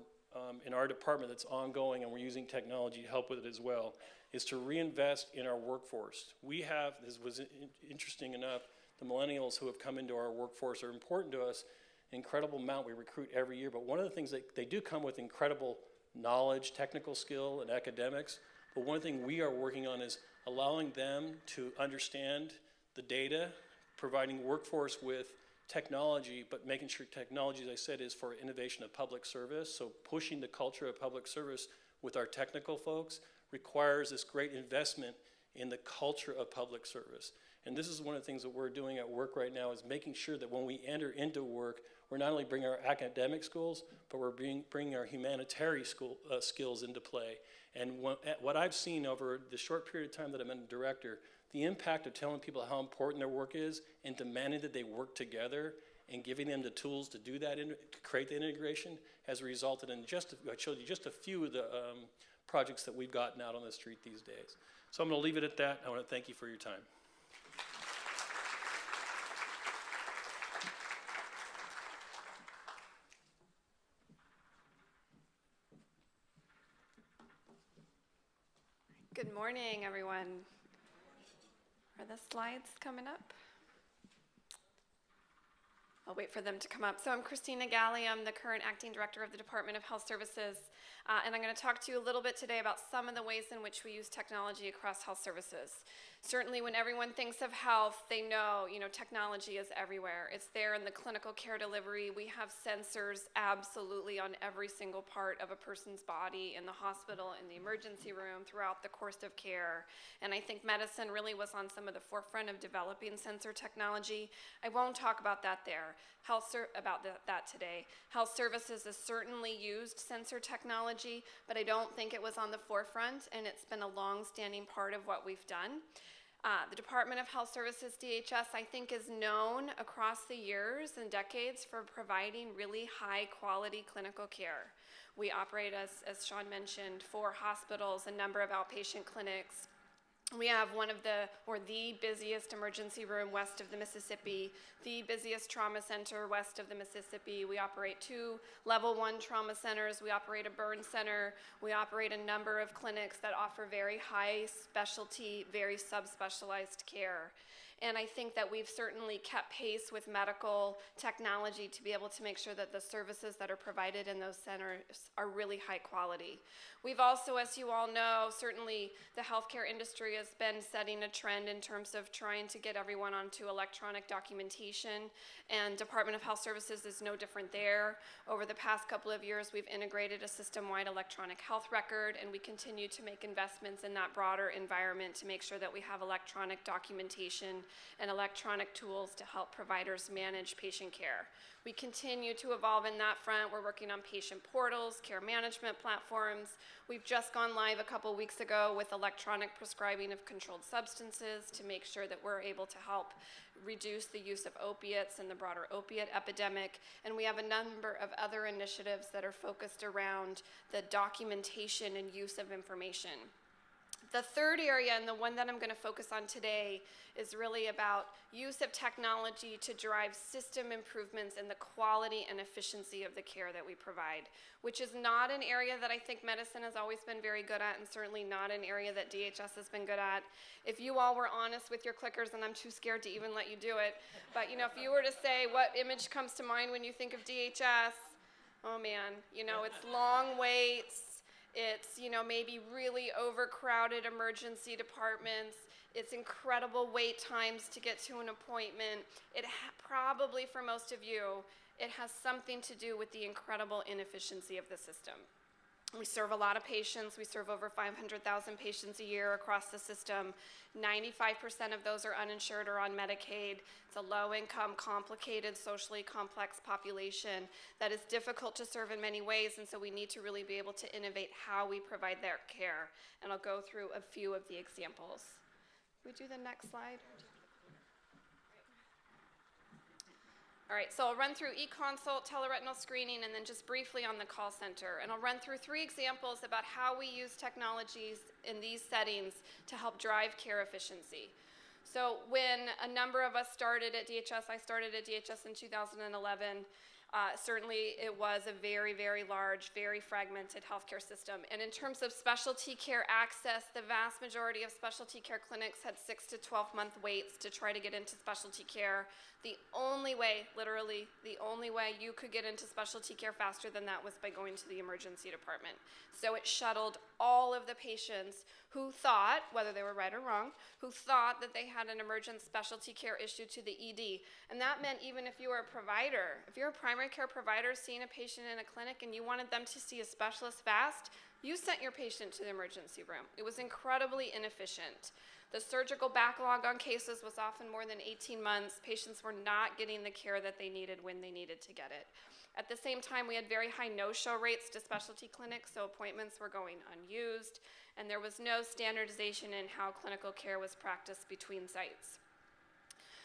in our department that's ongoing, and we're using technology to help with it as well, is to reinvest in our workforce. We have, this was interesting enough, the millennials who have come into our workforce are important to us, an incredible amount we recruit every year, but one of the things that they do come with incredible knowledge, technical skill, and academics, but one thing we are working on is allowing them to understand the data, providing workforce with technology, but making sure technology, as I said, is for innovation of public service. So pushing the culture of public service with our technical folks requires this great investment in the culture of public service. And this is one of the things that we're doing at work right now, is making sure that when we enter into work, we're not only bringing our academic skills, but we're bringing our humanitarian skills into play. And what I've seen over the short period of time that I've been a director, the impact of telling people how important their work is and demanding that they work together and giving them the tools to do that, to create the integration, has resulted in I showed you just a few of the projects that we've gotten out on the street these days. So I'm going to leave it at that. I want to thank you for your time. Good morning, everyone. Are the slides coming up? I'll wait for them to come up. So I'm Christina Galli. I'm the current acting director of the Department of Health Services, and I'm going to talk to you a little bit today about some of the ways in which we use technology across health services. Certainly when everyone thinks of health, they know, technology is everywhere. It's there in the clinical care delivery. We have sensors absolutely on every single part of a person's body, in the hospital, in the emergency room, throughout the course of care. And I think medicine really was on some of the forefront of developing sensor technology. I won't talk about that today. Health services has certainly used sensor technology, but I don't think it was on the forefront, and it's been a long-standing part of what we've done. The Department of Health Services, DHS, I think is known across the years and decades for providing really high-quality clinical care. We operate, as Sean mentioned, 4 hospitals, a number of outpatient clinics. We have the busiest emergency room west of the Mississippi, the busiest trauma center west of the Mississippi. We operate 2 level 1 trauma centers. We operate a burn center. We operate a number of clinics that offer very high specialty, very subspecialized care. And I think that we've certainly kept pace with medical technology to be able to make sure that the services that are provided in those centers are really high quality. We've also, as you all know, certainly the healthcare industry has been setting a trend in terms of trying to get everyone onto electronic documentation, and Department of Health Services is no different there. Over the past couple of years, we've integrated a system-wide electronic health record, and we continue to make investments in that broader environment to make sure that we have electronic documentation and electronic tools to help providers manage patient care. We continue to evolve in that front. We're working on patient portals, care management platforms. We've just gone live a couple weeks ago with electronic prescribing of controlled substances to make sure that we're able to help reduce the use of opiates and the broader opiate epidemic. And we have a number of other initiatives that are focused around the documentation and use of information. The third area, and the one that I'm going to focus on today, is really about use of technology to drive system improvements in the quality and efficiency of the care that we provide, which is not an area that I think medicine has always been very good at, and certainly not an area that DHS has been good at. If you all were honest with your clickers, and I'm too scared to even let you do it, but if you were to say what image comes to mind when you think of DHS, oh man, it's long waits. It's, maybe really overcrowded emergency departments. It's incredible wait times to get to an appointment. Probably for most of you, it has something to do with the incredible inefficiency of the system. We serve a lot of patients. We serve over 500,000 patients a year across the system. 95% of those are uninsured or on Medicaid. It's a low-income, complicated, socially complex population that is difficult to serve in many ways, and so we need to really be able to innovate how we provide their care. And I'll go through a few of the examples. Can we do the next slide? All right, so I'll run through e-consult, teleretinal screening, and then just briefly on the call center. And I'll run through 3 examples about how we use technologies in these settings to help drive care efficiency. So when a number of us started at DHS, I started at DHS in 2011, certainly it was a very, very large, very fragmented healthcare system. And in terms of specialty care access, the vast majority of specialty care clinics had 6 to 12-month waits to try to get into specialty care. The only way, literally, the only way you could get into specialty care faster than that was by going to the emergency department. So it shuttled all of the patients who thought, whether they were right or wrong, who thought that they had an emergent specialty care issue to the ED. And that meant even if you were a provider, if you're a primary care provider seeing a patient in a clinic and you wanted them to see a specialist fast, you sent your patient to the emergency room. It was incredibly inefficient. The surgical backlog on cases was often more than 18 months. Patients were not getting the care that they needed when they needed to get it. At the same time, we had very high no-show rates to specialty clinics, so appointments were going unused, and there was no standardization in how clinical care was practiced between sites.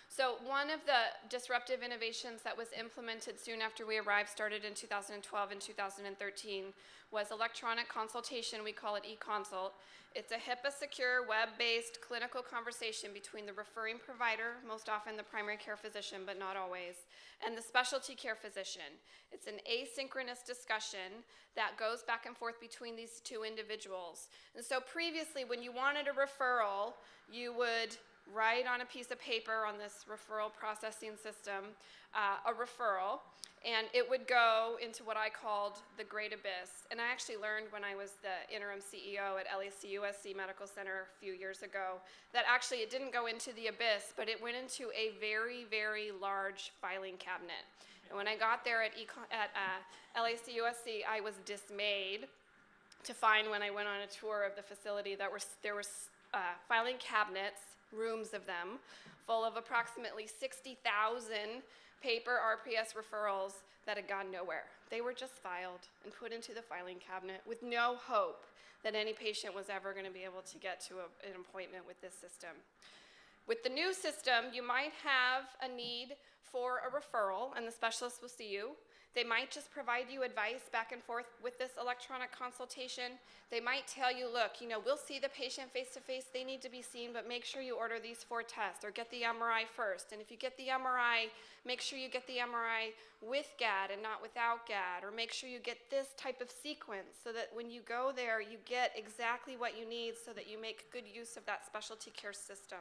So one of the disruptive innovations that was implemented soon after we arrived, started in 2012 and 2013, was electronic consultation. We call it e-consult. It's a HIPAA-secure, web-based clinical conversation between the referring provider, most often the primary care physician, but not always, and the specialty care physician. It's an asynchronous discussion that goes back and forth between these 2 individuals. And so previously, when you wanted a referral, you would write on a piece of paper on this referral processing system a referral, and it would go into what I called the great abyss. And I actually learned when I was the interim CEO at LAC-USC Medical Center a few years ago that actually it didn't go into the abyss, but it went into a very, very large filing cabinet. And when I got there at LAC-USC, I was dismayed to find when I went on a tour of the facility that there were filing cabinets, rooms of them, full of approximately 60,000 paper RPS referrals that had gone nowhere. They were just filed and put into the filing cabinet with no hope that any patient was ever going to be able to get to an appointment with this system. With the new system, you might have a need for a referral, and the specialist will see you. They might just provide you advice back and forth with this electronic consultation. They might tell you, look, we'll see the patient face-to-face. They need to be seen, but make sure you order these 4 tests or get the MRI first. And if you get the MRI, make sure you get the MRI with GAD and not without GAD, or make sure you get this type of sequence so that when you go there, you get exactly what you need so that you make good use of that specialty care system.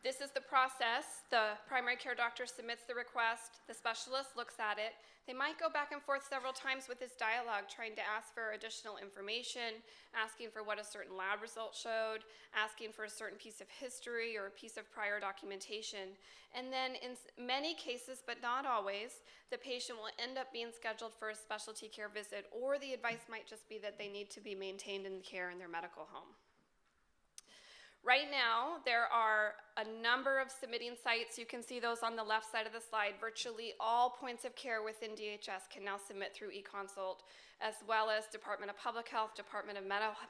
This is the process. The primary care doctor submits the request. The specialist looks at it. They might go back and forth several times with this dialogue, trying to ask for additional information, asking for what a certain lab result showed, asking for a certain piece of history or a piece of prior documentation. And then in many cases, but not always, the patient will end up being scheduled for a specialty care visit, or the advice might just be that they need to be maintained in care in their medical home. Right now, there are a number of submitting sites. You can see those on the left side of the slide. Virtually all points of care within DHS can now submit through e-consult, as well as Department of Public Health, Department of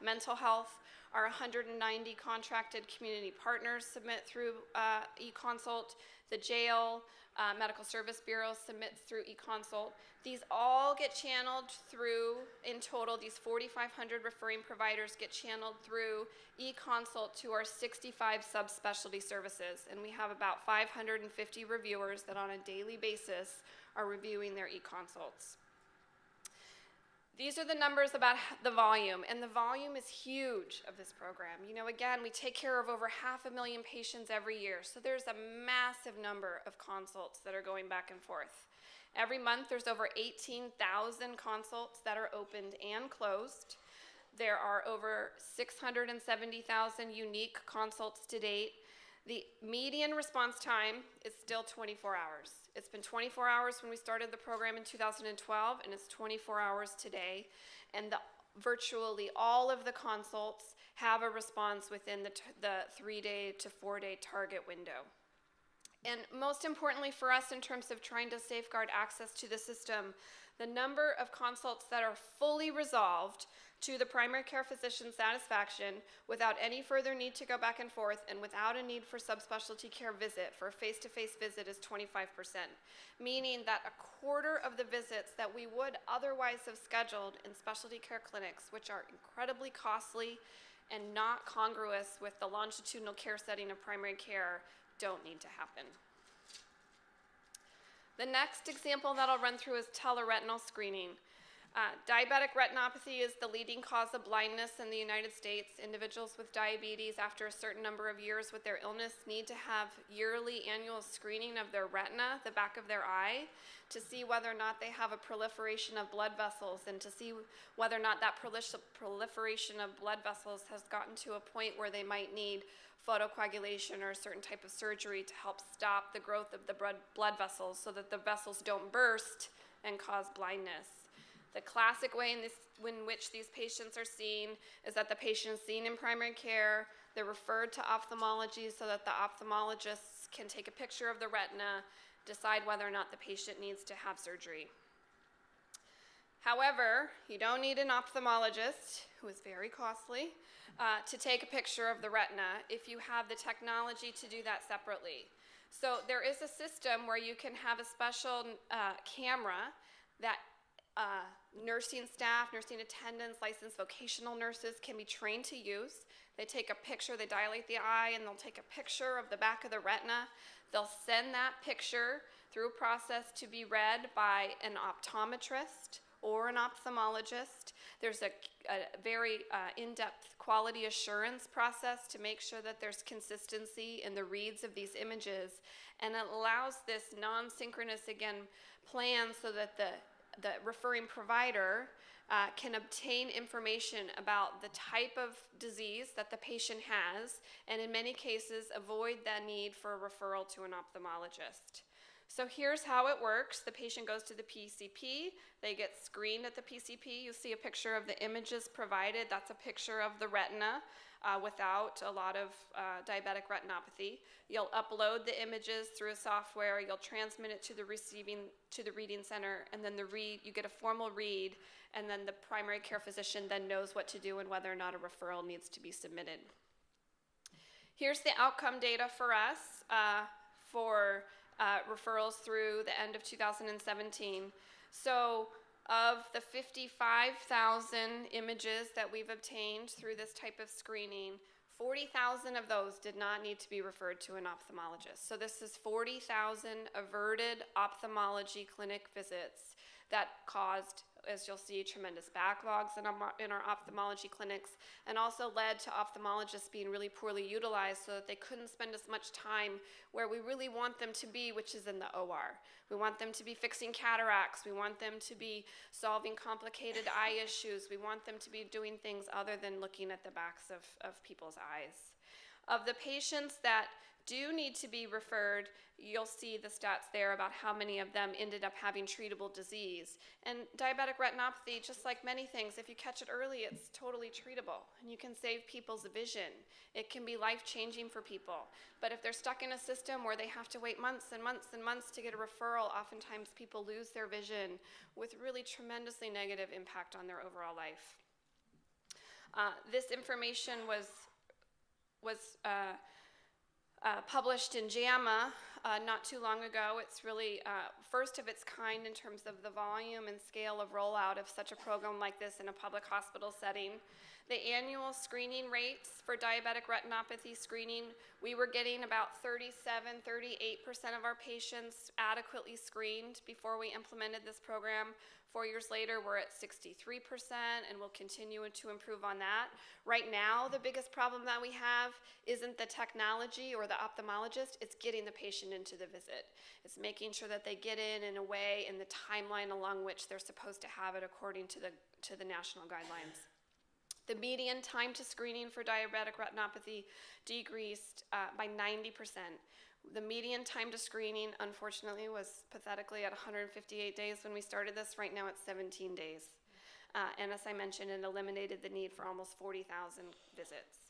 Mental Health. Our 190 contracted community partners submit through e-consult. The jail, medical service bureau submits through e-consult. These all get channeled through, in total, these 4,500 referring providers get channeled through e-consult to our 65 subspecialty services. And we have about 550 reviewers that on a daily basis are reviewing their e-consults. These are the numbers about the volume, and the volume is huge of this program. Again, we take care of over 500,000 patients every year, so there's a massive number of consults that are going back and forth. Every month, there's over 18,000 consults that are opened and closed. There are over 670,000 unique consults to date. The median response time is still 24 hours. It's been 24 hours when we started the program in 2012, and it's 24 hours today. And virtually all of the consults have a response within the 3-day to 4-day target window. And most importantly for us in terms of trying to safeguard access to the system, the number of consults that are fully resolved to the primary care physician's satisfaction without any further need to go back and forth and without a need for subspecialty care visit, for a face-to-face visit, is 25%, meaning that a quarter of the visits that we would otherwise have scheduled in specialty care clinics, which are incredibly costly and not congruous with the longitudinal care setting of primary care, don't need to happen. The next example that I'll run through is teleretinal screening. Diabetic retinopathy is the leading cause of blindness in the United States. Individuals with diabetes after a certain number of years with their illness need to have yearly annual screening of their retina, the back of their eye, to see whether or not they have a proliferation of blood vessels and to see whether or not that proliferation of blood vessels has gotten to a point where they might need photocoagulation or a certain type of surgery to help stop the growth of the blood vessels so that the vessels don't burst and cause blindness. The classic way in which these patients are seen is that the patient is seen in primary care, they're referred to ophthalmology so that the ophthalmologists can take a picture of the retina, decide whether or not the patient needs to have surgery. However, you don't need an ophthalmologist, who is very costly, to take a picture of the retina if you have the technology to do that separately. So there is a system where you can have a special camera that nursing staff, nursing attendants, licensed vocational nurses can be trained to use. They take a picture, they dilate the eye, and they'll take a picture of the back of the retina. They'll send that picture through a process to be read by an optometrist or an ophthalmologist. There's a very in-depth quality assurance process to make sure that there's consistency in the reads of these images, and it allows this non-synchronous, again, plan so that the referring provider can obtain information about the type of disease that the patient has, and in many cases avoid the need for a referral to an ophthalmologist. So here's how it works. The patient goes to the PCP, they get screened at the PCP. You see a picture of the images provided. That's a picture of the retina without a lot of diabetic retinopathy. You'll upload the images through a software, you'll transmit it to the reading center, and then you get a formal read, and then the primary care physician then knows what to do and whether or not a referral needs to be submitted. Here's the outcome data for us for referrals through the end of 2017. So of the 55,000 images that we've obtained through this type of screening, 40,000 of those did not need to be referred to an ophthalmologist. So this is 40,000 averted ophthalmology clinic visits that caused, as you'll see, tremendous backlogs in our ophthalmology clinics, and also led to ophthalmologists being really poorly utilized so that they couldn't spend as much time where we really want them to be, which is in the OR. We want them to be fixing cataracts. We want them to be solving complicated eye issues. We want them to be doing things other than looking at the backs of people's eyes. Of the patients that do need to be referred, you'll see the stats there about how many of them ended up having treatable disease. And diabetic retinopathy, just like many things, if you catch it early, it's totally treatable, and you can save people's vision. It can be life-changing for people. But if they're stuck in a system where they have to wait months and months and months to get a referral, oftentimes people lose their vision with really tremendously negative impact on their overall life. This information was published in JAMA not too long ago. It's really first of its kind in terms of the volume and scale of rollout of such a program like this in a public hospital setting. The annual screening rates for diabetic retinopathy screening, we were getting about 37, 38% of our patients adequately screened before we implemented this program. 4 years later, we're at 63%, and we'll continue to improve on that. Right now, the biggest problem that we have isn't the technology or the ophthalmologist, it's getting the patient into the visit. It's making sure that they get in a way in the timeline along which they're supposed to have it according to the national guidelines. The median time to screening for diabetic retinopathy decreased by 90%. The median time to screening, unfortunately, was pathetically at 158 days when we started this. Right now it's 17 days. And as I mentioned, it eliminated the need for almost 40,000 visits.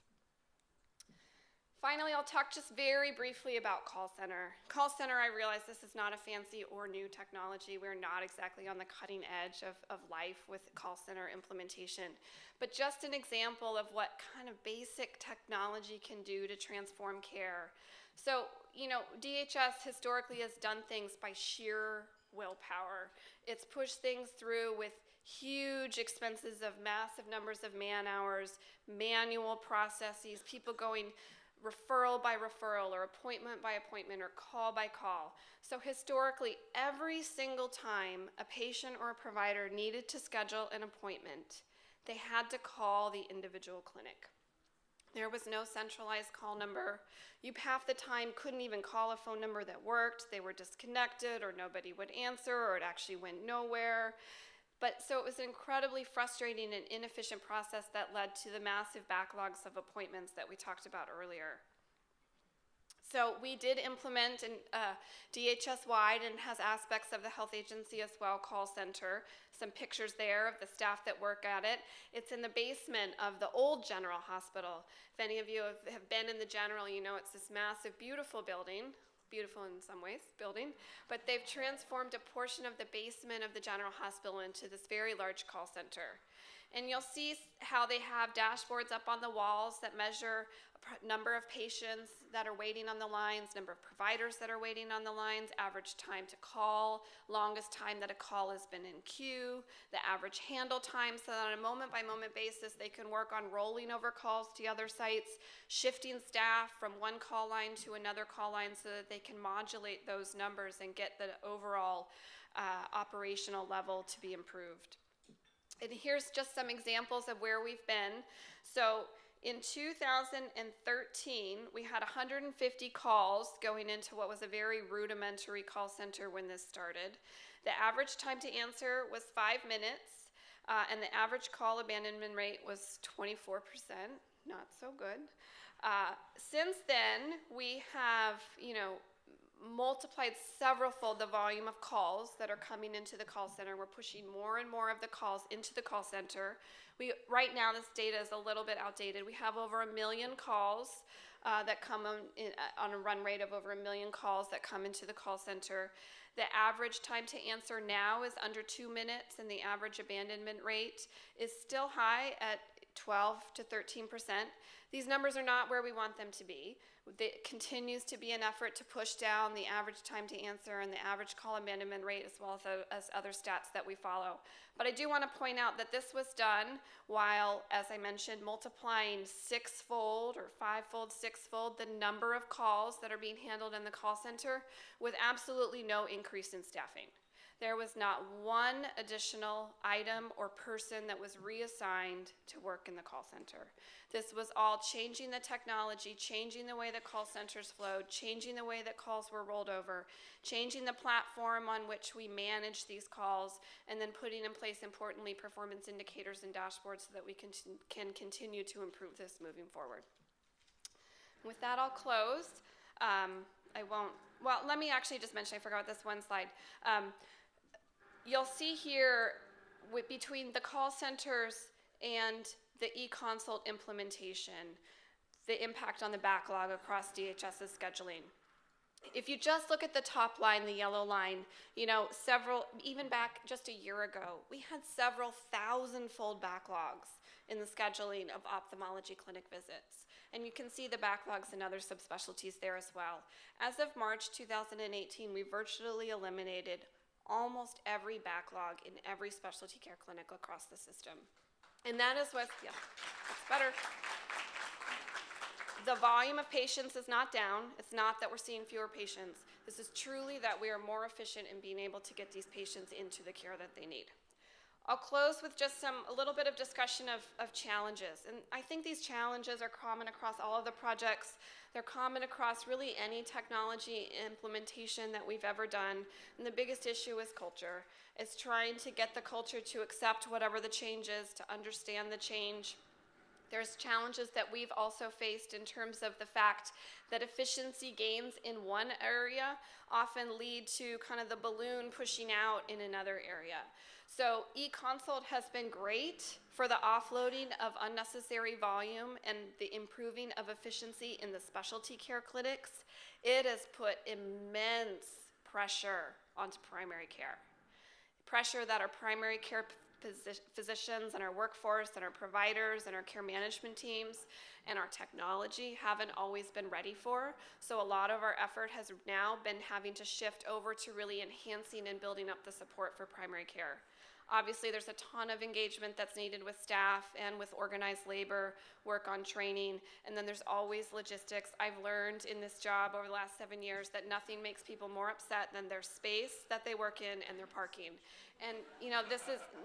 Finally, I'll talk just very briefly about call center. Call center, I realize this is not a fancy or new technology. We're not exactly on the cutting edge of life with call center implementation, but just an example of what kind of basic technology can do to transform care. So, you know, DHS historically has done things by sheer willpower. It's pushed things through with huge expenses of massive numbers of man hours, manual processes, people going referral by referral or appointment by appointment or call by call. So historically, every single time a patient or a provider needed to schedule an appointment, they had to call the individual clinic. There was no centralized call number. You half the time couldn't even call a phone number that worked. They were disconnected or nobody would answer or it actually went nowhere. But so it was an incredibly frustrating and inefficient process that led to the massive backlogs of appointments that we talked about earlier. So we did implement DHS-wide and has aspects of the health agency as well, call center. Some pictures there of the staff that work at it. It's in the basement of the old General Hospital. If any of you have been in the General, you know it's this massive, beautiful building. Beautiful in some ways, building, but they've transformed a portion of the basement of the General Hospital into this very large call center. And you'll see how they have dashboards up on the walls that measure number of patients that are waiting on the lines, number of providers that are waiting on the lines, average time to call, longest time that a call has been in queue, the average handle time, so that on a moment-by-moment basis they can work on rolling over calls to other sites, shifting staff from one call line to another call line so that they can modulate those numbers and get the overall operational level to be improved. And here's just some examples of where we've been. So in 2013, we had 150 calls going into what was a very rudimentary call center when this started. The average time to answer was 5 minutes, and the average call abandonment rate was 24%, not so good. Since then, we have, multiplied several-fold the volume of calls that are coming into the call center. We're pushing more and more of the calls into the call center. Right now, this data is a little bit outdated. We have over 1 million calls that come on a run rate of over 1 million calls that come into the call center. The average time to answer now is under 2 minutes, and the average abandonment rate is still high at 12 to 13%. These numbers are not where we want them to be. It continues to be an effort to push down the average time to answer and the average call abandonment rate, as well as other stats that we follow. But I do want to point out that this was done while, as I mentioned, multiplying sixfold or fivefold, sixfold the number of calls that are being handled in the call center with absolutely no increase in staffing. There was not one additional item or person that was reassigned to work in the call center. This was all changing the technology, changing the way the call centers flowed, changing the way that calls were rolled over, changing the platform on which we manage these calls, and then putting in place, importantly, performance indicators and dashboards so that we can continue to improve this moving forward. With that, I'll close. Let me actually just mention, I forgot this one slide. You'll see here between the call centers and the e-consult implementation, the impact on the backlog across DHS's scheduling. If you just look at the top line, the yellow line, even back just a year ago, we had several thousand-fold backlogs in the scheduling of ophthalmology clinic visits. And you can see the backlogs in other subspecialties there as well. As of March 2018, we virtually eliminated almost every backlog in every specialty care clinic across the system. And that is that's better. The volume of patients is not down. It's not that we're seeing fewer patients. This is truly that we are more efficient in being able to get these patients into the care that they need. I'll close with just a little bit of discussion of challenges. And I think these challenges are common across all of the projects. They're common across really any technology implementation that we've ever done. And the biggest issue is culture. It's trying to get the culture to accept whatever the change is, to understand the change, There's challenges that we've also faced in terms of the fact that efficiency gains in one area often lead to kind of the balloon pushing out in another area. So eConsult has been great for the offloading of unnecessary volume and the improving of efficiency in the specialty care clinics. It has put immense pressure onto primary care. Pressure that our primary care physicians and our workforce and our providers and our care management teams and our technology haven't always been ready for. So a lot of our effort has now been having to shift over to really enhancing and building up the support for primary care. Obviously, there's a ton of engagement that's needed with staff and with organized labor, work on training, and then there's always logistics. I've learned in this job over the last 7 years that nothing makes people more upset than their space that they work in and their parking. And you know,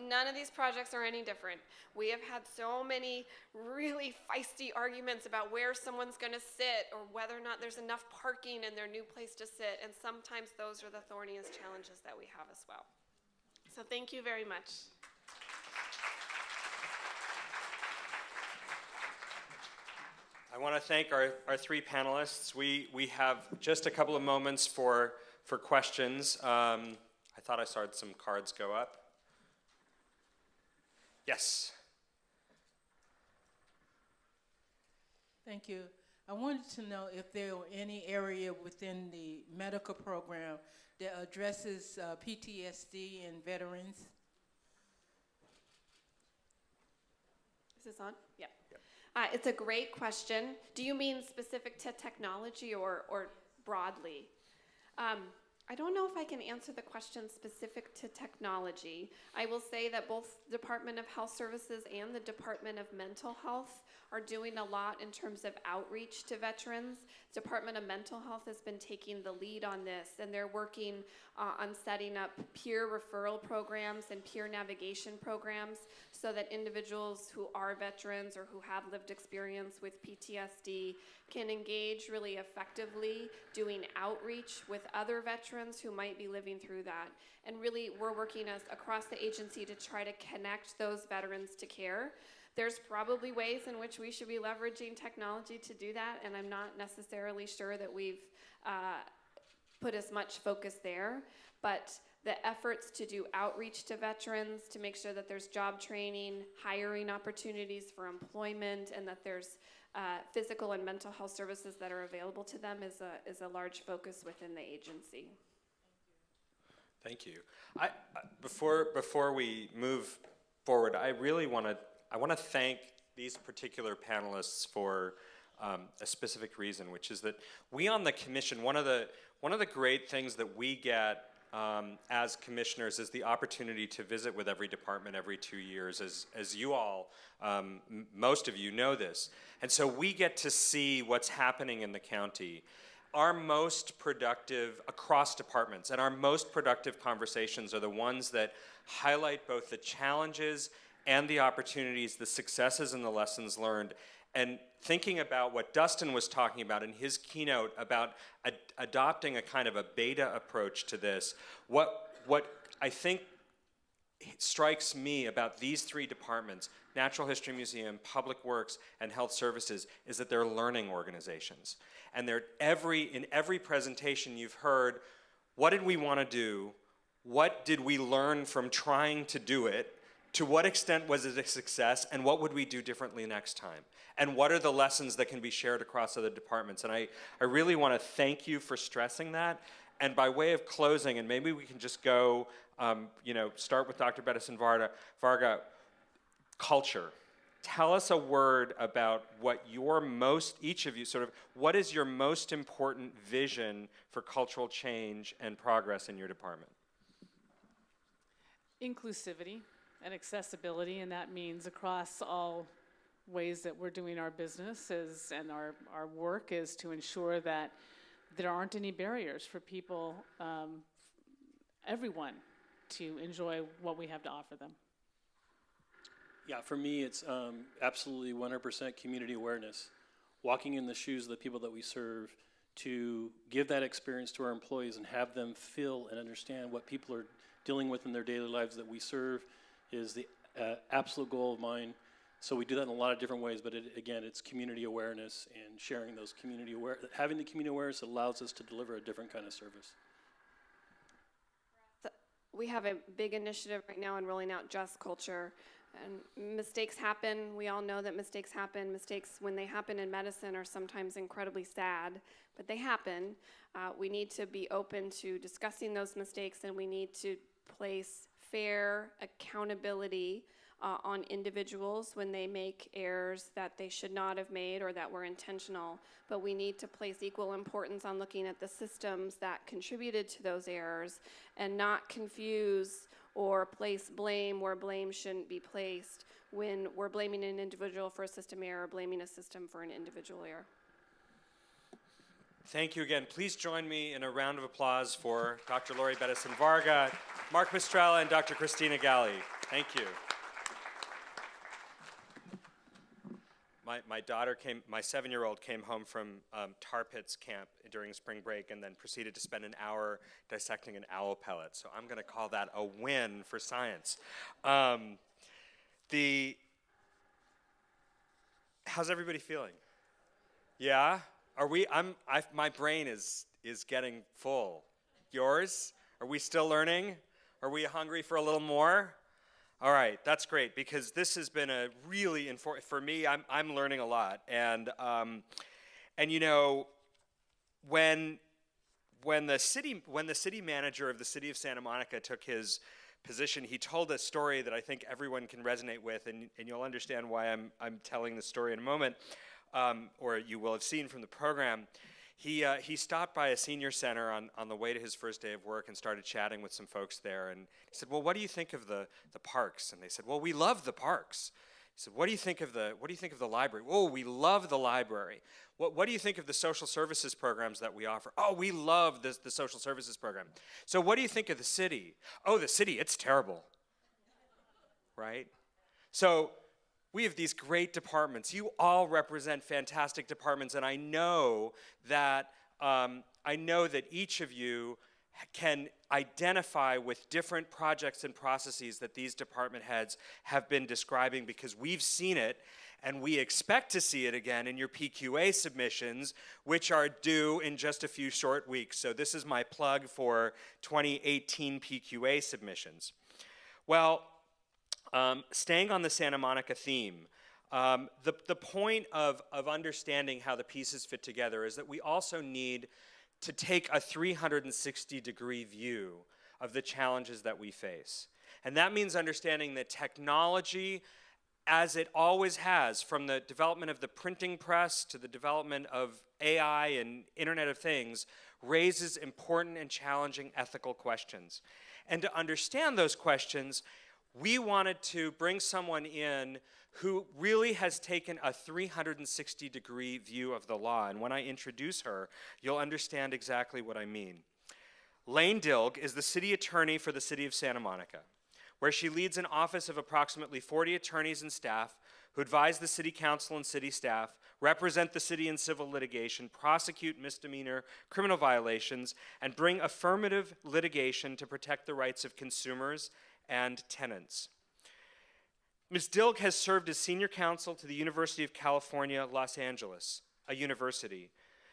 none of these projects are any different. We have had so many really feisty arguments about where someone's gonna sit or whether or not there's enough parking in their new place to sit, and sometimes those are the thorniest challenges that we have as well. So thank you very much. I want to thank our three panelists. We have just a couple of moments for questions. I thought I saw some cards go up. Yes. Thank you. I wanted to know if there were any area within the medical program that addresses PTSD in veterans. Is this on? Yeah. It's a great question. Do you mean specific to technology or broadly? I don't know if I can answer the question specific to technology. I will say that both Department of Health Services and the Department of Mental Health are doing a lot in terms of outreach to veterans. Department of Mental Health has been taking the lead on this, and they're working on setting up peer referral programs and peer navigation programs so that individuals who are veterans or who have lived experience with PTSD can engage really effectively doing outreach with other veterans who might be living through that. And really, we're working across the agency to try to connect those veterans to care. There's probably ways in which we should be leveraging technology to do that, and I'm not necessarily sure that we've put as much focus there, but the efforts to do outreach to veterans, to make sure that there's job training, hiring opportunities for employment, and that there's physical and mental health services that are available to them is a large focus within the agency. Thank you. Before we move forward, I really want to thank these particular panelists for a specific reason, which is that we on the commission, one of the great things that we get as commissioners is the opportunity to visit with every department every 2 years, as you all, most of you know this. And so we get to see what's happening in the county. Our most productive, across departments, and our most productive conversations are the ones that highlight both the challenges and the opportunities, the successes and the lessons learned. And thinking about what Dustin was talking about in his keynote about adopting a kind of a beta approach to this, what I think strikes me about these three departments, Natural History Museum, Public Works, and Health Services, is that they're learning organizations. And in every presentation you've heard, what did we want to do? What did we learn from trying to do it? To what extent was it a success, and what would we do differently next time? And what are the lessons that can be shared across other departments? And I really want to thank you for stressing that. And by way of closing, and maybe we can just go, start with Dr. Bettison Varga, culture. Tell us a word about what each of you what is your most important vision for cultural change and progress in your department? Inclusivity and accessibility, and that means across all ways that we're doing our business and our work is to ensure that there aren't any barriers for people, everyone, to enjoy what we have to offer them. Yeah, for me, it's absolutely 100% community awareness. Walking in the shoes of the people that we serve to give that experience to our employees and have them feel and understand what people are dealing with in their daily lives that we serve is the absolute goal of mine. So we do that in a lot of different ways, but again, it's community awareness and sharing those having the community awareness allows us to deliver a different kind of service. We have a big initiative right now in rolling out Just Culture. And mistakes happen. We all know that mistakes happen. Mistakes, when they happen in medicine, are sometimes incredibly sad, but they happen. We need to be open to discussing those mistakes, and we need to place fair accountability on individuals when they make errors that they should not have made or that were intentional. But we need to place equal importance on looking at the systems that contributed to those errors and not confuse or place blame where blame shouldn't be placed when we're blaming an individual for a system error or blaming a system for an individual error. Thank you again. Please join me in a round of applause for Dr. Lori Bedeson-Varga, Mark Mistrella, and Dr. Christina Galli. Thank you. My daughter my 7-year-old came home from tar pits camp during spring break and then proceeded to spend an hour dissecting an owl pellet. So I'm going to call that a win for science. How's everybody feeling? Yeah? My brain is getting full. Yours? Are we still learning? Are we hungry for a little more? All right, that's great, because this has been a really for me. I'm learning a lot, and you know, when the city manager of the city of Santa Monica took his position, he told a story that I think everyone can resonate with, and you'll understand why I'm telling this story in a moment, or you will have seen from the program. He stopped by a senior center on the way to his first day of work and started chatting with some folks there. And he said, "Well, what do you think of the parks?" And they said, "Well, we love the parks." He said, "What do you think of the library?" "Oh, we love the library." What do you think of the social services programs that we offer?" "Oh, we love the social services program." "So what do you think of the city?" "Oh, the city, it's terrible." Right? So we have these great departments. You all represent fantastic departments, and I know that each of you can identify with different projects and processes that these department heads have been describing, because we've seen it, and we expect to see it again in your PQA submissions, which are due in just a few short weeks. So this is my plug for 2018 PQA submissions. Well, staying on the Santa Monica theme, the point of understanding how the pieces fit together is that we also need to take a 360-degree view of the challenges that we face. And that means understanding that technology, as it always has, from the development of the printing press to the development of AI and Internet of Things, raises important and challenging ethical questions. And to understand those questions, we wanted to bring someone in who really has taken a 360-degree view of the law. And when I introduce her, you'll understand exactly what I mean. Lane Dilg is the city attorney for the city of Santa Monica, where she leads an office of approximately 40 attorneys and staff who advise the city council and city staff, represent the city in civil litigation, prosecute misdemeanor criminal violations, and bring affirmative litigation to protect the rights of consumers and tenants. Ms. Dilg has served as senior counsel to the University of California, Los Angeles, a university.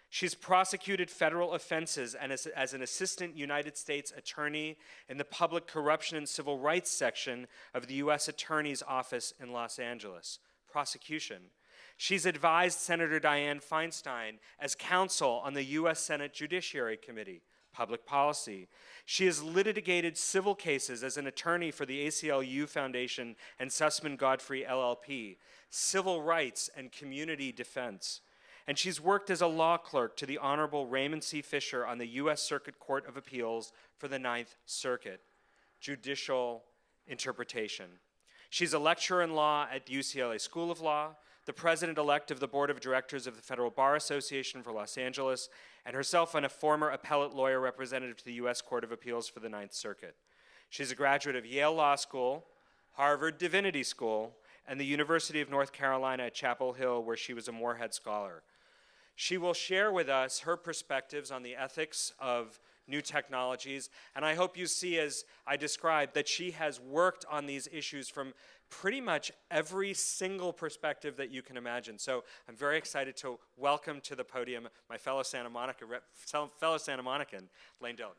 She's prosecuted federal offenses and as an assistant United States attorney in the public corruption and civil rights section of the U.S. Attorney's Office in Los Angeles. Prosecution. She's advised Senator Dianne Feinstein as counsel on the U.S. Senate Judiciary Committee. Public policy. She has litigated civil cases as an attorney for the ACLU Foundation and Sussman Godfrey LLP, civil rights and community defense. And she's worked as a law clerk to the Honorable Raymond C. Fisher on the U.S. Circuit Court of Appeals for the Ninth Circuit, judicial interpretation. She's a lecturer in law at UCLA School of Law, the president-elect of the Board of Directors of the Federal Bar Association for Los Angeles, and herself a former appellate lawyer representative to the U.S. Court of Appeals for the Ninth Circuit. She's a graduate of Yale Law School, Harvard Divinity School, and the University of North Carolina at Chapel Hill, where she was a Moorhead Scholar. She will share with us her perspectives on the ethics of new technologies. And I hope you see, as I described, that she has worked on these issues from pretty much every single perspective that you can imagine. So I'm very excited to welcome to the podium my fellow Santa Monican, Lane Dillon.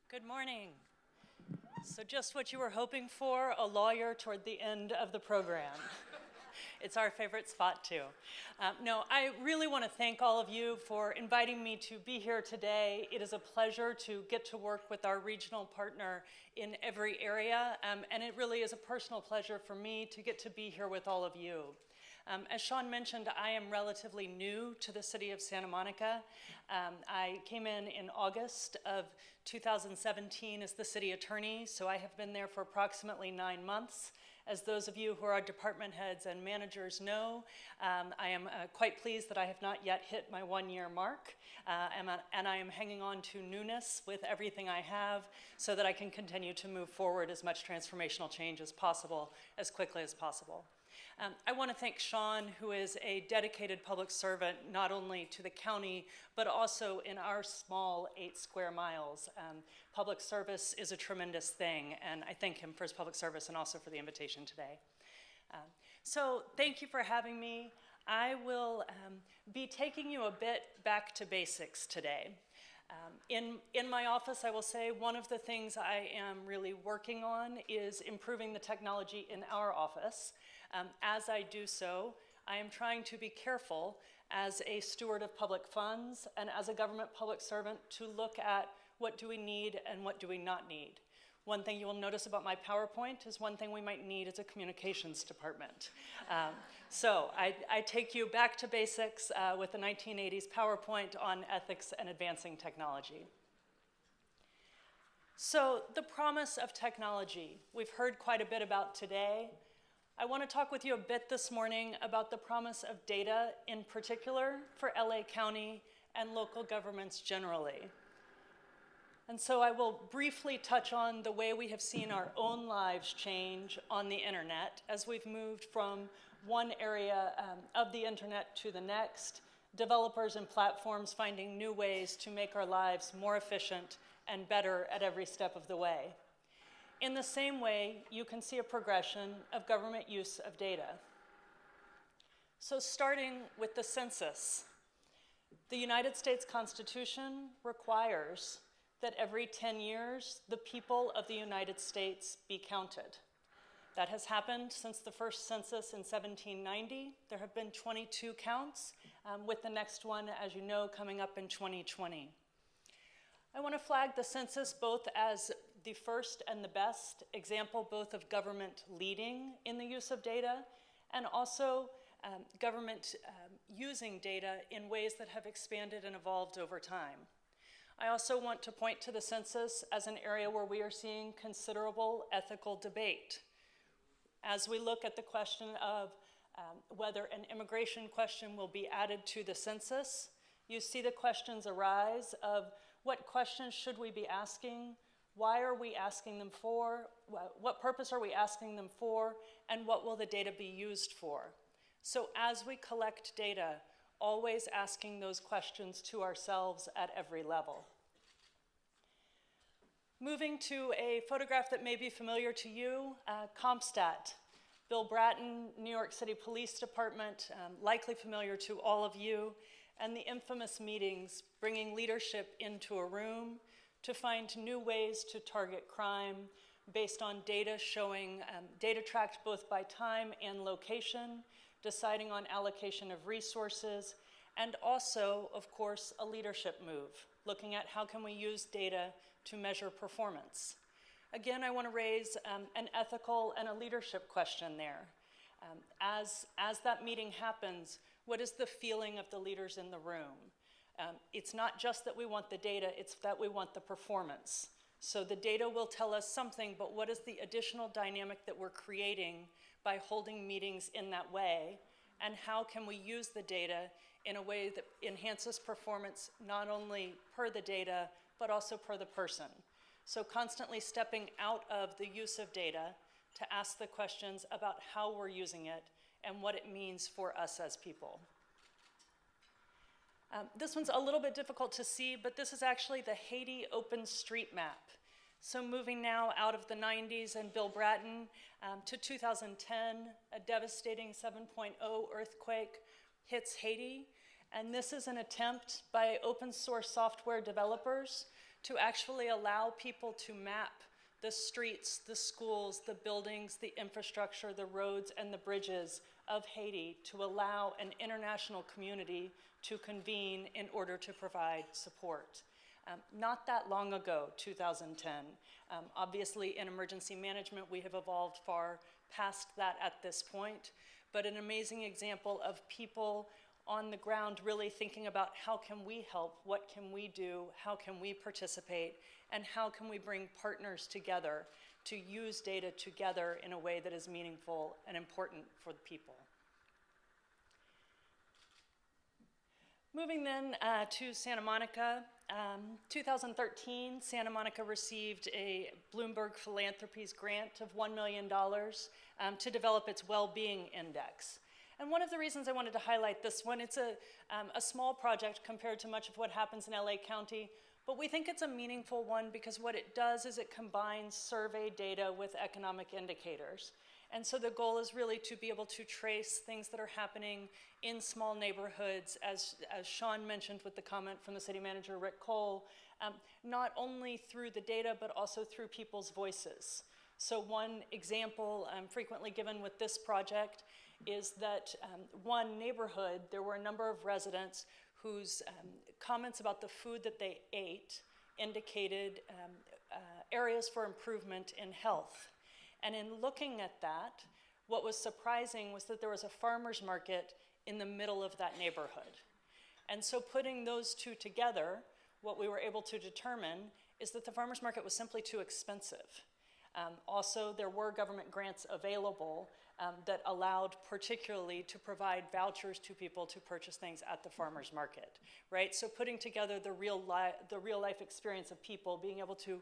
Good morning. So just what you were hoping for, a lawyer toward the end of the program. It's our favorite spot too. No, I really want to thank all of you for inviting me to be here today. It is a pleasure to get to work with our regional partner in every area, and it really is a personal pleasure for me to get to be here with all of you. As Sean mentioned, I am relatively new to the city of Santa Monica. I came in August of 2017 as the city attorney, so I have been there for approximately 9 months. As those of you who are department heads and managers know, I am quite pleased that I have not yet hit my 1-year mark, and I am hanging on to newness with everything I have so that I can continue to move forward as much transformational change as possible, as quickly as possible. I want to thank Sean, who is a dedicated public servant, not only to the county, but also in our small 8 square miles. Public service is a tremendous thing, and I thank him for his public service and also for the invitation today. So thank you for having me. I will be taking you a bit back to basics today. In my office, I will say one of the things I am really working on is improving the technology in our office. As I do so, I am trying to be careful as a steward of public funds and as a government public servant to look at what do we need and what do we not need. One thing you will notice about my PowerPoint is one thing we might need as a communications department. So I take you back to basics with the 1980s PowerPoint on ethics and advancing technology. So the promise of technology, we've heard quite a bit about today. I want to talk with you a bit this morning about the promise of data in particular for LA County and local governments generally. And so I will briefly touch on the way we have seen our own lives change on the internet as we've moved from one area of the internet to the next, developers and platforms finding new ways to make our lives more efficient and better at every step of the way. In the same way, you can see a progression of government use of data. So starting with the census, the United States Constitution requires that every 10 years, the people of the United States be counted. That has happened since the first census in 1790. There have been 22 counts, with the next one, as you know, coming up in 2020. I want to flag the census both as the first and the best example both of government leading in the use of data and also government using data in ways that have expanded and evolved over time. I also want to point to the census as an area where we are seeing considerable ethical debate. As we look at the question of whether an immigration question will be added to the census, you see the questions arise of what questions should we be asking, why are we asking them for, what purpose are we asking them for, and what will the data be used for? So as we collect data, always asking those questions to ourselves at every level. Moving to a photograph that may be familiar to you, CompStat. Bill Bratton, New York City Police Department, likely familiar to all of you, and the infamous meetings bringing leadership into a room to find new ways to target crime based on data showing, data tracked both by time and location, deciding on allocation of resources, and also, of course, a leadership move, looking at how can we use data to measure performance. Again, I want to raise an ethical and a leadership question there. As that meeting happens, what is the feeling of the leaders in the room? It's not just that we want the data, it's that we want the performance. So the data will tell us something, but what is the additional dynamic that we're creating by holding meetings in that way? And how can we use the data in a way that enhances performance not only per the data, but also per the person? So constantly stepping out of the use of data to ask the questions about how we're using it and what it means for us as people. This one's a little bit difficult to see, but this is actually the Haiti Open Street Map. So moving now out of the 90s and Bill Bratton to 2010, a devastating 7.0 earthquake hits Haiti. And this is an attempt by open source software developers to actually allow people to map the streets, the schools, the buildings, the infrastructure, the roads, and the bridges of Haiti to allow an international community to convene in order to provide support. Not that long ago, 2010. Obviously, in emergency management, we have evolved far past that at this point, but an amazing example of people on the ground really thinking about how can we help, what can we do, how can we participate, and how can we bring partners together to use data together in a way that is meaningful and important for the people. Moving then to Santa Monica, 2013, Santa Monica received a Bloomberg Philanthropies grant of $1 million to develop its well-being index. And one of the reasons I wanted to highlight this one, it's a small project compared to much of what happens in LA County, but we think it's a meaningful one because what it does is it combines survey data with economic indicators. And so the goal is really to be able to trace things that are happening in small neighborhoods, as Sean mentioned with the comment from the city manager, Rick Cole, not only through the data, but also through people's voices. So one example frequently given with this project is that one neighborhood, there were a number of residents whose comments about the food that they ate indicated areas for improvement in health. And in looking at that, what was surprising was that there was a farmer's market in the middle of that neighborhood. And so putting those two together, what we were able to determine is that the farmer's market was simply too expensive. Also, there were government grants available that allowed particularly to provide vouchers to people to purchase things at the farmer's market, right? So putting together the real life experience of people, being able to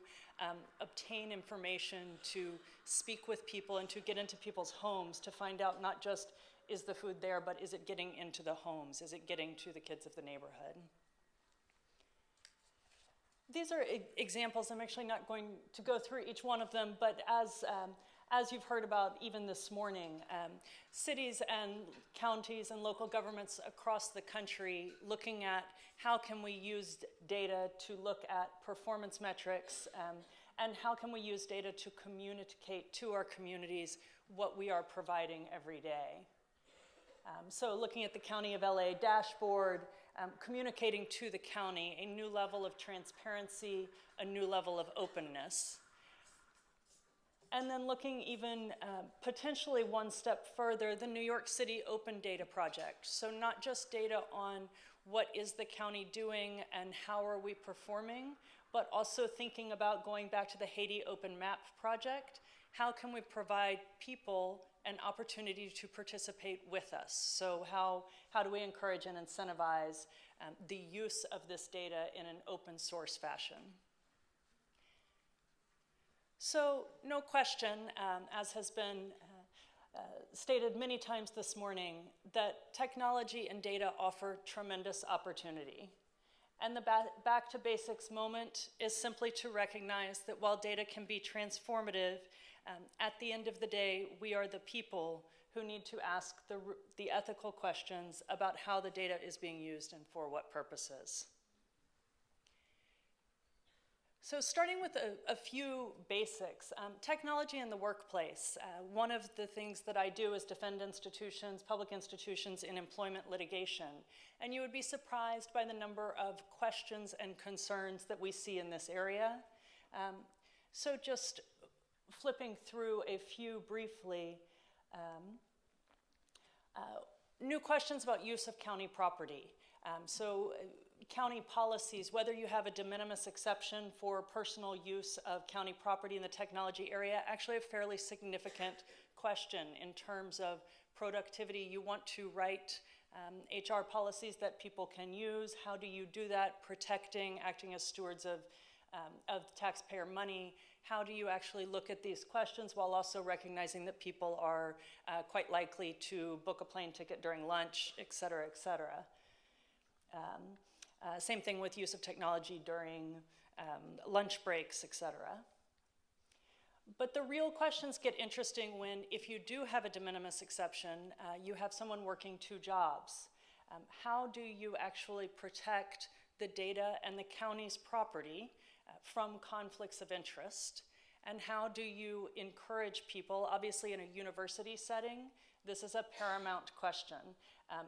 obtain information, to speak with people, and to get into people's homes to find out not just is the food there, but is it getting into the homes? Is it getting to the kids of the neighborhood? These are examples. I'm actually not going to go through each one of them, but as you've heard about even this morning, cities and counties and local governments across the country looking at how can we use data to look at performance metrics and how can we use data to communicate to our communities what we are providing every day. So looking at the County of LA dashboard, communicating to the county a new level of transparency, a new level of openness. And then looking even potentially one step further, the New York City Open Data Project. So not just data on what is the county doing and how are we performing, but also thinking about going back to the Haiti Open Map Project. How can we provide people an opportunity to participate with us? So how do we encourage and incentivize the use of this data in an open source fashion? So no question, as has been stated many times this morning, that technology and data offer tremendous opportunity. And the back to basics moment is simply to recognize that while data can be transformative, at the end of the day, we are the people who need to ask the ethical questions about how the data is being used and for what purposes. So starting with a few basics, technology in the workplace. One of the things that I do is defend institutions, public institutions in employment litigation. And you would be surprised by the number of questions and concerns that we see in this area. So just flipping through a few briefly, new questions about use of county property. County policies, whether you have a de minimis exception for personal use of county property in the technology area, actually a fairly significant question in terms of productivity. You want to write HR policies that people can use. How do you do that? Protecting, acting as stewards of taxpayer money. how do you actually look at these questions while also recognizing that people are quite likely to book a plane ticket during lunch, et cetera, et cetera. Same thing with use of technology during lunch breaks, et cetera. But the real questions get interesting when, if you do have a de minimis exception, you have someone working 2 jobs. How do you actually protect the data and the county's property from conflicts of interest? And how do you encourage people, obviously in a university setting, this is a paramount question.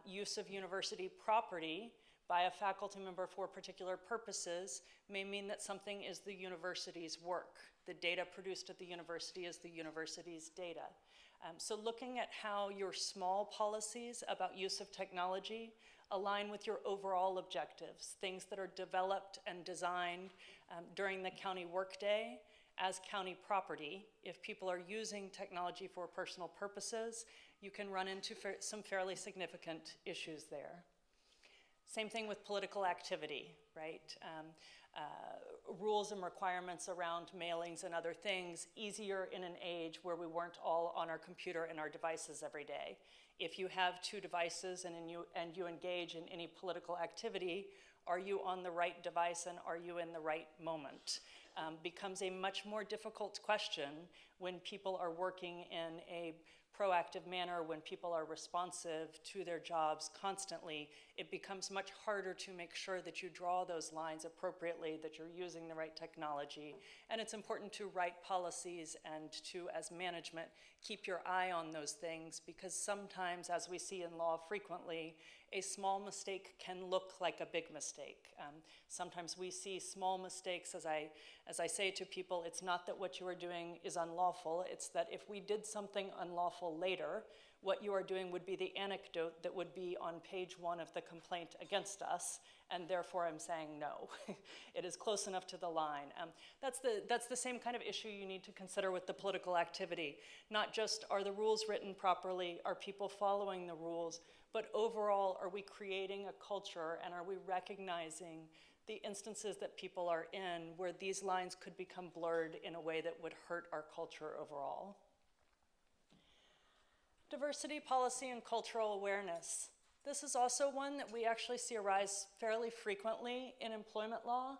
Use of university property by a faculty member for particular purposes may mean that something is the university's work. The data produced at the university is the university's data. So looking at how your small policies about use of technology align with your overall objectives, things that are developed and designed during the county workday as county property. If people are using technology for personal purposes, you can run into some fairly significant issues there. Same thing with political activity, right? Rules and requirements around mailings and other things, easier in an age where we weren't all on our computer and our devices every day. If you have 2 devices and you engage in any political activity, are you on the right device and are you in the right moment? Becomes a much more difficult question when people are working in a proactive manner, when people are responsive to their jobs constantly. It becomes much harder to make sure that you draw those lines appropriately, that you're using the right technology. And it's important to write policies and to, as management, keep your eye on those things, because sometimes, as we see in law frequently, a small mistake can look like a big mistake. Sometimes we see small mistakes, as I say to people, it's not that what you are doing is unlawful, it's that if we did something unlawful later, what you are doing would be the anecdote that would be on page 1 of the complaint against us, and therefore I'm saying no. It is close enough to the line. That's the same kind of issue you need to consider with the political activity. Not just are the rules written properly, are people following the rules, but overall, are we creating a culture and are we recognizing the instances that people are in where these lines could become blurred in a way that would hurt our culture overall? Diversity policy and cultural awareness. This is also one that we actually see arise fairly frequently in employment law.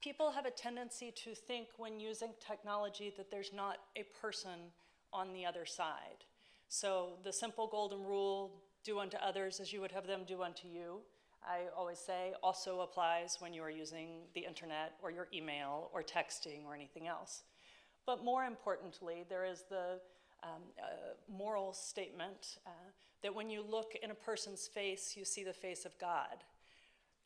People have a tendency to think when using technology that there's not a person on the other side. So the simple golden rule, do unto others as you would have them do unto you, I always say also applies when you are using the internet or your email or texting or anything else. But more importantly, there is the moral statement that when you look in a person's face, you see the face of God.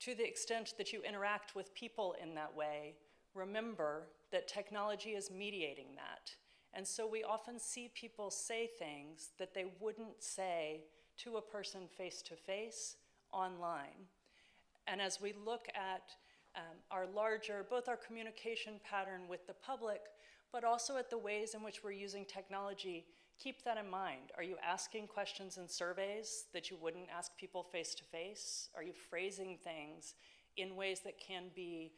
To the extent that you interact with people in that way, remember that technology is mediating that. And so we often see people say things that they wouldn't say to a person face-to-face online. And as we look at our larger, both our communication pattern with the public, but also at the ways in which we're using technology, keep that in mind. Are you asking questions in surveys that you wouldn't ask people face-to-face? Are you phrasing things in ways that can be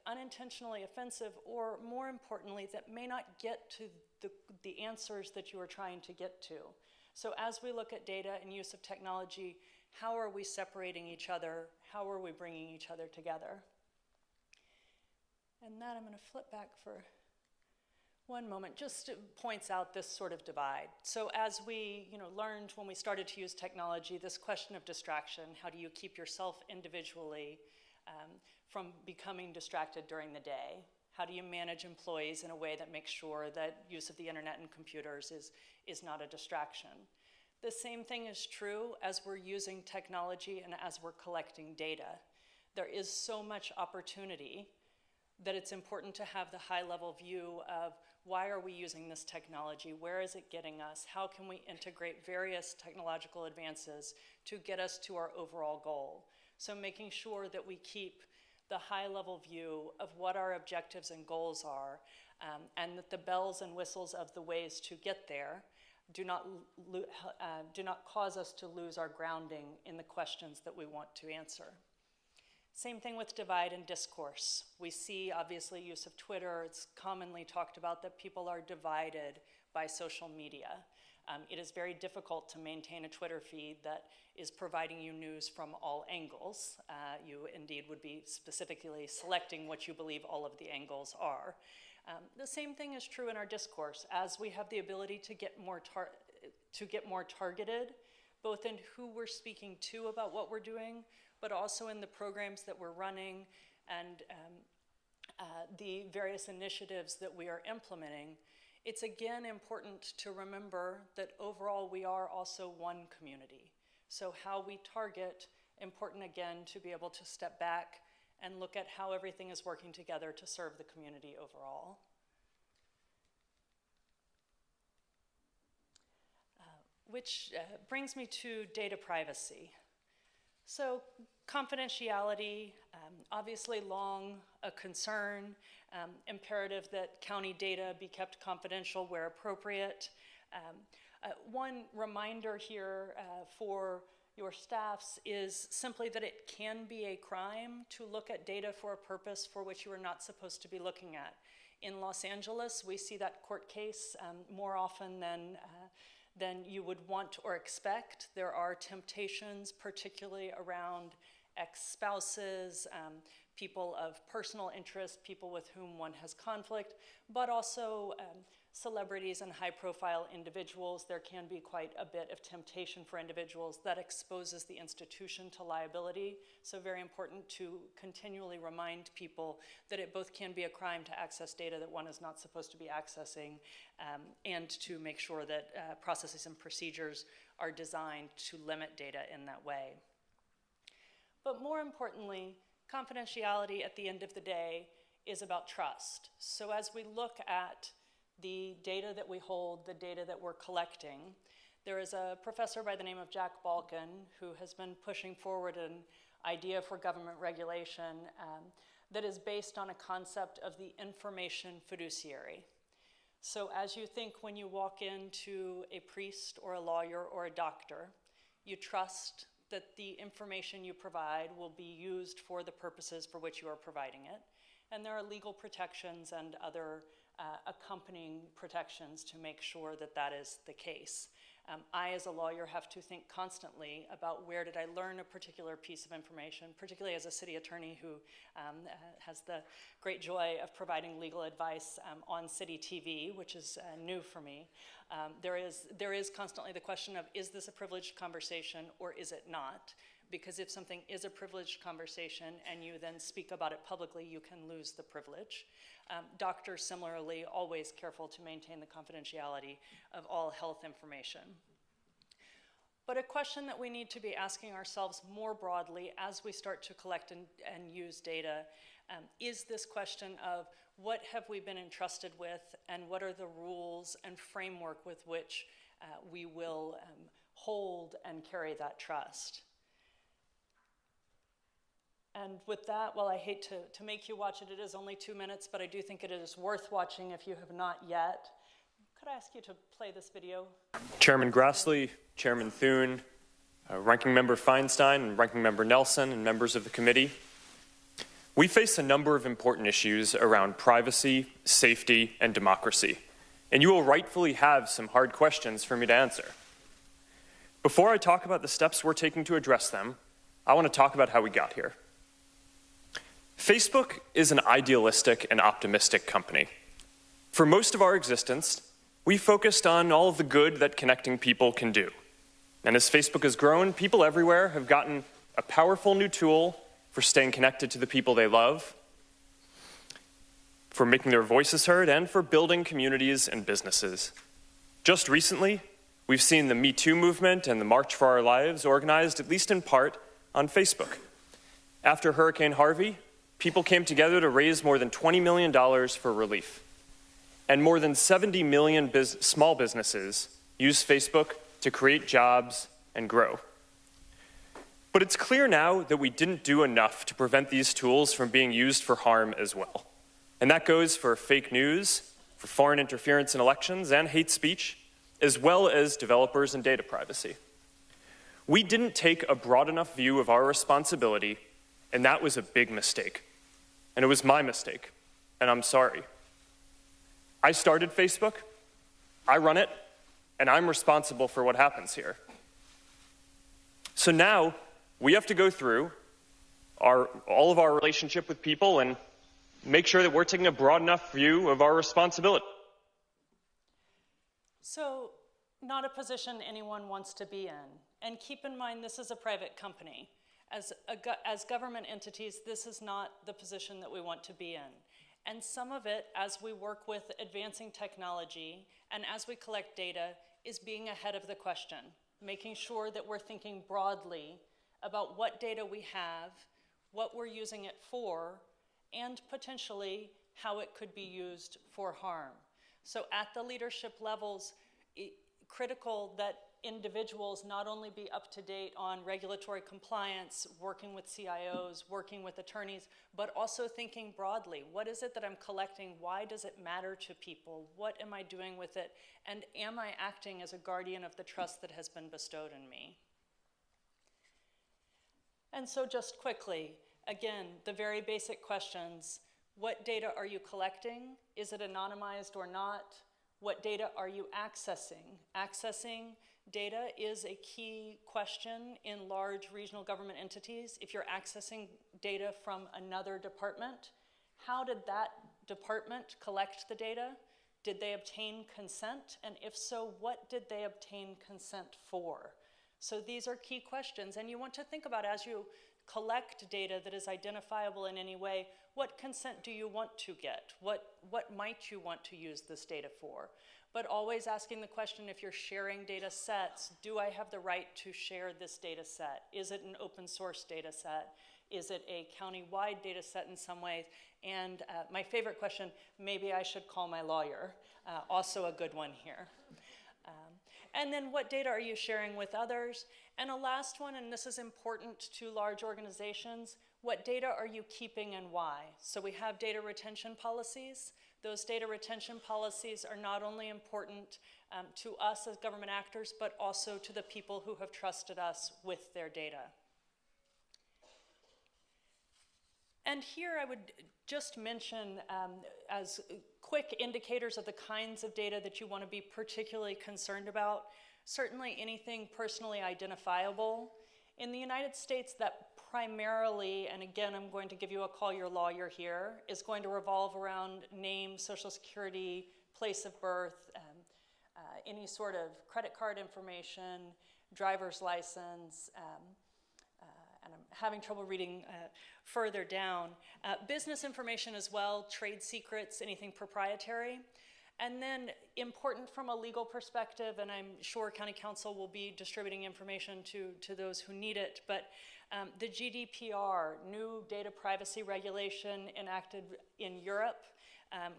unintentionally offensive, or more importantly, that may not get to the answers that you are trying to get to? So as we look at data and use of technology, how are we separating each other? How are we bringing each other together? And that I'm going to flip back for one moment, just points out this sort of divide. So as we learned when we started to use technology, this question of distraction, how do you keep yourself individually from becoming distracted during the day? How do you manage employees in a way that makes sure that use of the internet and computers is not a distraction? The same thing is true as we're using technology and as we're collecting data. There is so much opportunity that it's important to have the high-level view of why are we using this technology? Where is it getting us? How can we integrate various technological advances to get us to our overall goal? So making sure that we keep the high-level view of what our objectives and goals are, and that the bells and whistles of the ways to get there do not cause us to lose our grounding in the questions that we want to answer. Same thing with divide and discourse. We see, obviously, use of Twitter. It's commonly talked about that people are divided by social media. It is very difficult to maintain a Twitter feed that is providing you news from all angles. You indeed would be specifically selecting what you believe all of the angles are. The same thing is true in our discourse. As we have the ability to get more targeted, both in who we're speaking to about what we're doing, but also in the programs that we're running and the various initiatives that we are implementing, it's again important to remember that overall we are also one community. So how we target, important again to be able to step back and look at how everything is working together to serve the community overall. Which brings me to data privacy. So confidentiality, obviously long a concern, imperative that county data be kept confidential where appropriate. One reminder here for your staffs is simply that it can be a crime to look at data for a purpose for which you are not supposed to be looking at. In Los Angeles, we see that court case more often than you would want or expect. There are temptations, particularly around ex-spouses, people of personal interest, people with whom one has conflict, but also celebrities and high-profile individuals. There can be quite a bit of temptation for individuals that exposes the institution to liability. So very important to continually remind people that it both can be a crime to access data that one is not supposed to be accessing, and to make sure that processes and procedures are designed to limit data in that way. But more importantly, confidentiality at the end of the day is about trust. So as we look at the data that we hold, the data that we're collecting, there is a professor by the name of Jack Balkin who has been pushing forward an idea for government regulation that is based on a concept of the information fiduciary. So as you think when you walk into a priest or a lawyer or a doctor, you trust that the information you provide will be used for the purposes for which you are providing it. And there are legal protections and other accompanying protections to make sure that that is the case. I, as a lawyer, have to think constantly about where did I learn a particular piece of information, particularly as a city attorney who has the great joy of providing legal advice on city TV, which is new for me. There is constantly the question of, is this a privileged conversation or is it not? Because if something is a privileged conversation and you then speak about it publicly, you can lose the privilege. Doctors, similarly, always careful to maintain the confidentiality of all health information. But a question that we need to be asking ourselves more broadly as we start to collect and use data is this question of what have we been entrusted with and what are the rules and framework with which we will hold and carry that trust. And with that, while I hate to make you watch it, it is only 2 minutes, but I do think it is worth watching if you have not yet. Could I ask you to play this video? Chairman Grassley, Chairman Thune, Ranking Member Feinstein, and Ranking Member Nelson, and members of the committee. We face a number of important issues around privacy, safety, and democracy, and you will rightfully have some hard questions for me to answer. Before I talk about the steps we're taking to address them, I want to talk about how we got here. Facebook is an idealistic and optimistic company. For most of our existence, we focused on all of the good that connecting people can do. And as Facebook has grown, people everywhere have gotten a powerful new tool for staying connected to the people they love, for making their voices heard, and for building communities and businesses. Just recently, we've seen the Me Too movement and the March for Our Lives organized, at least in part, on Facebook. After Hurricane Harvey, people came together to raise more than $20 million for relief. And more than 70 million small businesses use Facebook to create jobs and grow. But it's clear now that we didn't do enough to prevent these tools from being used for harm as well. And that goes for fake news, for foreign interference in elections, and hate speech, as well as developers and data privacy. We didn't take a broad enough view of our responsibility And that was a big mistake. And it was my mistake. And I'm sorry. I started Facebook, I run it, and I'm responsible for what happens here. So now we have to go through all of our relationship with people and make sure that we're taking a broad enough view of our responsibility. So, not a position anyone wants to be in. And keep in mind, this is a private company. As government entities, this is not the position that we want to be in. And some of it, as we work with advancing technology and as we collect data, is being ahead of the question, making sure that we're thinking broadly about what data we have, what we're using it for, and potentially how it could be used for harm. So at the leadership levels, critical that individuals not only be up to date on regulatory compliance, working with CIOs, working with attorneys, but also thinking broadly. What is it that I'm collecting? Why does it matter to people? What am I doing with it? And am I acting as a guardian of the trust that has been bestowed in me? And so just quickly, again, the very basic questions. What data are you collecting? Is it anonymized or not? What data are you accessing? Accessing data is a key question in large regional government entities. If you're accessing data from another department, how did that department collect the data? Did they obtain consent? And if so, what did they obtain consent for? So these are key questions, and you want to think about as you collect data that is identifiable in any way, what consent do you want to get? What might you want to use this data for? But always asking the question, if you're sharing data sets, do I have the right to share this data set? Is it an open source data set? Is it a county-wide data set in some ways? And my favorite question, maybe I should call my lawyer. Also a good one here. And then what data are you sharing with others? And a last one, and this is important to large organizations, what data are you keeping and why? So we have data retention policies. Those data retention policies are not only important to us as government actors, but also to the people who have trusted us with their data. And here I would just mention as quick indicators of the kinds of data that you want to be particularly concerned about, certainly anything personally identifiable. In the United States, that primarily, and again, I'm going to give you a call your lawyer here, is going to revolve around name, social security, place of birth, any sort of credit card information, driver's license, and I'm having trouble reading further down. Business information as well, trade secrets, anything proprietary. And then important from a legal perspective, and I'm sure County Council will be distributing information to those who need it, but the GDPR, new data privacy regulation enacted in Europe,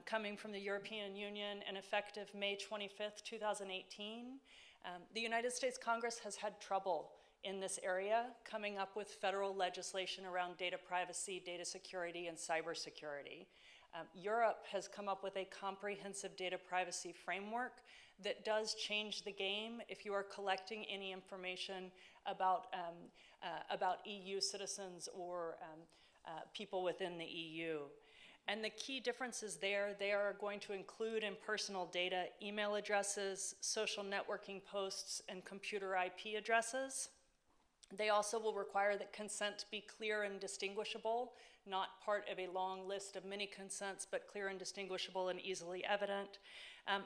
coming from the European Union and effective May 25th, 2018. The United States Congress has had trouble in this area, coming up with federal legislation around data privacy, data security, and cybersecurity. Europe has come up with a comprehensive data privacy framework that does change the game if you are collecting any information about EU citizens or people within the EU. And the key differences there, they are going to include in personal data email addresses, social networking posts, and computer IP addresses. They also will require that consent be clear and distinguishable, not part of a long list of many consents, but clear and distinguishable and easily evident.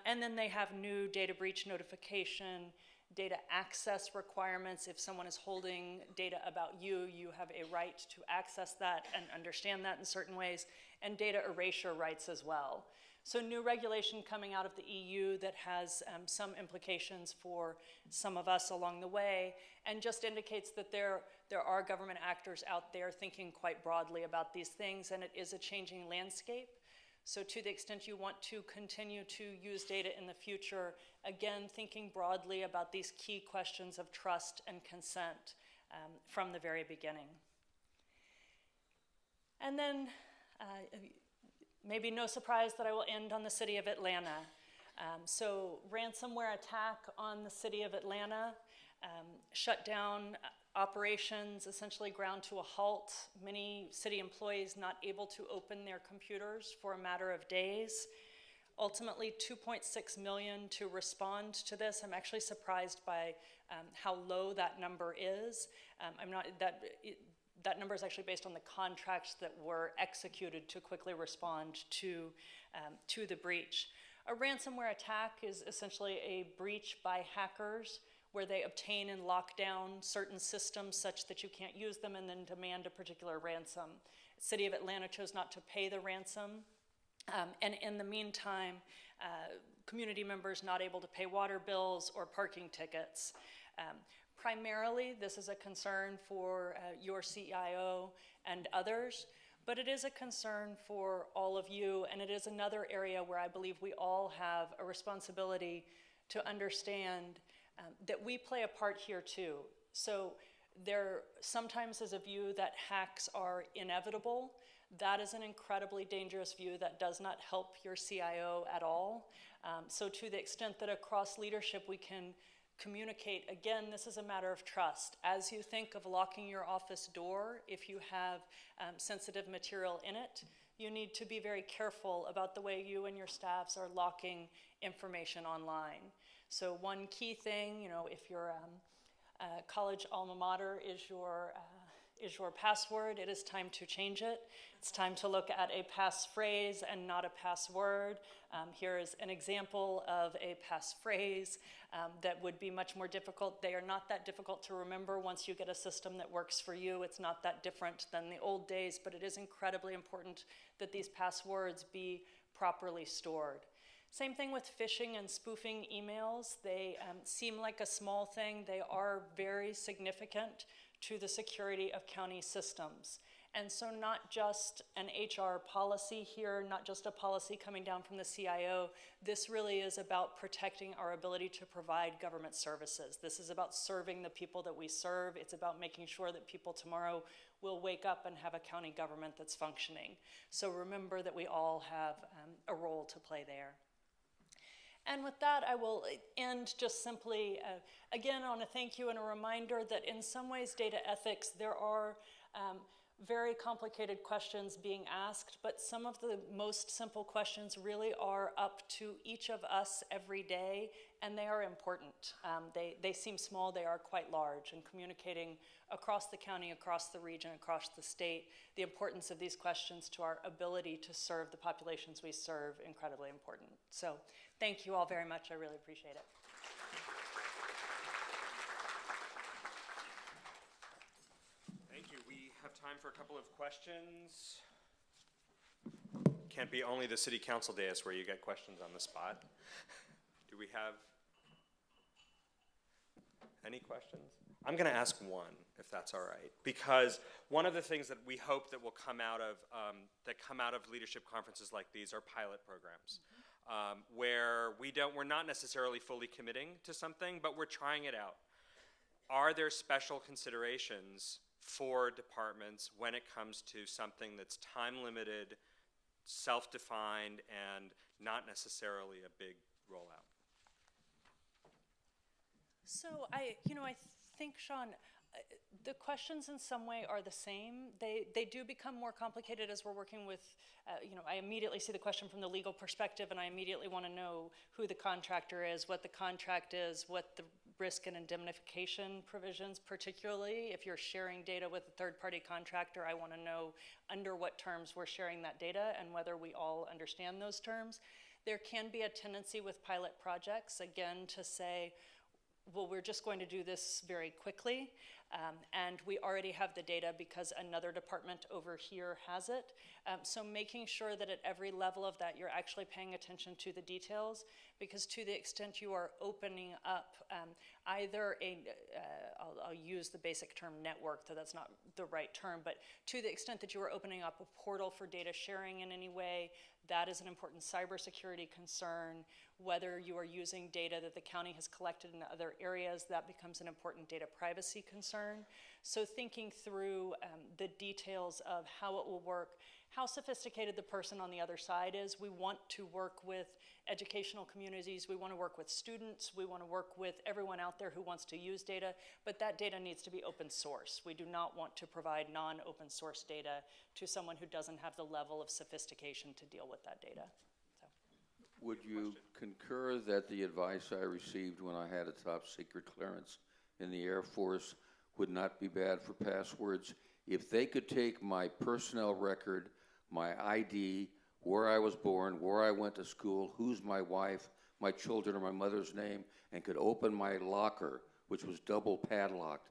And then they have new data breach notification, data access requirements. If someone is holding data about you, you have a right to access that and understand that in certain ways, and data erasure rights as well. So new regulation coming out of the EU that has some implications for some of us along the way, and just indicates that there are government actors out there thinking quite broadly about these things, and it is a changing landscape. So to the extent you want to continue to use data in the future, again, thinking broadly about these key questions of trust and consent from the very beginning. And then, maybe no surprise that I will end on the city of Atlanta. So ransomware attack on the city of Atlanta shut down Operations essentially ground to a halt. Many city employees not able to open their computers for a matter of days. Ultimately, 2.6 million to respond to this. I'm actually surprised by how low that number is. That number is actually based on the contracts that were executed to quickly respond to the breach. A ransomware attack is essentially a breach by hackers where they obtain and lock down certain systems such that you can't use them and then demand a particular ransom. The City of Atlanta chose not to pay the ransom. And in the meantime, community members not able to pay water bills or parking tickets. Primarily, this is a concern for your CIO and others, but it is a concern for all of you, and it is another area where I believe we all have a responsibility to understand that we play a part here too. So there sometimes is a view that hacks are inevitable. That is an incredibly dangerous view that does not help your CIO at all. So to the extent that across leadership we can communicate, again, this is a matter of trust. As you think of locking your office door, if you have sensitive material in it, you need to be very careful about the way you and your staffs are locking information online. So one key thing, if your college alma mater is your password, it is time to change it. It's time to look at a passphrase and not a password. Here is an example of a passphrase that would be much more difficult. They are not that difficult to remember once you get a system that works for you. It's not that different than the old days, but it is incredibly important that these passwords be properly stored. Same thing with phishing and spoofing emails. They seem like a small thing. They are very significant to the security of county systems. And so not just an HR policy here, not just a policy coming down from the CIO, this really is about protecting our ability to provide government services. This is about serving the people that we serve. It's about making sure that people tomorrow will wake up and have a county government that's functioning. So remember that we all have a role to play there. And with that, I will end just simply, again, on a thank you and a reminder that in some ways, data ethics, there are very complicated questions being asked, but some of the most simple questions really are up to each of us every day, and they are important. They seem small, they are quite large, and communicating across the county, across the region, across the state, the importance of these questions to our ability to serve the populations we serve, incredibly important. So thank you all very much, I really appreciate it. Thank you. We have time for a couple of questions. Can't be only the city council dais where you get questions on the spot. Do we have any questions? I'm going to ask one, if that's all right, because one of the things that we hope that will come out of leadership conferences like these are pilot programs, where we're not necessarily fully committing to something, but we're trying it out. Are there special considerations for departments when it comes to something that's time-limited, self-defined, and not necessarily a big rollout? So I think, Sean, the questions in some way are the same. They do become more complicated as we're working with, I immediately see the question from the legal perspective, and I immediately want to know who the contractor is, what the contract is, what the risk and indemnification provisions, particularly if you're sharing data with a third-party contractor, I want to know under what terms we're sharing that data and whether we all understand those terms. There can be a tendency with pilot projects, again, to say, well, we're just going to do this very quickly, and we already have the data because another department over here has it. So making sure that at every level of that, you're actually paying attention to the details, because to the extent you are opening up either I'll use the basic term network, though that's not the right term, but to the extent that you are opening up a portal for data sharing in any way, that is an important cybersecurity concern. Whether you are using data that the county has collected in other areas, that becomes an important data privacy concern. So thinking through the details of how it will work, how sophisticated the person on the other side is. We want to work with educational communities, we want to work with students, we want to work with everyone out there who wants to use data, but that data needs to be open source. We do not want to provide non-open source data to someone who doesn't have the level of sophistication to deal with that data. So. Would you concur that the advice I received when I had a top secret clearance in the Air Force would not be bad for passwords? If they could take my personnel record, my ID, where I was born, where I went to school, who's my wife, my children, or my mother's name, and could open my locker, which was double padlocked,